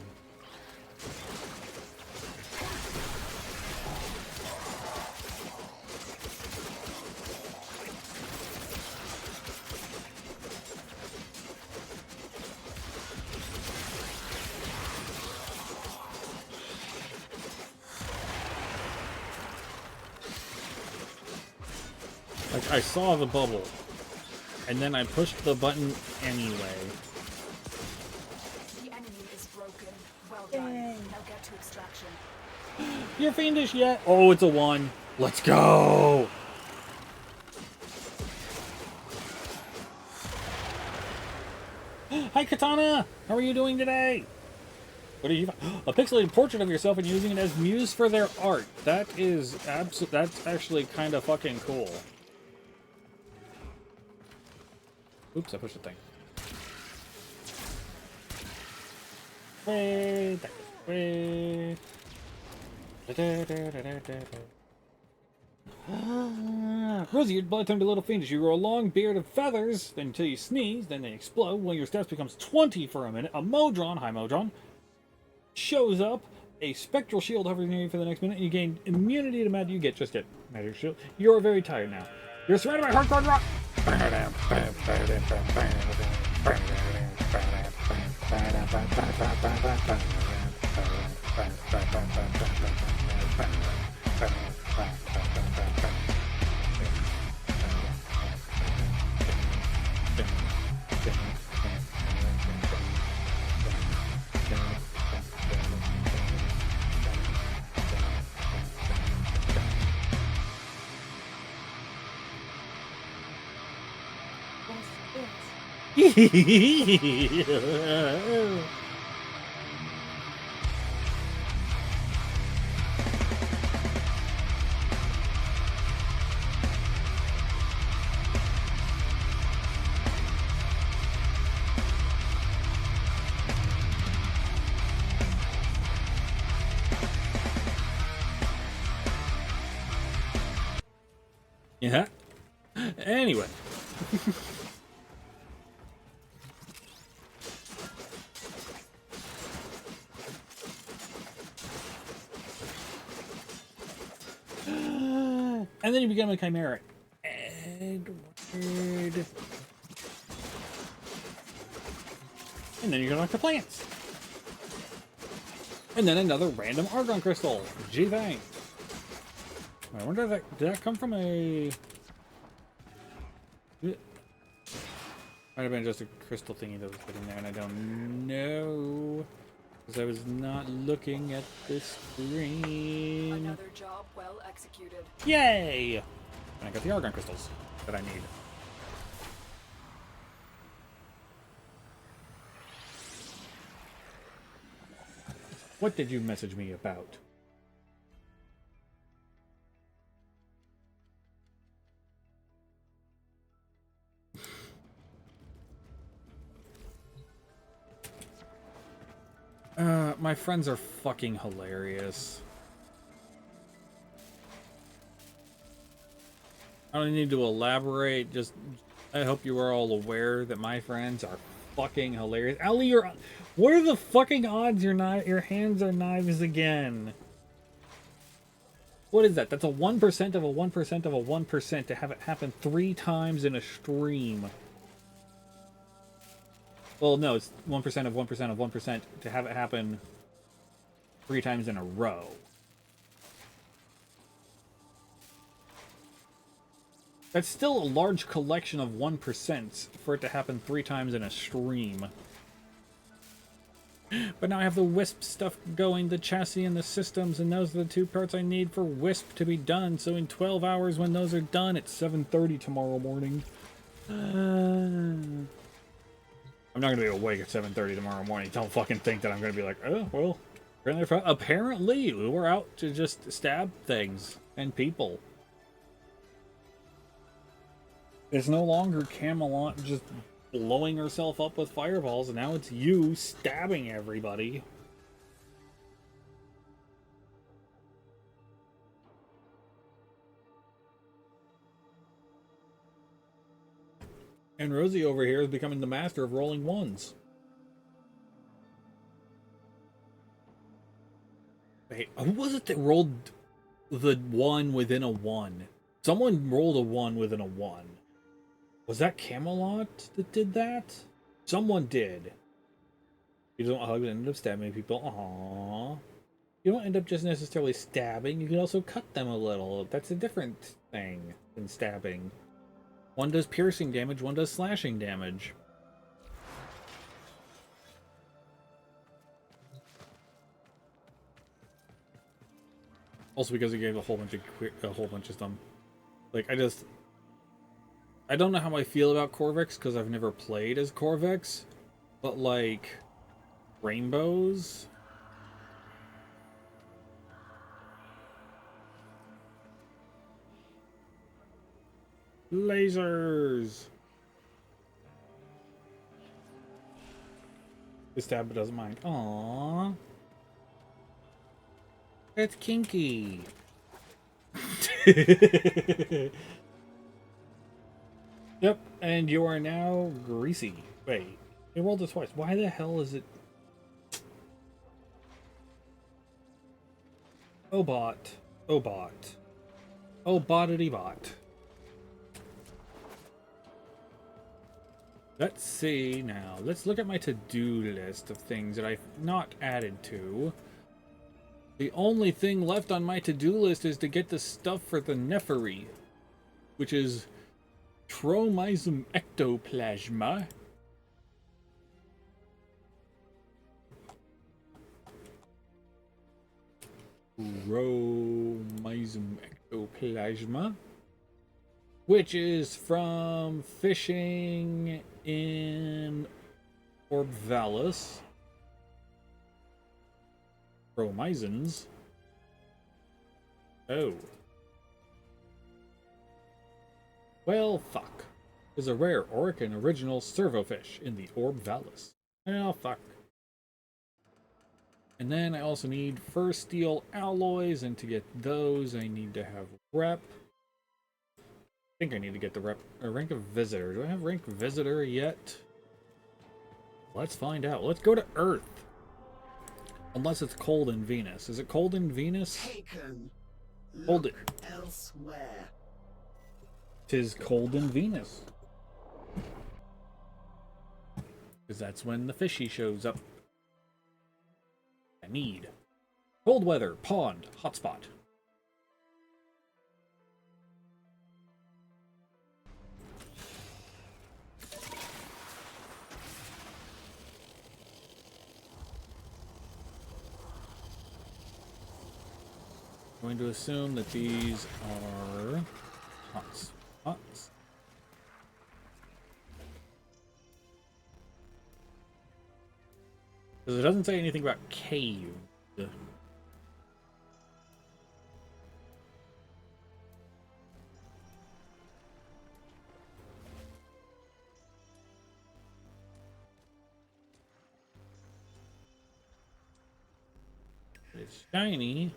Like, I saw the bubble, and then I pushed the button anyway. The enemy is broken. Well done. Now get to extraction. You're fiendish yet? Oh, it's a 1. Let's go! Hi, Katana! How are you doing today? What are you? A pixelated portrait of yourself and using it as muse for their art. That is that's actually kind of fucking cool. Oops, I pushed the thing. Wait, wait. Rosie, your blood turned a little fiendish. You grow a long beard of feathers, then until you sneeze, then they explode. When your stats becomes 20 for a minute, a Modron, hi Modron, shows up. A spectral shield hovers near you for the next minute, and you gain immunity to magic. You get just get magic shield. You are very tired now. You're surrounded by hardcore rock. Yeah. Anyway. And then you become a chimera. Edward. And then you go back to plants. And then another random argon crystal. Gee, thanks. I wonder if that did that come from a. Might have been just a crystal thingy that was sitting there, and I don't know. Because I was not looking at the screen. Another job well executed. Yay! And I got the argon crystals that I need. What did you message me about? My friends are fucking hilarious. I don't need to elaborate, just I hope you are all aware that my friends are fucking hilarious. Ellie, what are the fucking odds your hands are knives again? What is that? That's a 1% of a 1% of a 1% to have it happen 3 times in a stream. Well, no, it's 1% of 1% of 1% to have it happen 3 times in a row. That's still a large collection of 1% for it to happen 3 times in a stream. But now I have the Wisp stuff going, the chassis and the systems, and those are the 2 parts I need for Wisp to be done. So in 12 hours when those are done, it's 7:30 tomorrow morning. I'm not gonna be awake at 7:30 tomorrow morning. Don't fucking think that I'm gonna be like, oh well. Apparently, we're out to just stab things and people. It's no longer Camelot just blowing herself up with fireballs, and now it's you stabbing everybody. And Rosie over here is becoming the master of rolling ones. Wait, who was it that rolled the one within a one? Someone rolled a one within a one. Was that Camelot that did that? Someone did. You don't hug and end up stabbing people. Aww. You don't end up just necessarily stabbing. You can also cut them a little. That's a different thing than stabbing. One does piercing damage, one does slashing damage. Also because it gave a whole bunch of them. Like, I don't know how I feel about Corvex because I've never played as Corvex, but like rainbows. Lasers. The stab doesn't mind. Aww. That's kinky. Yep, and you are now greasy. Wait, it rolled it twice. Why the hell is it? Oh bot. Oh bot. Oh bottity bot. Let's see now. Let's look at my to-do list of things that I've not added to. The only thing left on my to-do list is to get the stuff for the Nepheri, which is Tromizum ectoplasma. Tromizum ectoplasma, which is from fishing in Orbvalis. Chromizins. Oh. Well, fuck. Is a rare Orican original servofish in the Orbvalis. Well, fuck. And then I also need fur steel alloys, and to get those I need to have rep. I think I need to get the rank of visitor. Do I have rank visitor yet? Let's find out. Let's go to Earth. Unless it's cold in Venus. Is it cold in Venus? Taken. Hold it. Elsewhere. 'Tis cold in Venus. Because that's when the fishy shows up. I need. Cold weather, pond, hotspot. I'm going to assume that these are hotspots. Because it doesn't say anything about cave. It's shiny.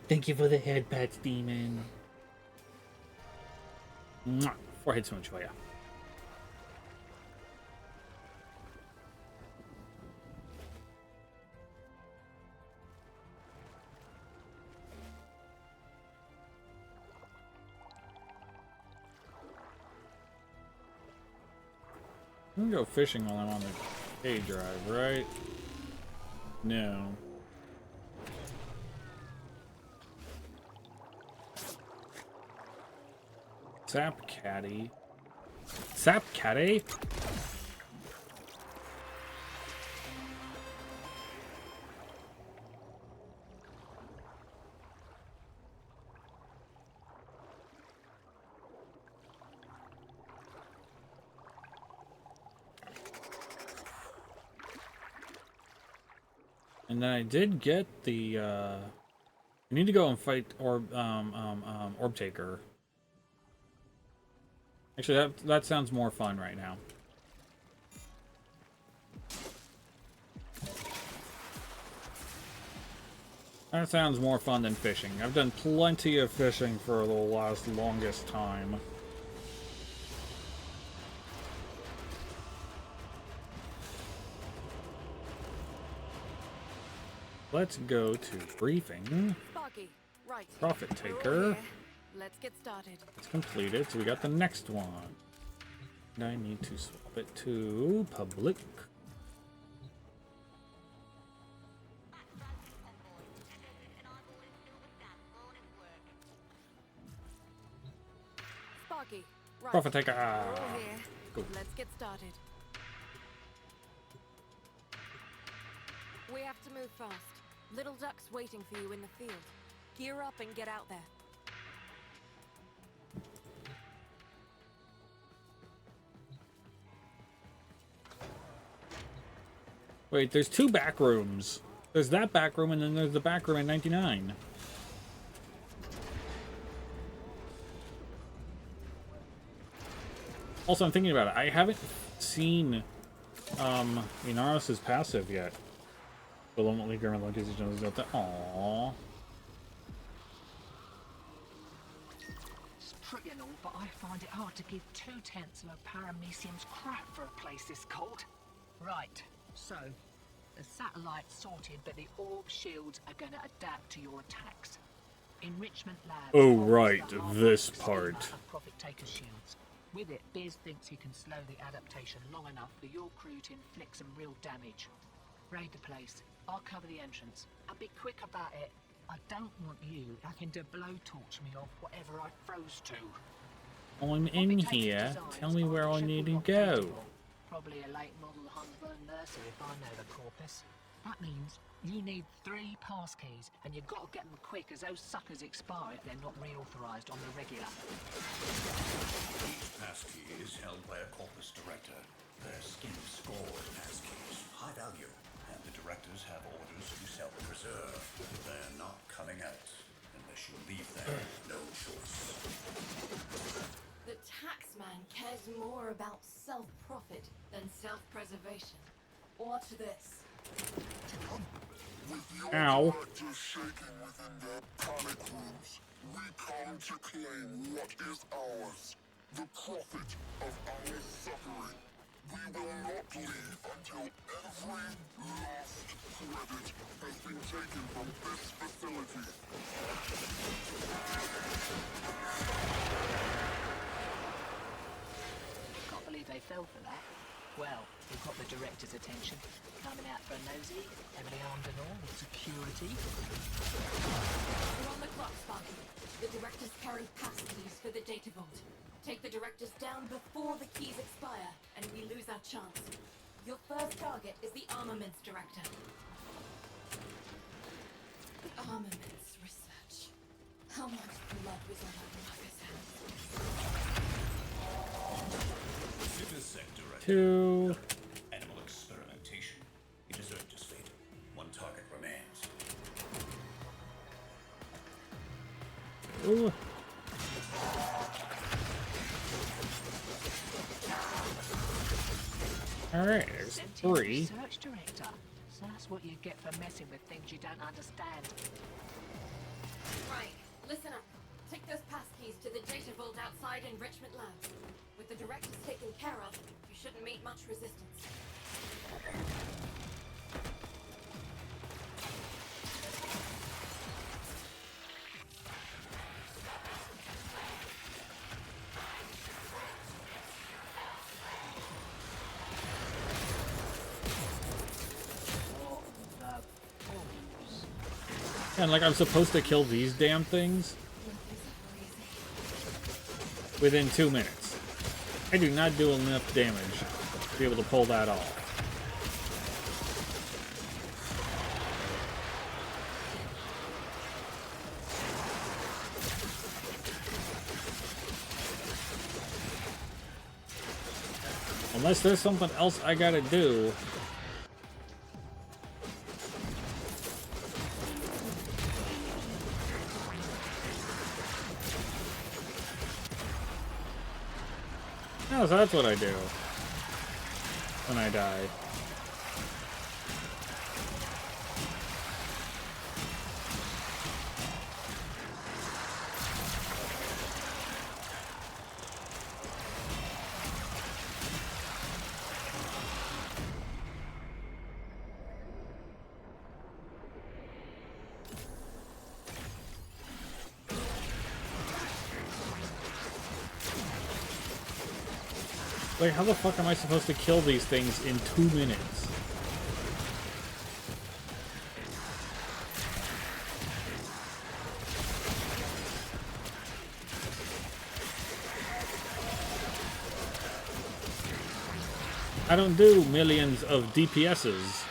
Thank you for the head pats, demon. Mwah. Forehead smooch for ya. I'm gonna go fishing while I'm on the K drive, right? No. Sap caddy. Sap caddy? And then I did get the, I need to go and fight Orb Taker. Actually, that sounds more fun right now. That sounds more fun than fishing. I've done plenty of fishing for the longest time. Let's go to briefing. Sparky, right. Profit We're all taker. here. Let's get started. It's completed, so we got the next one. And I need to swap it to public. Sparky, right. Profit taker. We're all here. Cool. Let's get started. We have to move fast. Little Duck's waiting for you in the field. Gear up and get out there. Wait, there's two back rooms. There's that back room, and then there's the back room in 99. Also, I'm thinking about it. I haven't seen Inaros' passive yet. Below Gurren Lagann is out there. Aww. It's pretty and all, but I find it hard to give 2/10 of a paramecium's crap for a place this cold. Right, so the satellite's sorted, but the orb shields are going to adapt to your attacks. Enrichment labs. Oh, holds right, the this half-life part. schema of Profit Taker shields. With it, Biz thinks he can slow the adaptation long enough for your crew to inflict some real damage. Raid the place. I'll cover the entrance. And be quick about it. I don't want you having to blowtorch me off whatever I froze to. I'm in here. Tell me where I need to go. Probably a late model Huntsburn nursery if I know the corpus. That means you need 3 pass keys, and you've got to get them quick as those suckers expire if they're not reauthorized on the regular. Each passkey is held by a corpus director. They're skin-scored passkeys, high value, and the directors have orders to self-preserve. They're not coming out unless you leave them no choice. The taxman cares more about self-profit than self-preservation. Watch this. Ow. Characters shaking within their panic rooms, we come to claim what is ours. The profit of our suffering. We will not leave until every last credit has been taken from this facility. Can't believe they fell for that. Well, we've got the director's attention. Coming out for a nosy, heavily armed and all, with security. You're on the clock, Sparky. The directors carry pass keys for the data vault. Take the directors down before the keys expire, and we lose our chance. Your first target is the armaments director. Armaments research. How much blood was on that mother's hands? Vivisect director. 2. Animal experimentation. He deserved his fate. One target remains. Ooh. Alright, there's Sentient 3. Research director. So that's what you get for messing with things you don't understand. Right, listen up. Take those pass keys to the data vault outside Enrichment Labs. With the directors taken care of, you shouldn't meet much resistance. And like I'm supposed to kill these damn things within 2 minutes. I do not do enough damage to be able to pull that off. Unless there's something else I gotta do. Oh, so that's what I do when I die. Like, how the fuck am I supposed to kill these things in 2 minutes? I don't do millions of DPSs.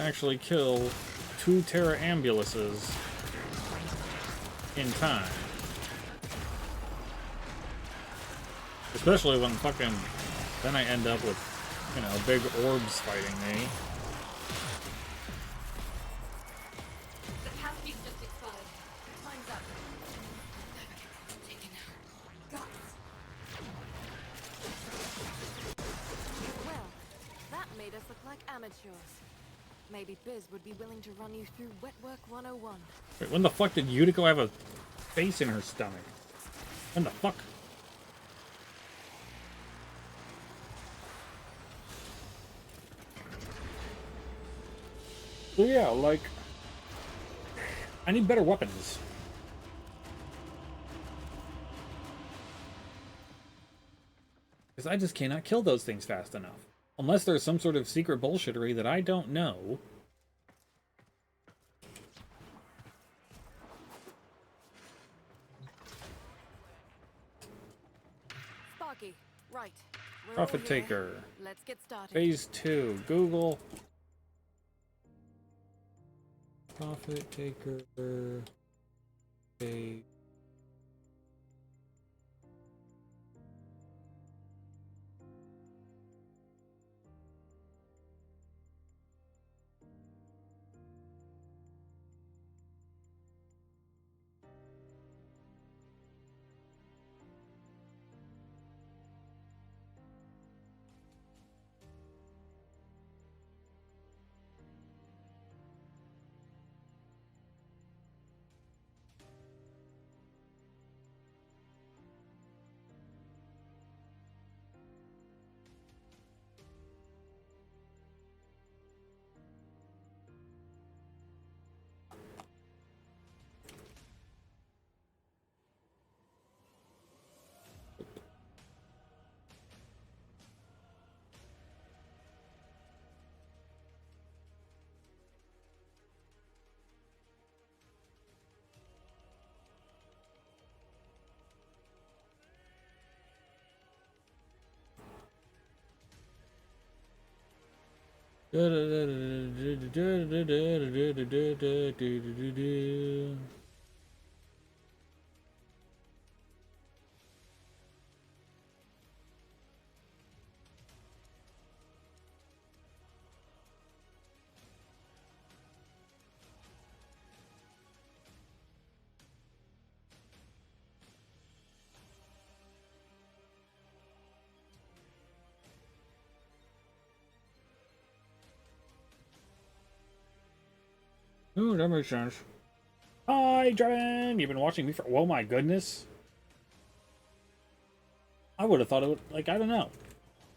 Actually kill 2 Terra ambulances in time. Especially when fucking... then I end up with, you know, big orbs fighting me. The passkey's just expired. Time's up. Taken out. Well, that made us look like amateurs. Maybe Biz would be willing to run you through Wet Work 101. Wait, when the fuck did Yutiko have a face in her stomach? When the fuck? So yeah, like... I need better weapons. Because I just cannot kill those things fast enough. Unless there's some sort of secret bullshittery that I don't know. Sparky, right. We're Profit all here. Taker. Let's get started. Phase 2. Google. Profit Taker. Phase. Oh, that makes sense. Hi, Jordan! You've been watching me for... oh my goodness. I would have thought it would... like, I don't know.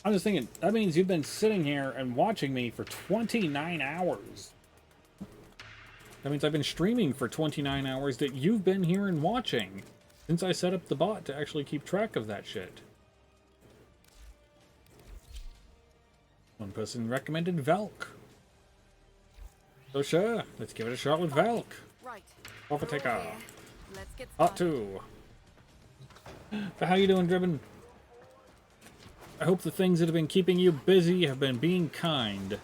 I'm just thinking, that means you've been sitting here and watching me for 29 hours. That means I've been streaming for 29 hours that you've been here and watching. Since I set up the bot to actually keep track of that shit. One person recommended Valk. So sure, let's give it a shot with Valk. Right. Profit We're all Taker. here. Let's get Part started. 2. So how you doing, Driven? I hope the things that have been keeping you busy have been being kind.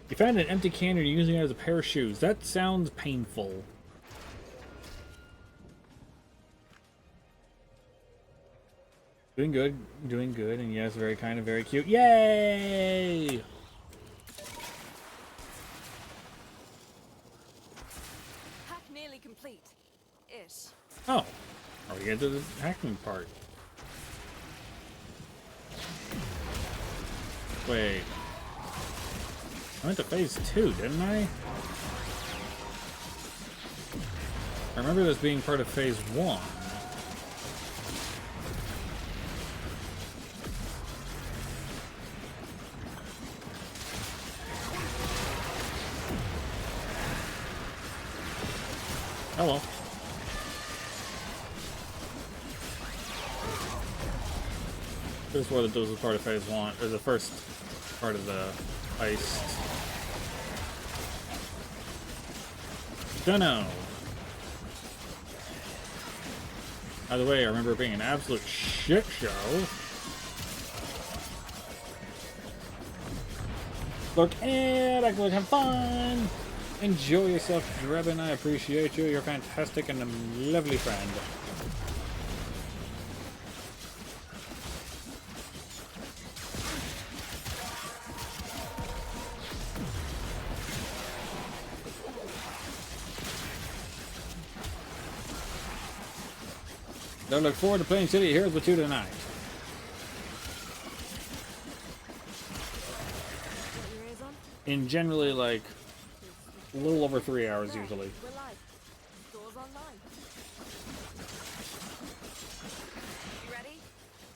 You found an empty can and you're using it as a pair of shoes. That sounds painful. Doing good, and yes, very kind and very cute. Yay! Hack nearly complete. Ish. Oh, are we get to the hacking part? Wait, I went to phase 2, didn't I? I remember this being part of phase 1. Oh well. This was part of phase 1, or the first part of the heist. Dunno. By the way, I remember it being an absolute shit show. Look, and I could have fun. Enjoy yourself, Drebin. I appreciate you. You're fantastic and a lovely friend. Don't look forward to playing City Heroes with you tonight. Got your ears on? In generally, like, a little over 3 hours usually. We're live. Stores online. You ready?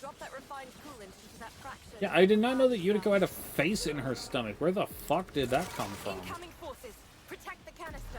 Drop that refined coolant into that fraction. Yeah, I did not know that Yuriko had a face in her stomach. Where the fuck did that come from? Incoming forces. Protect the canister.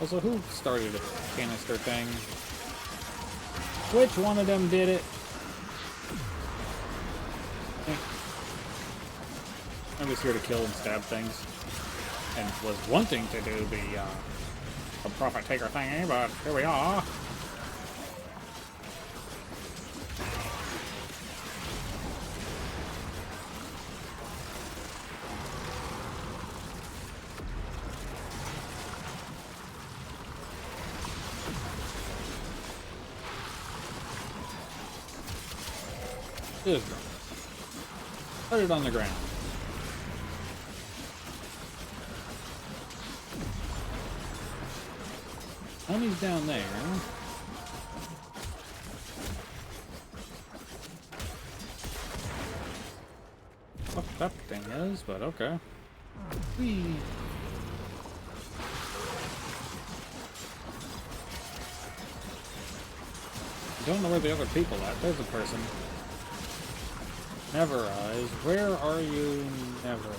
Also, who started the canister thing? Which one of them did it? I'm just here to kill and stab things. And was wanting to do the profit taker thingy, but here we are. Just drop it. Put it on the ground. Honey's down there. What that thing is, but okay. Whee. Don't know where the other people are. There's a person. Never Eyes. Where are you, Never Eyes?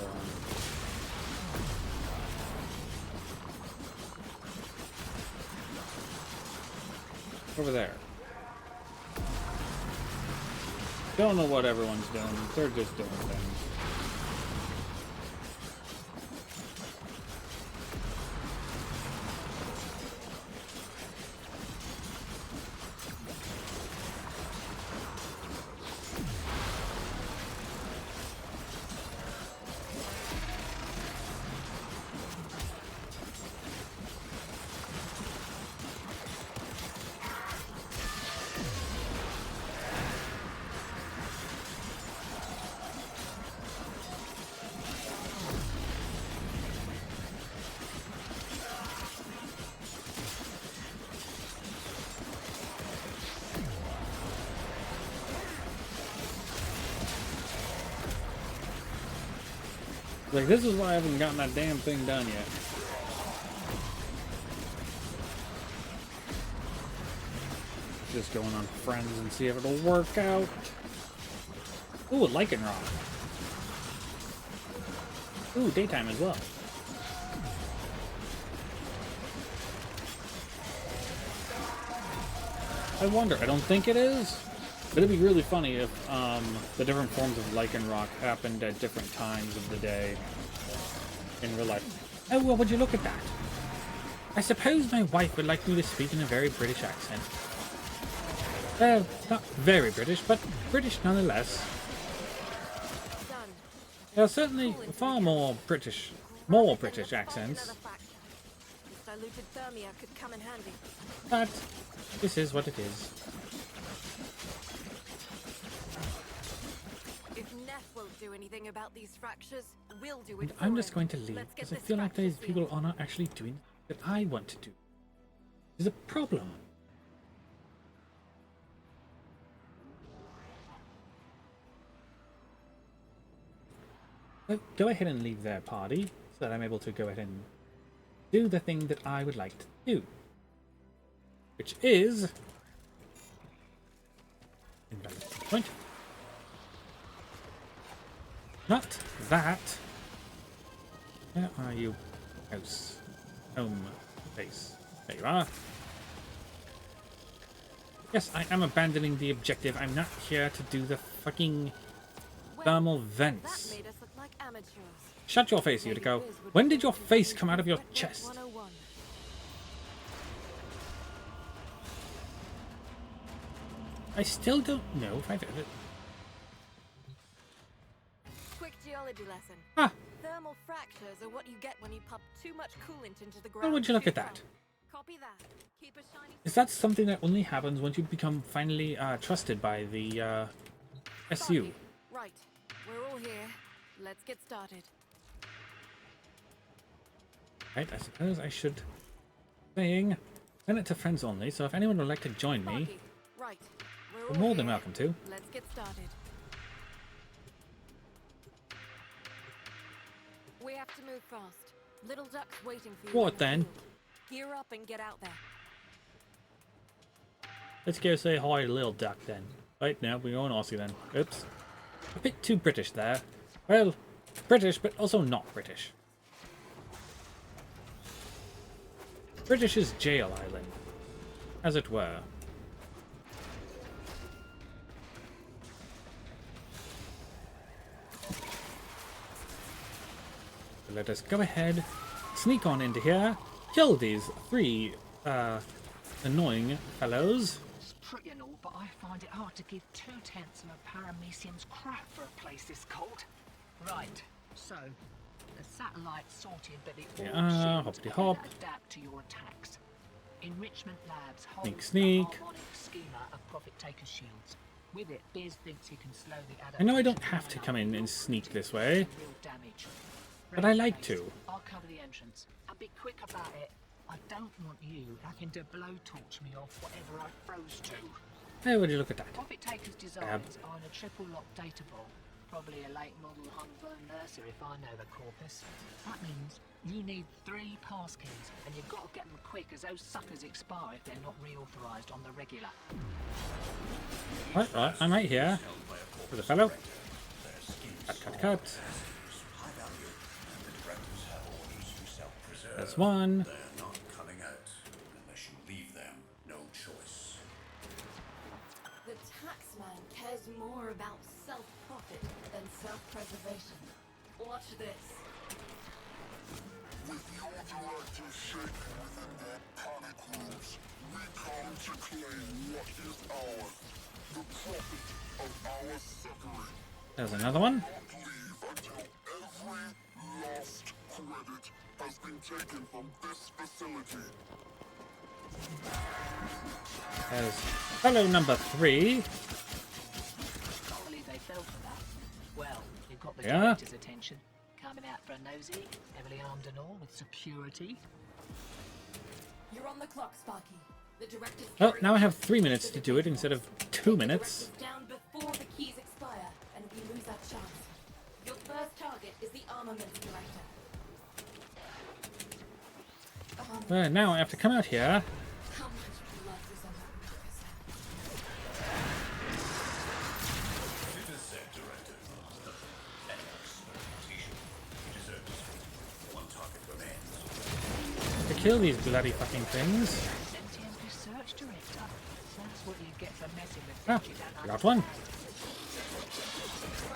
Over there. Don't know what everyone's doing. They're just doing things. Like, this is why I haven't gotten that damn thing done yet. Just going on Friends and see if it'll work out. Ooh, a lichen rock. Ooh, daytime as well. I wonder, I don't think it is. But it'd be really funny if the different forms of lichen rock happened at different times of the day in real life. Oh, well, would you look at that? I suppose my wife would like me to speak in a very British accent. Well, not very British, but British nonetheless. Done. There are certainly far more British accents, This diluted thermia could come in handy. but this is what it is. If Neff won't do anything about these fractures, we'll do it. I'm for just him. going to leave Let's get because I this feel like fracture these people sealed. are not actually doing what I want to do. There's a problem. So go ahead and leave their party so that I'm able to go ahead and do the thing that I would like to do, which is invalid point. Not that. Where are you? House. Home. Base. There you are. Yes, I am abandoning the objective. I'm not here to do the fucking thermal That vents. made us look like amateurs. Shut your face, Utica. When did your face come out of your chest? 101. I still don't know if I've ever... Quick geology lesson. Ah, Thermal fractures are what you get when you pump too much coolant into the ground. well, would you look too at that? front. Copy that. Keep a shiny. Is that something that only happens once you become finally trusted by the SU? Sparky. Right. We're all here. Let's get started. Right, I suppose I should... Saying, send it to friends only, so if anyone would like to join me, Sparky. Right. We're you're all more than here. welcome to. Let's get started. We have to move fast. Little duck's waiting for you. What in the then? field. Gear up and get out there. Let's go say hi to Little Duck then. Right, now we're going Aussie then. Oops. A bit too British there. Well, British, but also not British. British is Jail Island, as it were. So let us go ahead, sneak on into here, kill these three annoying fellows. It's pretty and all, but I find it hard to give 2/10 of a paramecium's crap for a place this cold. Right, so the satellite's sorted, but it all Yeah, seems hoppity to hop. adapt to your attacks. Enrichment Labs Sneak, holds sneak. the harmonic schema of Profit Taker shields. With it, Biz thinks he can slow the I know I don't adaptation have to long come in enough and to sneak do this way, real damage. but I like Ready, to. I'll cover the entrance. And be quick about it. I don't want you having to blowtorch me off whatever I froze to. Hey, would you look at that? Profit Taker's designs are in a triple lock data vault. Probably a late model homegrown Mercer if I know the corpus. That means you need 3 passkeys, and you've got to get them quick as those suckers expire if they're not reauthorized on the regular. Right, I'm right here. For the fellow. Cut. High value, and the directors have orders to self-preserve. That's one. They're not coming out unless you leave them no choice. The taxman cares more about self-profit than self-preservation. Watch this. With your directors shaking within their panic rooms, we come to claim what is ours. The profit of our suffering. There's another one. Not leave until every last credit has been taken from this facility. There's fellow number 3. Can't believe they fell for that. Well, you've got the Yeah. director's attention. Coming out for a nosy, heavily armed and all, with security. You're on the clock, Sparky. The director's Oh, carrying now I have 3 minutes to do it instead of 2 minutes. directors down before the keys expire, and we lose our chance. Your first target is the armaments director. Now I have to come out here. How much blood was on that carousel? It is said, Director. Experimentation. You deserve this. One target remains. To kill these bloody fucking things. Sentient research director. That's what you get for messing with Ah, things you don't got one.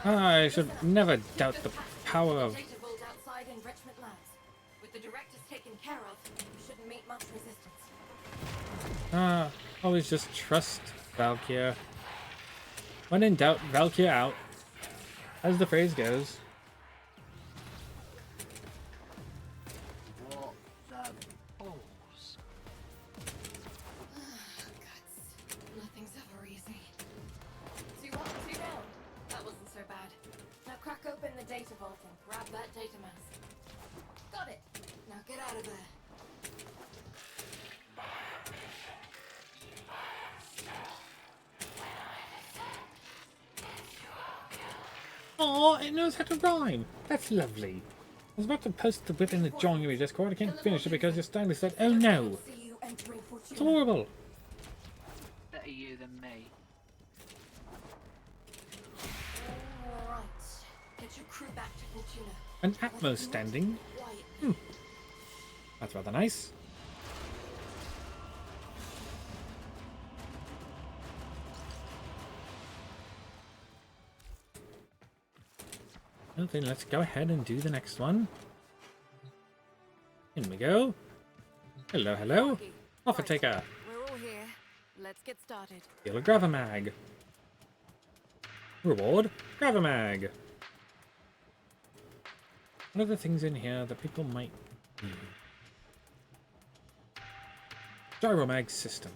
I should never doubt the power of... Data vault outside Enrichment Labs. With the director's taken care of, you shouldn't meet much resistance. Always just trust Valkyr. When in doubt, Valkyr out, as the phrase goes. What the balls? Guts. Nothing's ever easy. 2 up, 2 down. That wasn't so bad. Now crack open the data vault and grab that data mass. Got it. Now get out of there. Oh, it knows how to rhyme. That's lovely. I was about to post the whip in the January Discord. I can't finish it because your style said, "Oh no, See you entering it's Fortuna. horrible." Better you than me. Alright. Get your crew back to Fortuna. An Atmos standing. Quiet. That's rather nice. Well, then let's go ahead and do the next one. In we go. Hello, hello. Right. Offer taker. We're all here. Let's get started. Deal a Gravamag. Reward, Gravamag. What are the things in here that people might need? Gyromag system.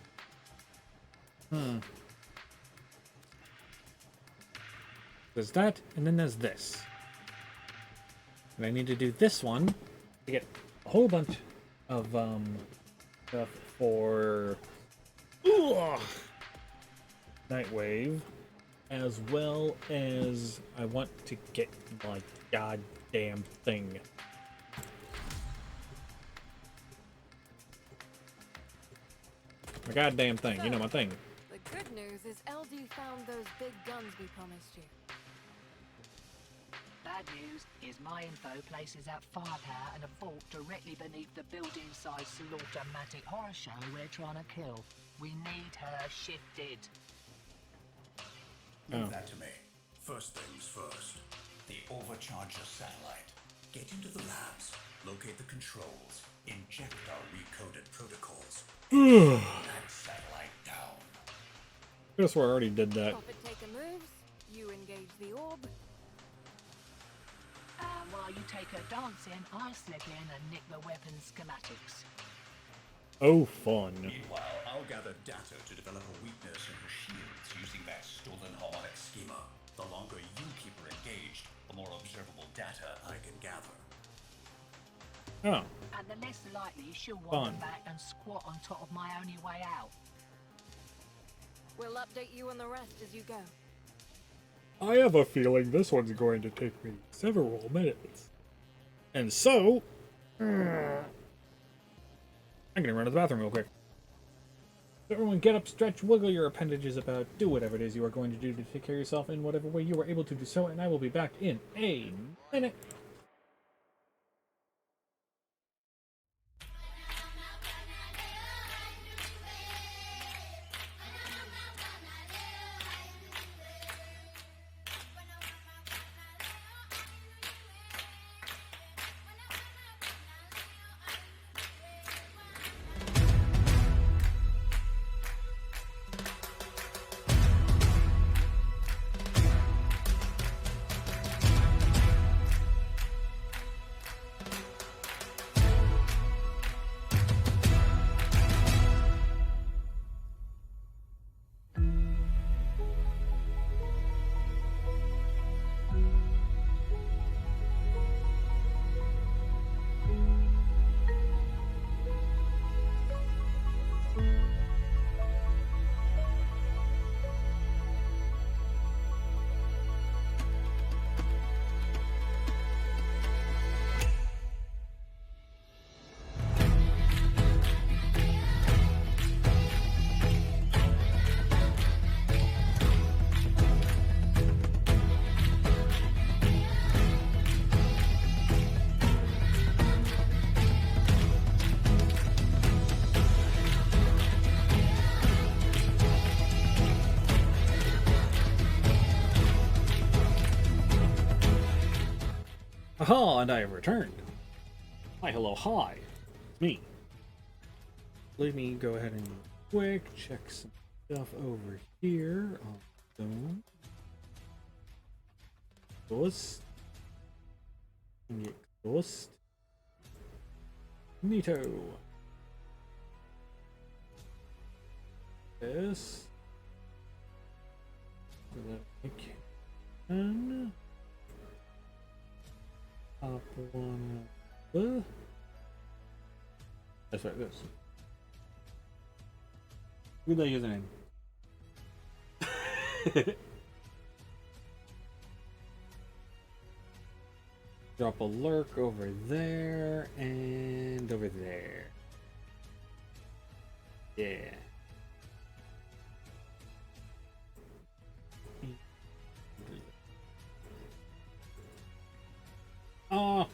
There's that, and then there's this. And I need to do this one to get a whole bunch of stuff for Nightwave, as well as I want to get my goddamn thing. My goddamn thing, you know my thing. The good news is LD found those big guns we promised you. Bad news is my info places that firepower and a vault directly beneath the building-sized slaughter-matic horror show we're trying to kill. We need her shifted. Leave that to me. First things first. The Overcharger satellite. Get into the labs, locate the controls, inject our recoded protocols. That satellite down. I swear I already did that. Profit taker moves. You engage the orb. While you take her dancing, I slip in and nick the weapon schematics. Oh, fun. Meanwhile, I'll gather data to develop a weakness in her shields using that stolen harmonic schema. The longer you keep her engaged, the more observable data I can gather. Oh, And the less likely she'll Fun. wander back and squat on top of my only way out. We'll update you on the rest as you go. I have a feeling this one's going to take me several minutes. And so, I'm gonna run to the bathroom real quick. So everyone get up, stretch, wiggle your appendages about, do whatever it is you are going to do to take care of yourself in whatever way you are able to do so, and I will be back in a minute. Aha, and I have returned. Hi, hello, hi. me. Let me go ahead and quick check some stuff over here. Awesome. Exhaust. Exhaust. Neato. This. And up one. That's right. This. Who'd I use the name? Drop a lurk over there and over there. Yeah. Oh.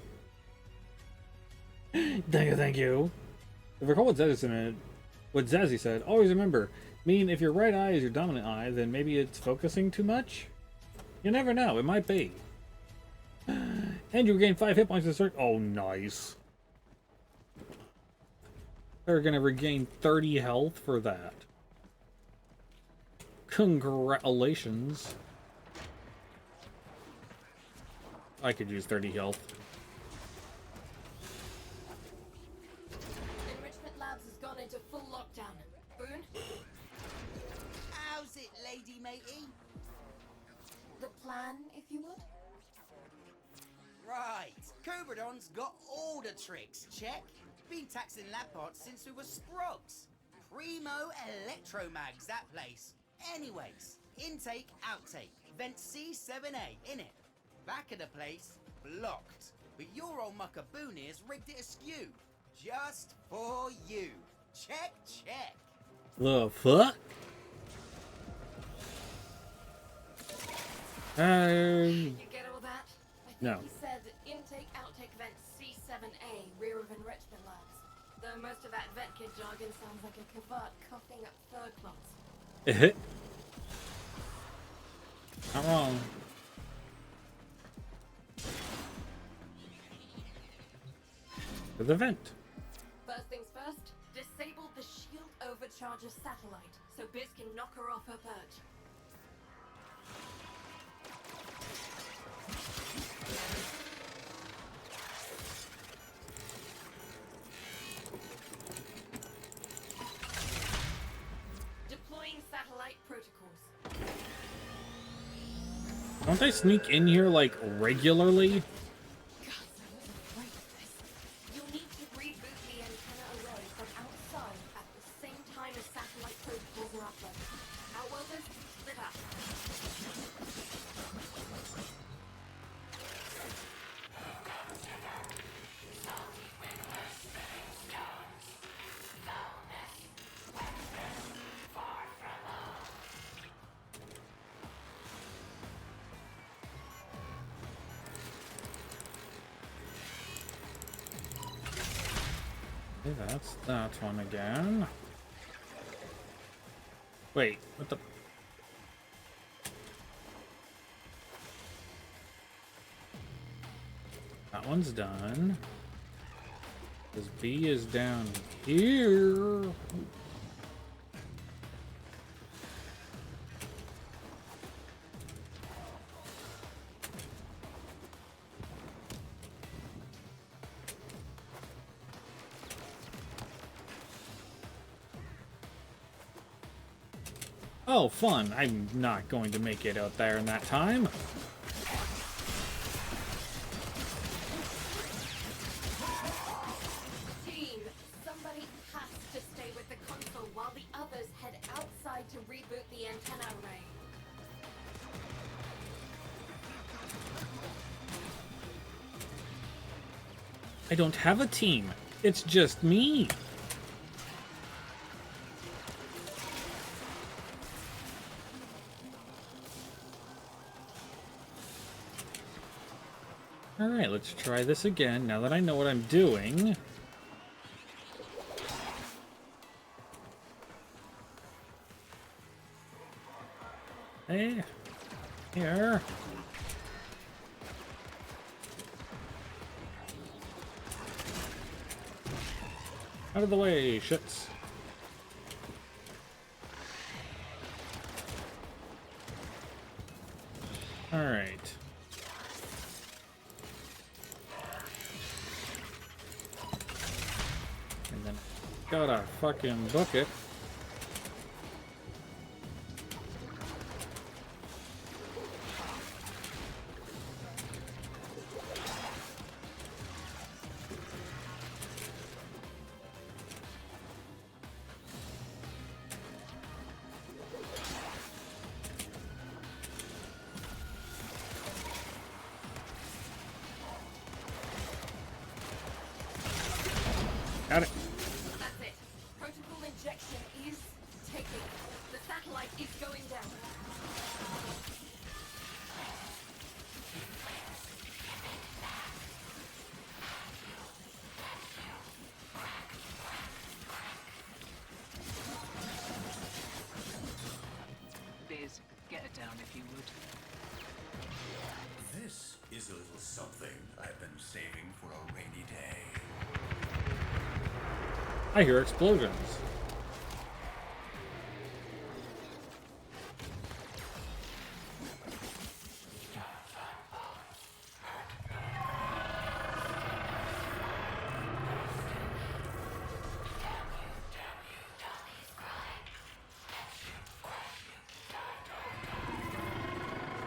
Thank you. If I recall what Zazzy said, always remember, if your right eye is your dominant eye, then maybe it's focusing too much? You never know, it might be. And you regain 5 hit points to start. Oh, nice. They're gonna regain 30 health for that. Congratulations. I could use 30 health. Enrichment Labs has gone into full lockdown. Boone? How's it, lady matey? The plan, if you would? Right, Cobradon's got all the tricks, check. Been taxing lab parts since we were sprogs. Primo electromags, that place. Anyways, intake, outtake, vent C7A, innit? Back of the place, blocked. But your old mucker Boone ears rigged it askew. Just for you. Check, check. The fuck? You get all that? I think No. he said intake, outtake, vent C7A, rear of Enrichment Labs. Though most of that vet kid jargon sounds like a cavart coughing up third class. Not wrong. To the vent. First things first, disable the shield overcharger satellite so Biz can knock her off her perch. Deploying satellite protocols. Don't they sneak in here like regularly? God, I wasn't afraid of this. You'll need to reboot the antenna array from outside at the same time as satellite protocols are uploaded. Outworlders, split up. Okay, that's that one again. Wait, what the? That one's done. This B is down here. Oh, fun. I'm not going to make it out there in that time. Team, somebody has to stay with the console while the others head outside to reboot the antenna array. I don't have a team. It's just me. Alright, let's try this again now that I know what I'm doing. Hey, here. Out of the way, shits. Alright. And then gotta fucking book it. Got it. That's it. Protocol injection is taking. The satellite is going down. Biz, get her down if you would. This is a little something I've been saving for a rainy day. I hear explosions.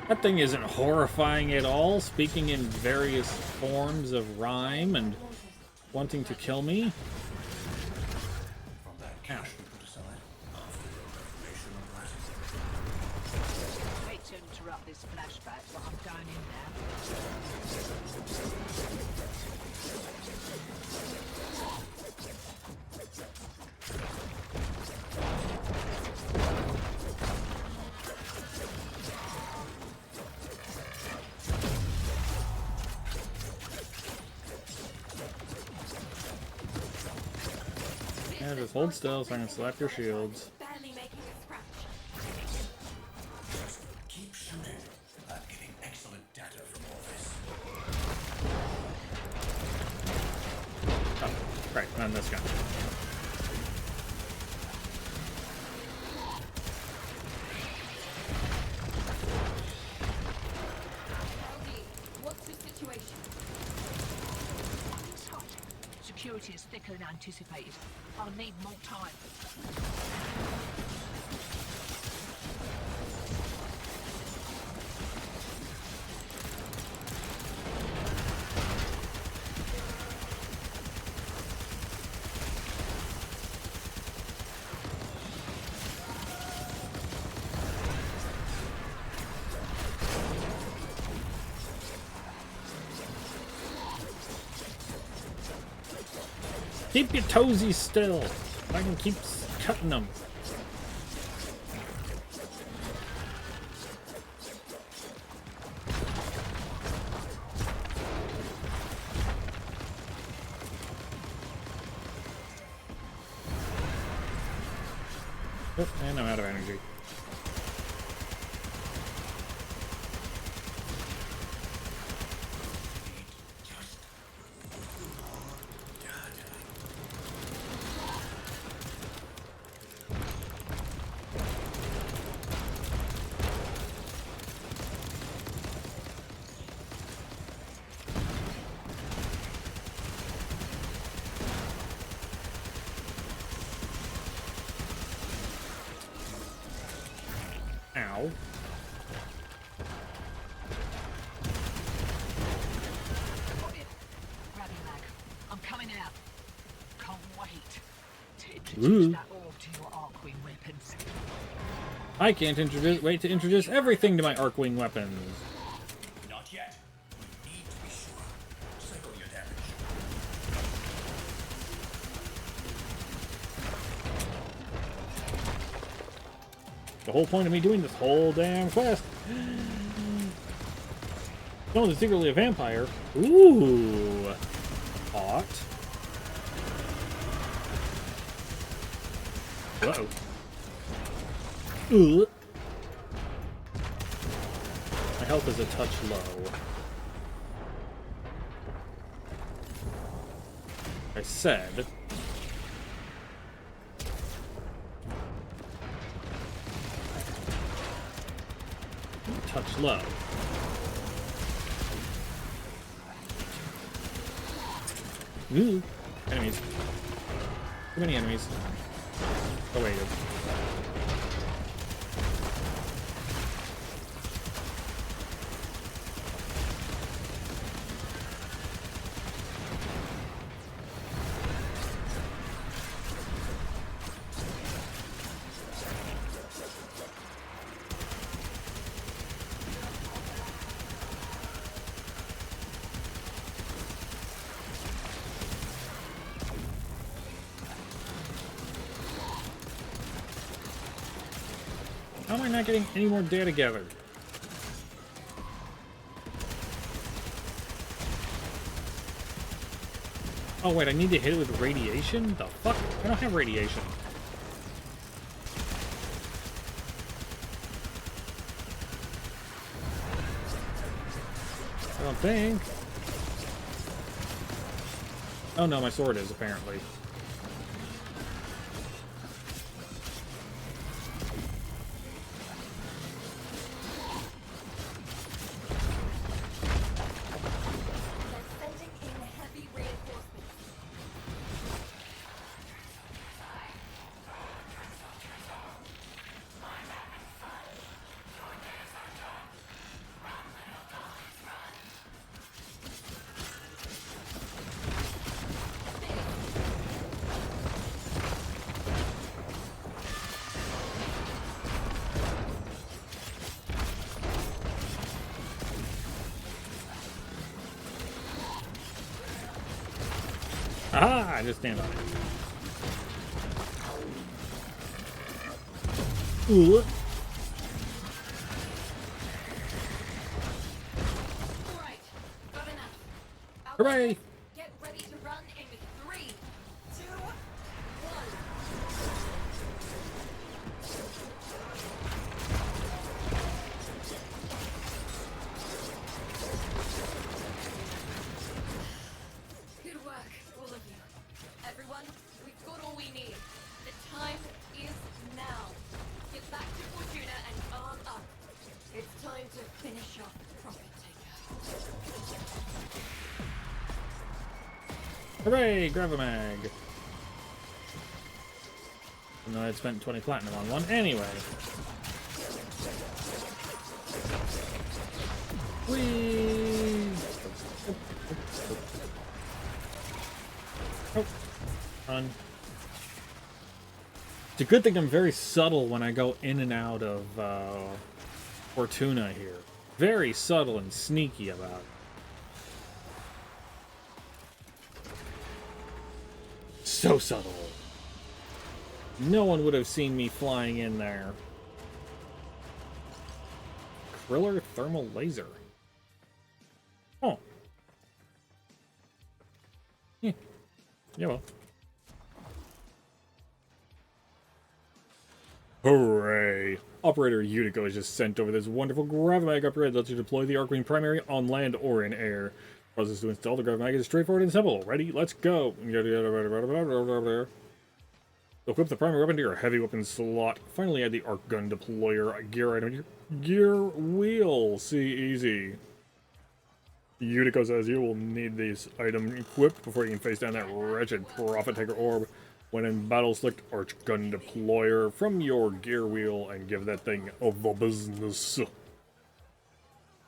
That thing isn't horrifying at all, speaking in various forms of rhyme and wanting to kill me. From that cash we put aside after your reformation of that. Hate to interrupt this flashback, but I'm going in now. Yeah, just hold still so I can slap your shields. Barely making a scratch. Just keep shooting. I'm getting excellent data from all this. Oh, right, on this guy. Cody, what's the situation? Tight. Security is thicker than anticipated. I'll need more time. Keep your toesies still. I can keep cutting them. Oh, and I'm out of energy. Ow. Got it. Grab your mag. I'm coming out. Can't wait to introduce that orb to your Arcwing weapons. I can't wait to introduce everything to my Arcwing weapons. Not yet. We need to be sure. Cycle your damage. The whole point of me doing this whole damn quest. Someone's secretly a vampire. Ooh. Hot. Uh-oh. Ugh. My health is a touch low. I said Touch low. Ooh. Enemies. Too many enemies. Oh wait. How am I not getting any more data gathered? Oh wait, I need to hit it with radiation? The fuck? I don't have radiation. I don't think. Oh no, my sword is apparently. Aha! I just stand on it. Ooh. Alright, got enough. Hooray! Get ready to run in 3, 2, 1. Good work, all of you. Everyone, we've got all we need. The time is now. Get back to Fortuna and arm up. It's time to finish off Profit Taker. Hooray! Grab a mag. Even though I'd spent 20 platinum on one. Anyway. Whee! Oh. Run. It's a good thing I'm very subtle when I go in and out of Fortuna here. Very subtle and sneaky about it. So subtle. No one would have seen me flying in there. Kriller thermal laser. Oh. Yeah. Yeah, well. Hooray! Operator Utico has just sent over this wonderful Gravimag upgrade that lets you deploy the Arcwing primary on land or in air. Process to install the Gravimag is straightforward and simple. Ready? Let's go! Equip the primary weapon to your heavy weapon slot. Finally add the arc gun deployer gear item to your gear wheel. See easy. Utico says you will need this item equipped before you can face down that wretched Profit Taker orb. When in battle, select arc gun deployer from your gear wheel and give that thing a business.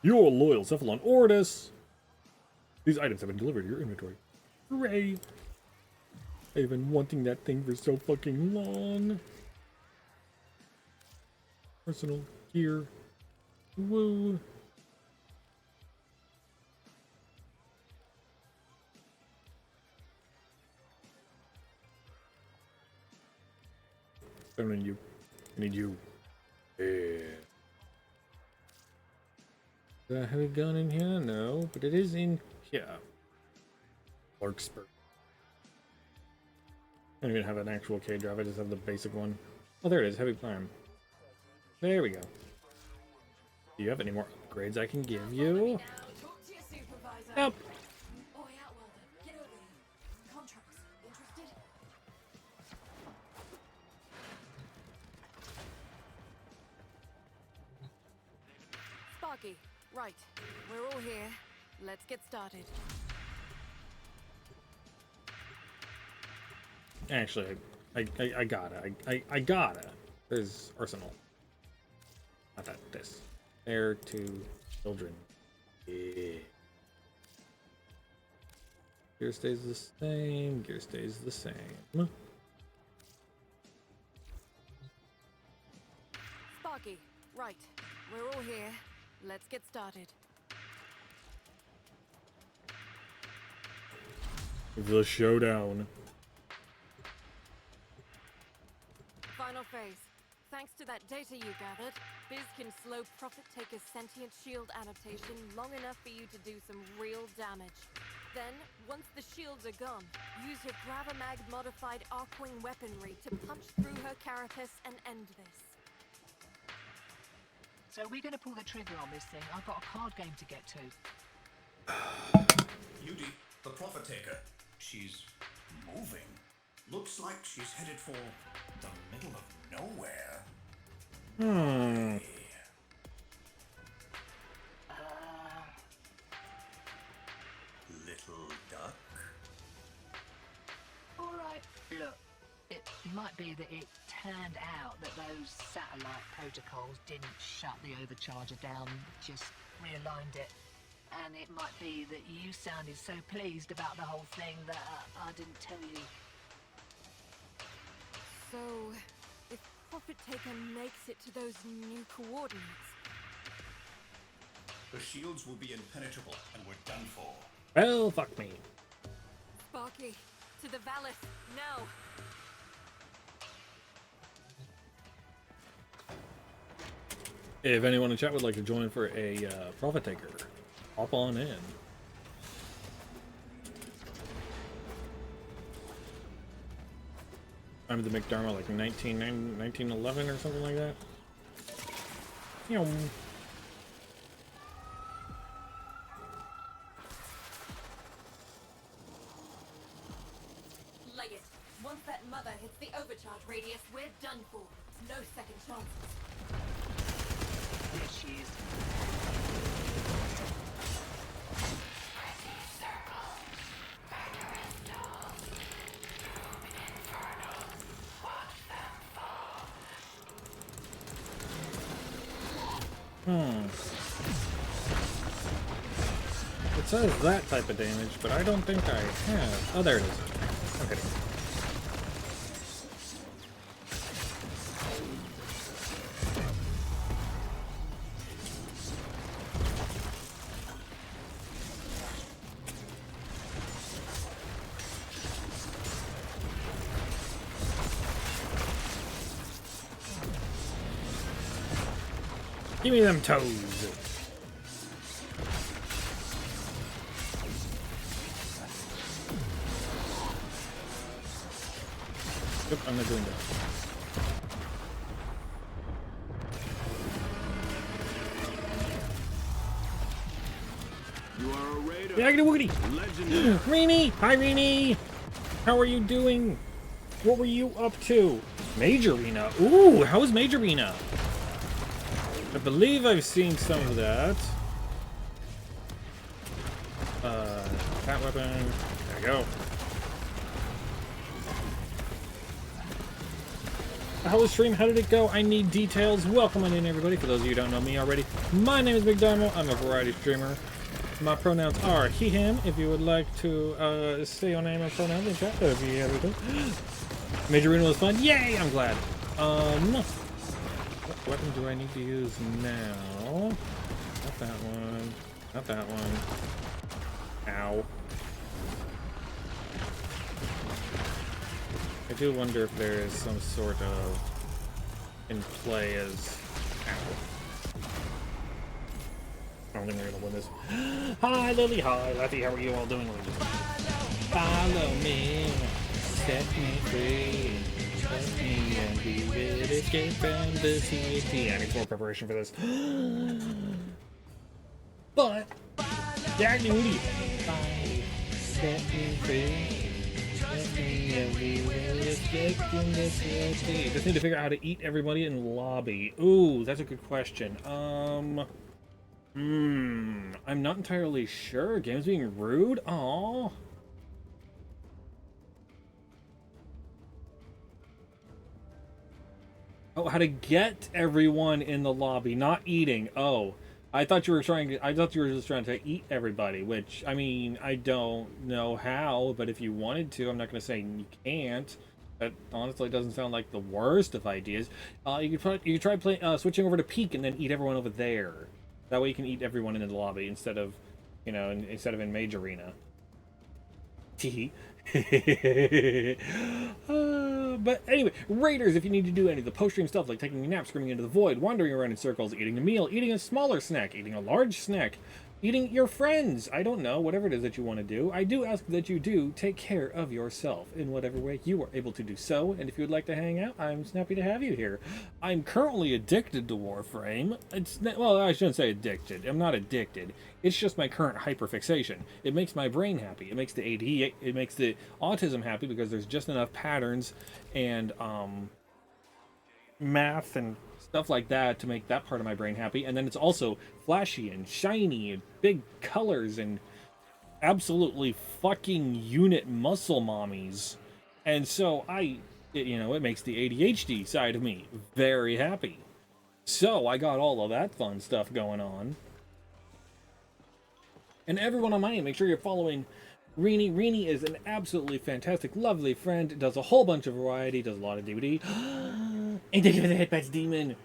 Your loyal Cephalon Ordis. These items have been delivered to your inventory. Hooray! I've been wanting that thing for so fucking long. Personal gear. Woo. I don't need you. I need you. Yeah. Do I have a gun in here? No, but it is in here. Larkspur. I don't even have an actual K-drive, I just have the basic one. Oh, there it is, heavy climb. There we go. Do you have any more upgrades I can give you? Nope. Oh yeah, well then, get over here. Contracts, interested? Sparky, right. We're all here. Let's get started. Actually, I gotta. I gotta. There's Arsenal. Not that. This. Heir to children. Yeah. Gear stays the same. Gear stays the same. Sparky, right. We're all here. Let's get started. The showdown. Final phase. Thanks to that data you gathered, Biz can slow Prophet Taker's sentient shield adaptation long enough for you to do some real damage. Then, once the shields are gone, use your Gravamag modified Arcwing weaponry to punch through her carapace and end this. So we're going to pull the trigger on this thing. I've got a card game to get to. Judy, the Prophet Taker. She's moving. Looks like she's headed for the middle of nowhere. Little duck. All right. Look, it might be that it turned out that those satellite protocols didn't shut the overcharger down, just realigned it. And it might be that you sounded so pleased about the whole thing that I didn't tell you. So, if Prophet Taker makes it to those new coordinates... The shields will be impenetrable, and we're done for. Well, fuck me. Sparky, to the Valis, now! If anyone in chat would like to join for a Prophet Taker, hop on in. I'm the McDermott, like 1911 or something like that. Meow. Leg it. Once that mother hits the overcharge radius, we're done for. No second chances. There she is. It says that type of damage, but I don't think I have. Oh, there it is. Okay. Give me them toes. Yep, I'm not doing that. You are a raider. Yaggity woogity! Legendary. Rini! Hi, Rini! How are you doing? What were you up to? Major Rena. Ooh, how is Major Rena? I believe I've seen some of that. Cat weapon. There we go. How was stream? How did it go? I need details. Welcome on in, everybody. For those of you who don't know me already, my name is Big Damo. I'm a variety streamer. My pronouns are he, him. If you would like to say your name and pronouns in chat, that would be everything. Major Reno was fun. Yay! I'm glad. What weapon do I need to use now? Not that one. Not that one. Ow. I do wonder if there is some sort of in play as. Ow. I don't think we're gonna win this. Hi Lily, hi Lefty, how are you all doing? Follow me, set me free, let me and be with escape from the city. I need more preparation for this. But yeah, duty. Set me free. Just need to figure out how to eat everybody in lobby. Ooh, that's a good question. I'm not entirely sure. Game's being rude? Aww. Oh, how to get everyone in the lobby, not eating. Oh, I thought you were just trying to eat everybody, which, I mean, I don't know how, but if you wanted to, I'm not going to say you can't. That honestly doesn't sound like the worst of ideas. You could try switching over to Peak and then eat everyone over there. That way you can eat everyone in the lobby instead of, instead of in Mage Arena. Tee. But anyway, Raiders, if you need to do any of the post-stream stuff like taking a nap, screaming into the void, wandering around in circles, eating a meal, eating a smaller snack, eating a large snack, eating your friends, I don't know, whatever it is that you want to do, I do ask that you do take care of yourself in whatever way you are able to do so, and if you would like to hang out, I'm happy to have you here. I'm currently addicted to Warframe. Well, I shouldn't say addicted. I'm not addicted. It's just my current hyperfixation. It makes my brain happy. It makes the AD, it makes the autism happy because there's just enough patterns and math and stuff like that to make that part of my brain happy. And then it's also flashy and shiny and big colors and absolutely fucking unit muscle mommies. And so it makes the ADHD side of me very happy. So I got all of that fun stuff going on. And everyone on my name, make sure you're following Rini. Rini is an absolutely fantastic, lovely friend. Does a whole bunch of variety, does a lot of DVD. And thank you for the headpats, demon.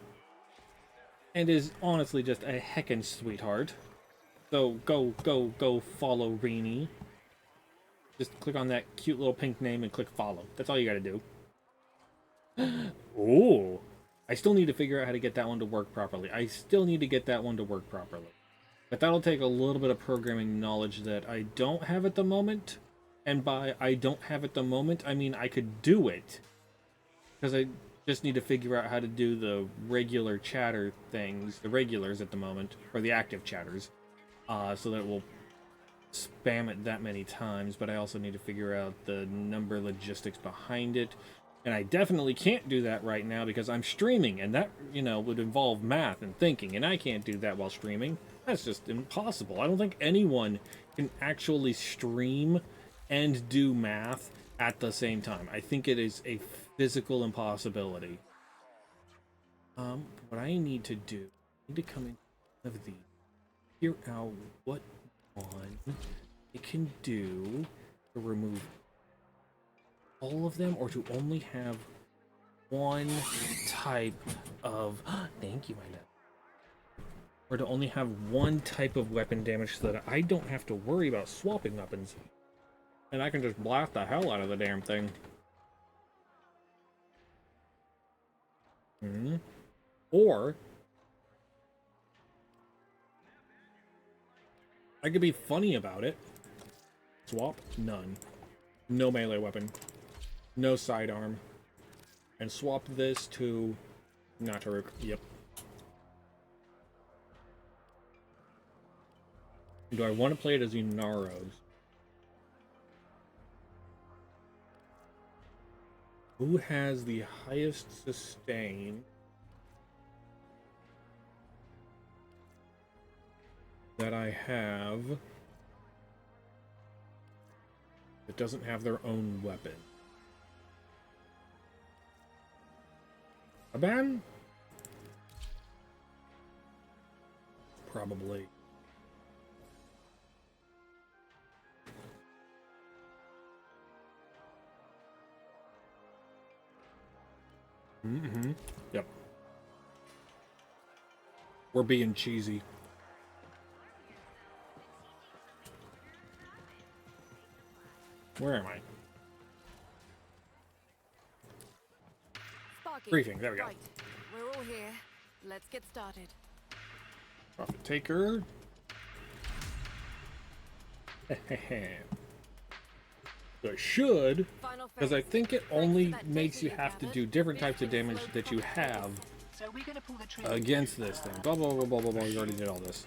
And is honestly just a heckin' sweetheart. So go follow Rini. Just click on that cute little pink name and click follow. That's all you gotta do. Oh, I still need to figure out how to get that one to work properly. But that'll take a little bit of programming knowledge that I don't have at the moment. And by I don't have at the moment, I mean I could do it. Because I just need to figure out how to do the regular chatter things, the regulars at the moment, or the active chatters, so that it will spam it that many times. But I also need to figure out the number logistics behind it. And I definitely can't do that right now because I'm streaming, and that, would involve math and thinking, and I can't do that while streaming. That's just impossible. I don't think anyone can actually stream and do math at the same time. I think it is a physical impossibility. What I need to do, I need to come in of these, figure out what one it can do to remove all of them, or to only have one type of thank you, my love. Or to only have one type of weapon damage so that I don't have to worry about swapping weapons. And I can just blast the hell out of the damn thing. Or I could be funny about it. Swap? None. No melee weapon. No sidearm. And swap this to Nataruk. Yep. Do I want to play it as Unaros? Who has the highest sustain that I have that doesn't have their own weapon? Aban? Probably. Yep. We're being cheesy. Where am I? Sparky. Briefing, there we go. Right. We're all here. Let's get started. Profit taker. So I should, because I think it only makes you have to do different types of damage that you have against this thing. Blah, blah, blah, blah, blah, blah. You already did all this.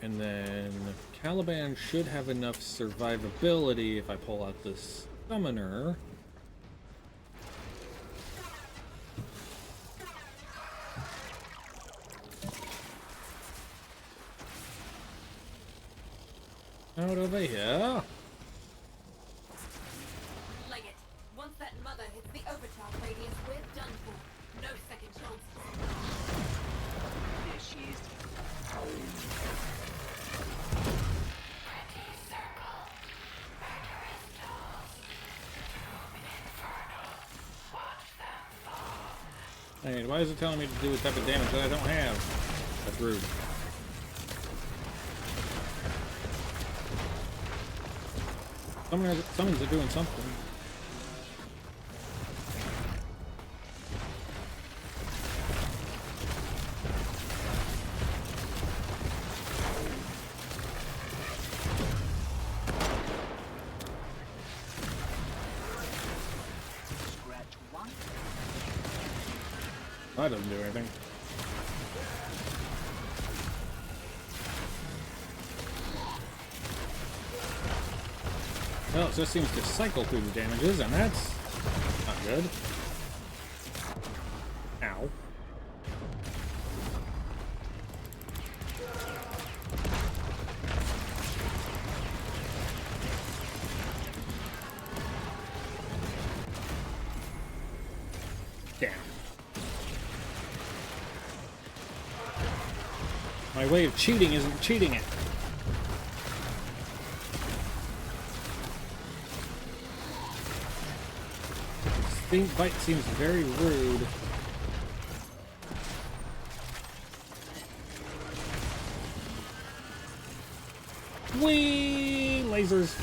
And then Caliban should have enough survivability if I pull out this summoner. Out over here. Leg it. Once that mother hits the overcharge radius, we're done for. No second chances. There she is. Hey, why is it telling me to do a type of damage that I don't have? That's rude. Summons are doing something. Scratch one. That doesn't do anything. Well, it just seems to cycle through the damages, and that's not good. Ow. Damn. My way of cheating isn't cheating it. This fight seems very rude. Whee! Lasers.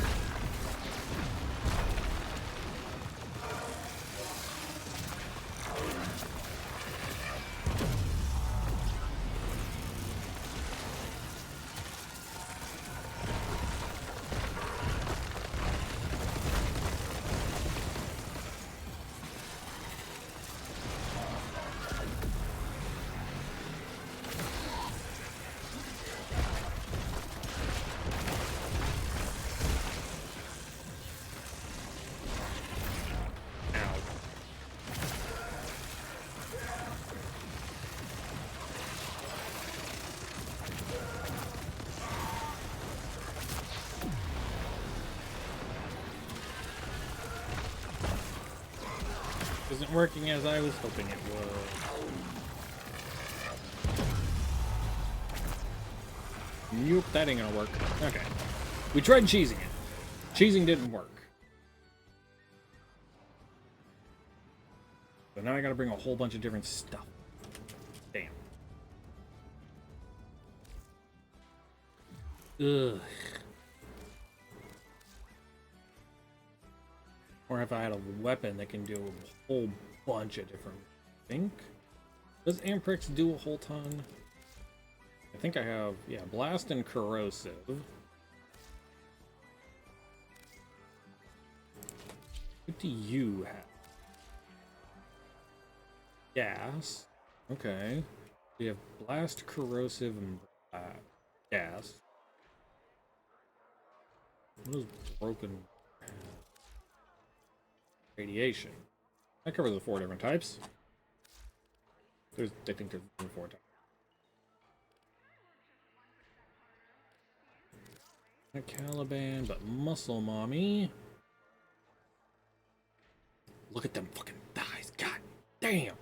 Isn't working as I was hoping it would. Nope, that ain't gonna work. Okay. We tried cheesing it. Cheesing didn't work. So now I gotta bring a whole bunch of different stuff. Damn. Ugh. Or if I had a weapon that can do a whole bunch of different... I think? Does Amprex do a whole ton? I think I have, yeah, Blast and Corrosive. What do you have? Gas. Okay. We have Blast, Corrosive, and Gas. What is broken? Radiation. That covers the 4 different types. I think there's 4 types. Not Caliban, but Muscle Mommy. Look at them fucking thighs. God damn.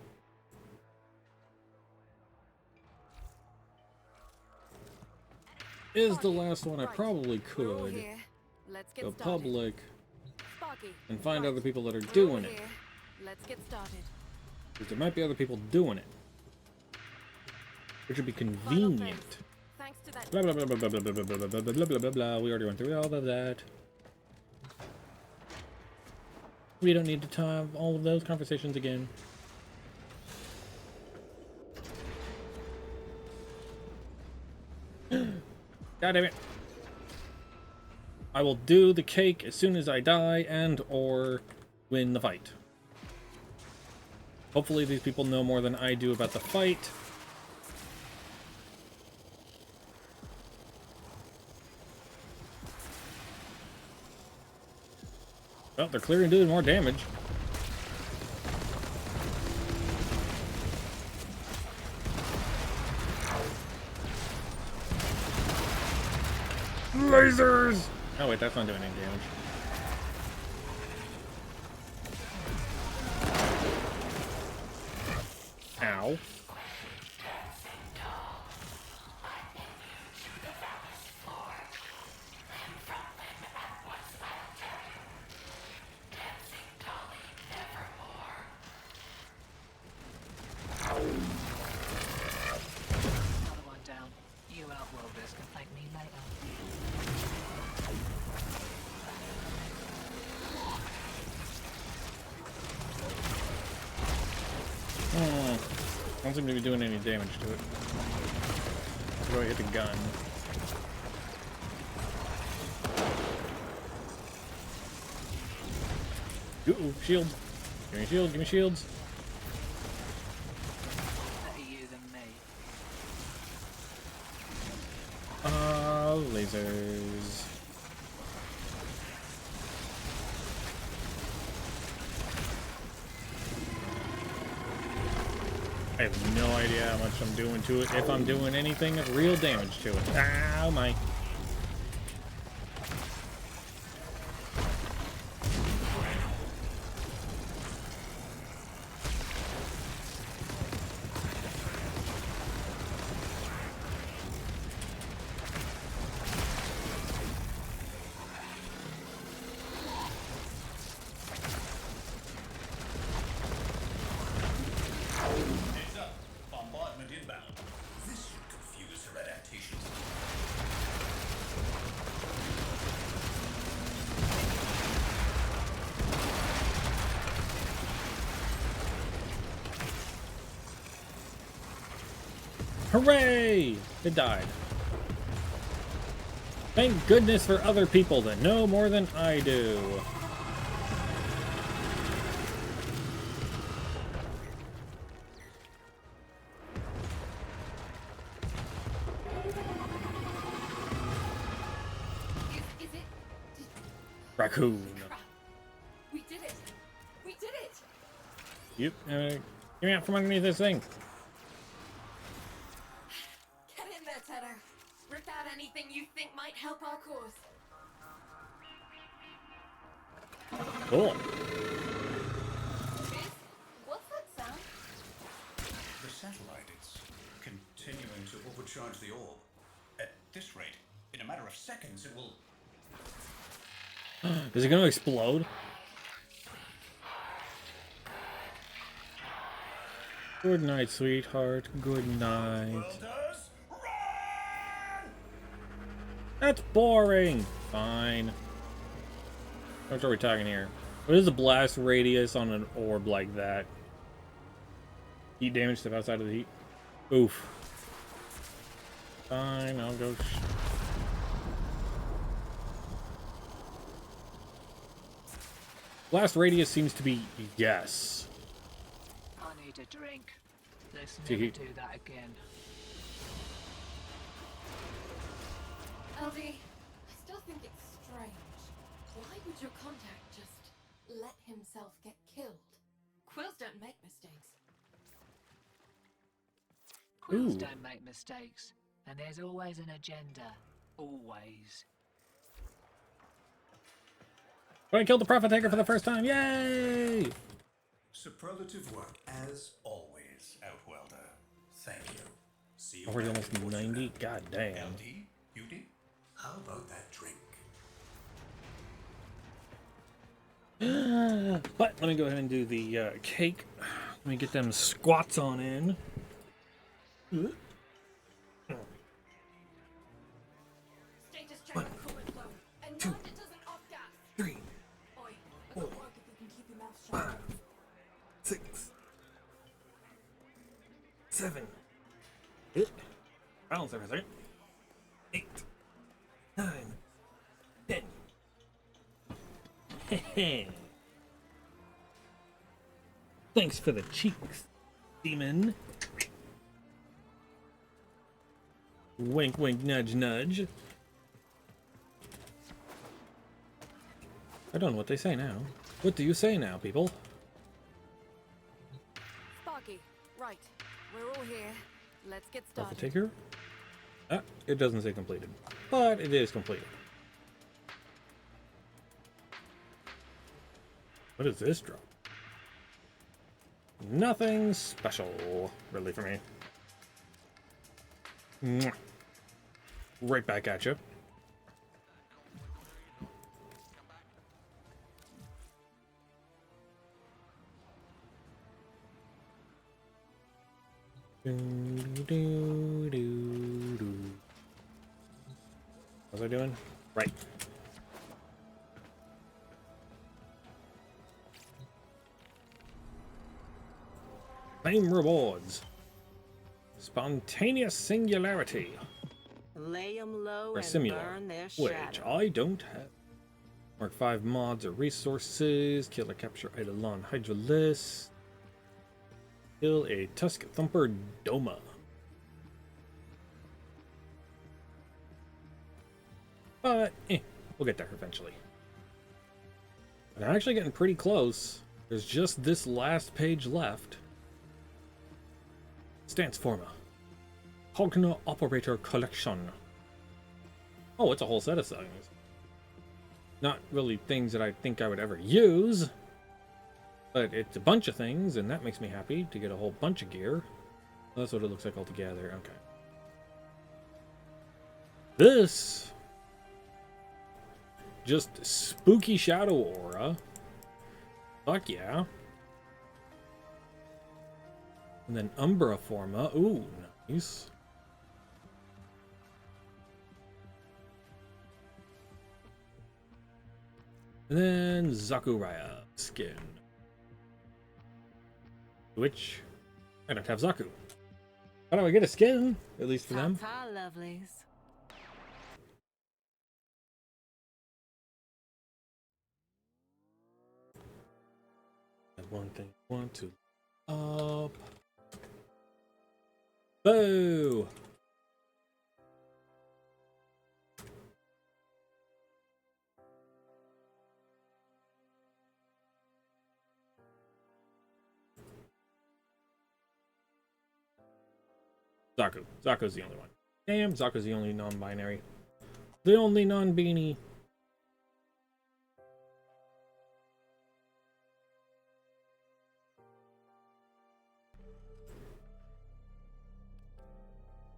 Is the last one I probably could go public and find other people that are doing it. Let's get started. Because there might be other people doing it. Which would be convenient. Thanks to that. Blah blah blah blah blah blah blah blah blah blah blah blah blah blah. We already went through all of that. We don't need to have all of those conversations again. God damn it. I will do the cake as soon as I die and or win the fight. Hopefully these people know more than I do about the fight. Well, they're clearly doing more damage. lasers! Oh wait, that's not doing any damage. Ow. Another one down. You outworlders can thank me later. Don't seem to be doing any damage to it. Go hit the gun. Ooh, shields. Give me shields, give me shields. Better you than me. Lasers. I have no idea how much I'm doing to it, if I'm doing anything of real damage to it. Ow, my. Heads up. Bombardment inbound. This should confuse her adaptations. Hooray! It died. Thank goodness for other people that know more than I do. Is it? Raccoon. Crap. We did it. We did it. Yep. Get me out from underneath this thing. Get in there, Tenno. Rip out anything you think might help our cause. Cool. Fizz, what's that sound? The satellite, it's continuing to overcharge the orb. At this rate, in a matter of seconds, it will... Is it gonna explode? Good night, sweetheart. Good night. Welders, run! That's boring. Fine. How much are we talking here? What is the blast radius on an orb like that? Heat damage stuff outside of the heat? Oof. Fine, I'll go. Blast radius seems to be yes. I need a drink. Let's See, never he- do that again. LD, I still think it's strange. Why would your contact just let himself get killed? Quills don't make mistakes. Quills Ooh. don't make mistakes, and there's always an agenda. Always. I killed the Prophet Taker for the first time. Yay! Superlative work, as always, Outwelder. Thank you. See you Already back almost in Fortuna. 90. God damn. LD, UD, how about that drink? But let me go ahead and do the cake. Let me get them squats on in. Status check on coolant flow. And mind it doesn't off gas. 3, Oi, it won't work if you can keep your mouth shut. 6, 7, Balance there for a second. 8, 9, 10. Thanks for the cheeks, demon. Wink, wink, nudge, nudge. I don't know what they say now. What do you say now, people? Sparky, right. We're all here. Let's get Prophet started. Taker? Ah, it doesn't say completed. But it is completed. What does this drop? Nothing special, really, for me. Mwah. Right back at you. What was I doing? Right. Claim rewards. Spontaneous singularity. Lay 'em low Or and similar, burn their which shadow. I don't have. Mark 5 mods or resources. Kill or capture Eidolon Hydralis. Kill a Tusk Thumper Doma. But, we'll get there eventually. But I'm actually getting pretty close. There's just this last page left. Stance Forma. Cogna Operator Collection. Oh, it's a whole set of things. Not really things that I think I would ever use. But it's a bunch of things, and that makes me happy to get a whole bunch of gear. That's what it looks like altogether. Okay. This... just spooky shadow aura. Fuck yeah. And then Umbra Forma. Ooh, nice. And then Zakuraya skin. Which I don't have Zaku. How do I get a skin? At least for them. Ta-ta, lovelies. And one thing I want to up. Boo! Zaku. Zaku's the only one. Damn, Zaku's the only non-binary. The only non-beanie.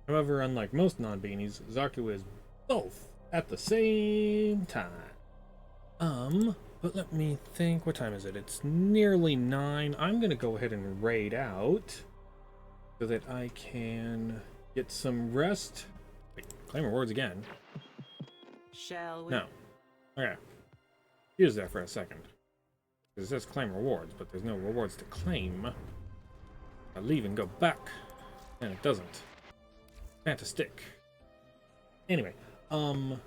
However, unlike most non-beanies, Zaku is both at the same time. But let me think. What time is it? It's nearly 9. I'm gonna go ahead and raid out so that I can get some rest. Wait, claim rewards again. Shall we? No. Okay. Use that for a second. Because it says claim rewards, but there's no rewards to claim. I leave and go back, and it doesn't. Fantastic. Anyway, but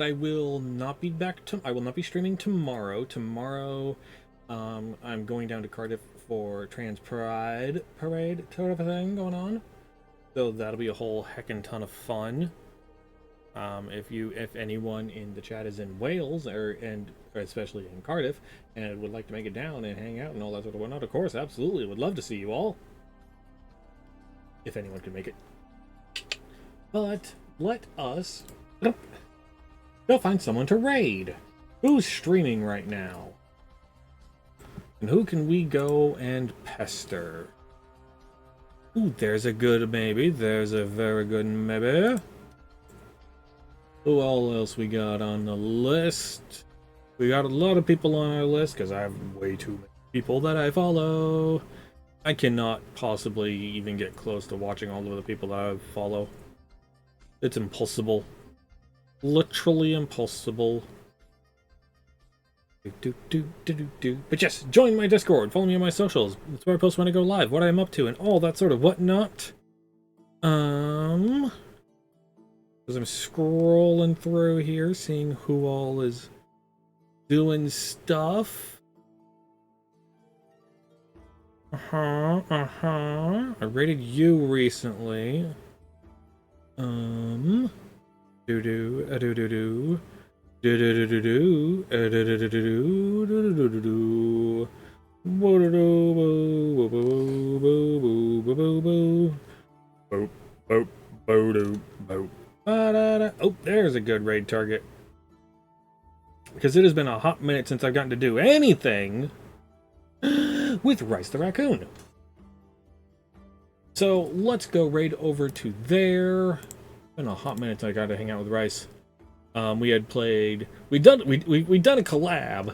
I will not be back to. I will not be streaming tomorrow. Tomorrow, I'm going down to Cardiff for Trans Pride parade sort of a thing going on. So that'll be a whole heckin' ton of fun. If anyone in the chat is in Wales or especially in Cardiff and would like to make it down and hang out and all that sort of whatnot, of course, absolutely, would love to see you all. If anyone can make it. But let us go find someone to raid. Who's streaming right now? And who can we go and pester? Ooh, there's a good maybe. There's a very good maybe. Who all else we got on the list? We got a lot of people on our list because I have way too many people that I follow. I cannot possibly even get close to watching all of the people that I follow. It's impossible. Literally impossible. But yes, join my Discord. Follow me on my socials. That's where I post when I go live, what I'm up to, and all that sort of whatnot. As I'm scrolling through here, seeing who all is doing stuff. I rated you recently. Do do do do do do do do do do do do do oh, there's a good raid target. because it has been a hot minute since I've gotten to do anything with Rice the Raccoon. So let's go right over to there. Been a hot minute since I got to hang out with Rice. We had played, we done a collab,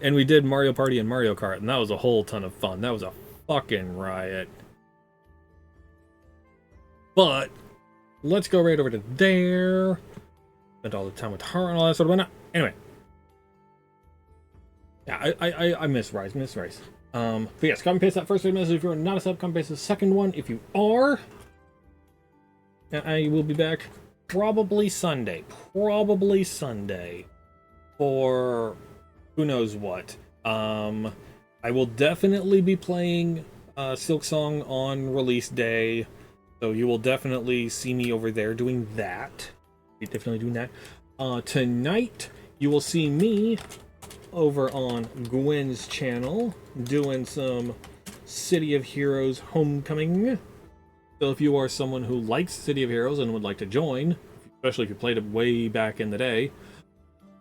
and we did Mario Party and Mario Kart, and that was a whole ton of fun. That was a fucking riot. But let's go right over to there. Spent all the time with her and all that sort of whatnot. Anyway, yeah, I miss Rice, but yes, copy and paste that first message if you're not a sub. Copy and paste the second one if you are. And I will be back probably Sunday for who knows what. I will definitely be playing Silk Song on release day, so you will definitely see me over there doing that. Be definitely doing that. Tonight you will see me over on Gwen's channel doing some City of Heroes Homecoming. So if you are someone who likes City of Heroes and would like to join, especially if you played it way back in the day,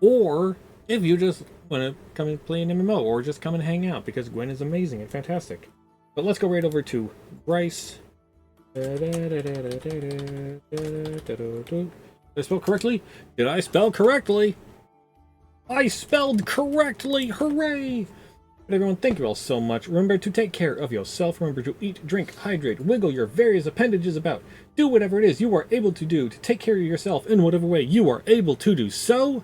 or if you just want to come and play an MMO, or just come and hang out, because Gwen is amazing and fantastic. But let's go right over to Bryce. Did I spell correctly? Did I spell correctly? I spelled correctly! Hooray! But everyone, thank you all so much. Remember to take care of yourself. Remember to eat, drink, hydrate, wiggle your various appendages about. Do whatever it is you are able to do to take care of yourself in whatever way you are able to do so.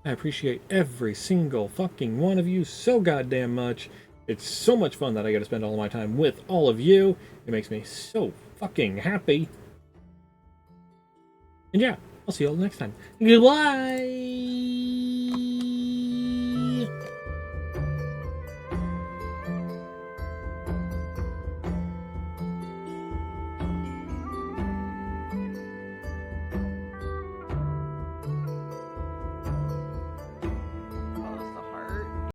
I appreciate every single fucking one of you so goddamn much. It's so much fun that I get to spend all my time with all of you. It makes me so fucking happy. And yeah, I'll see you all next time. Goodbye!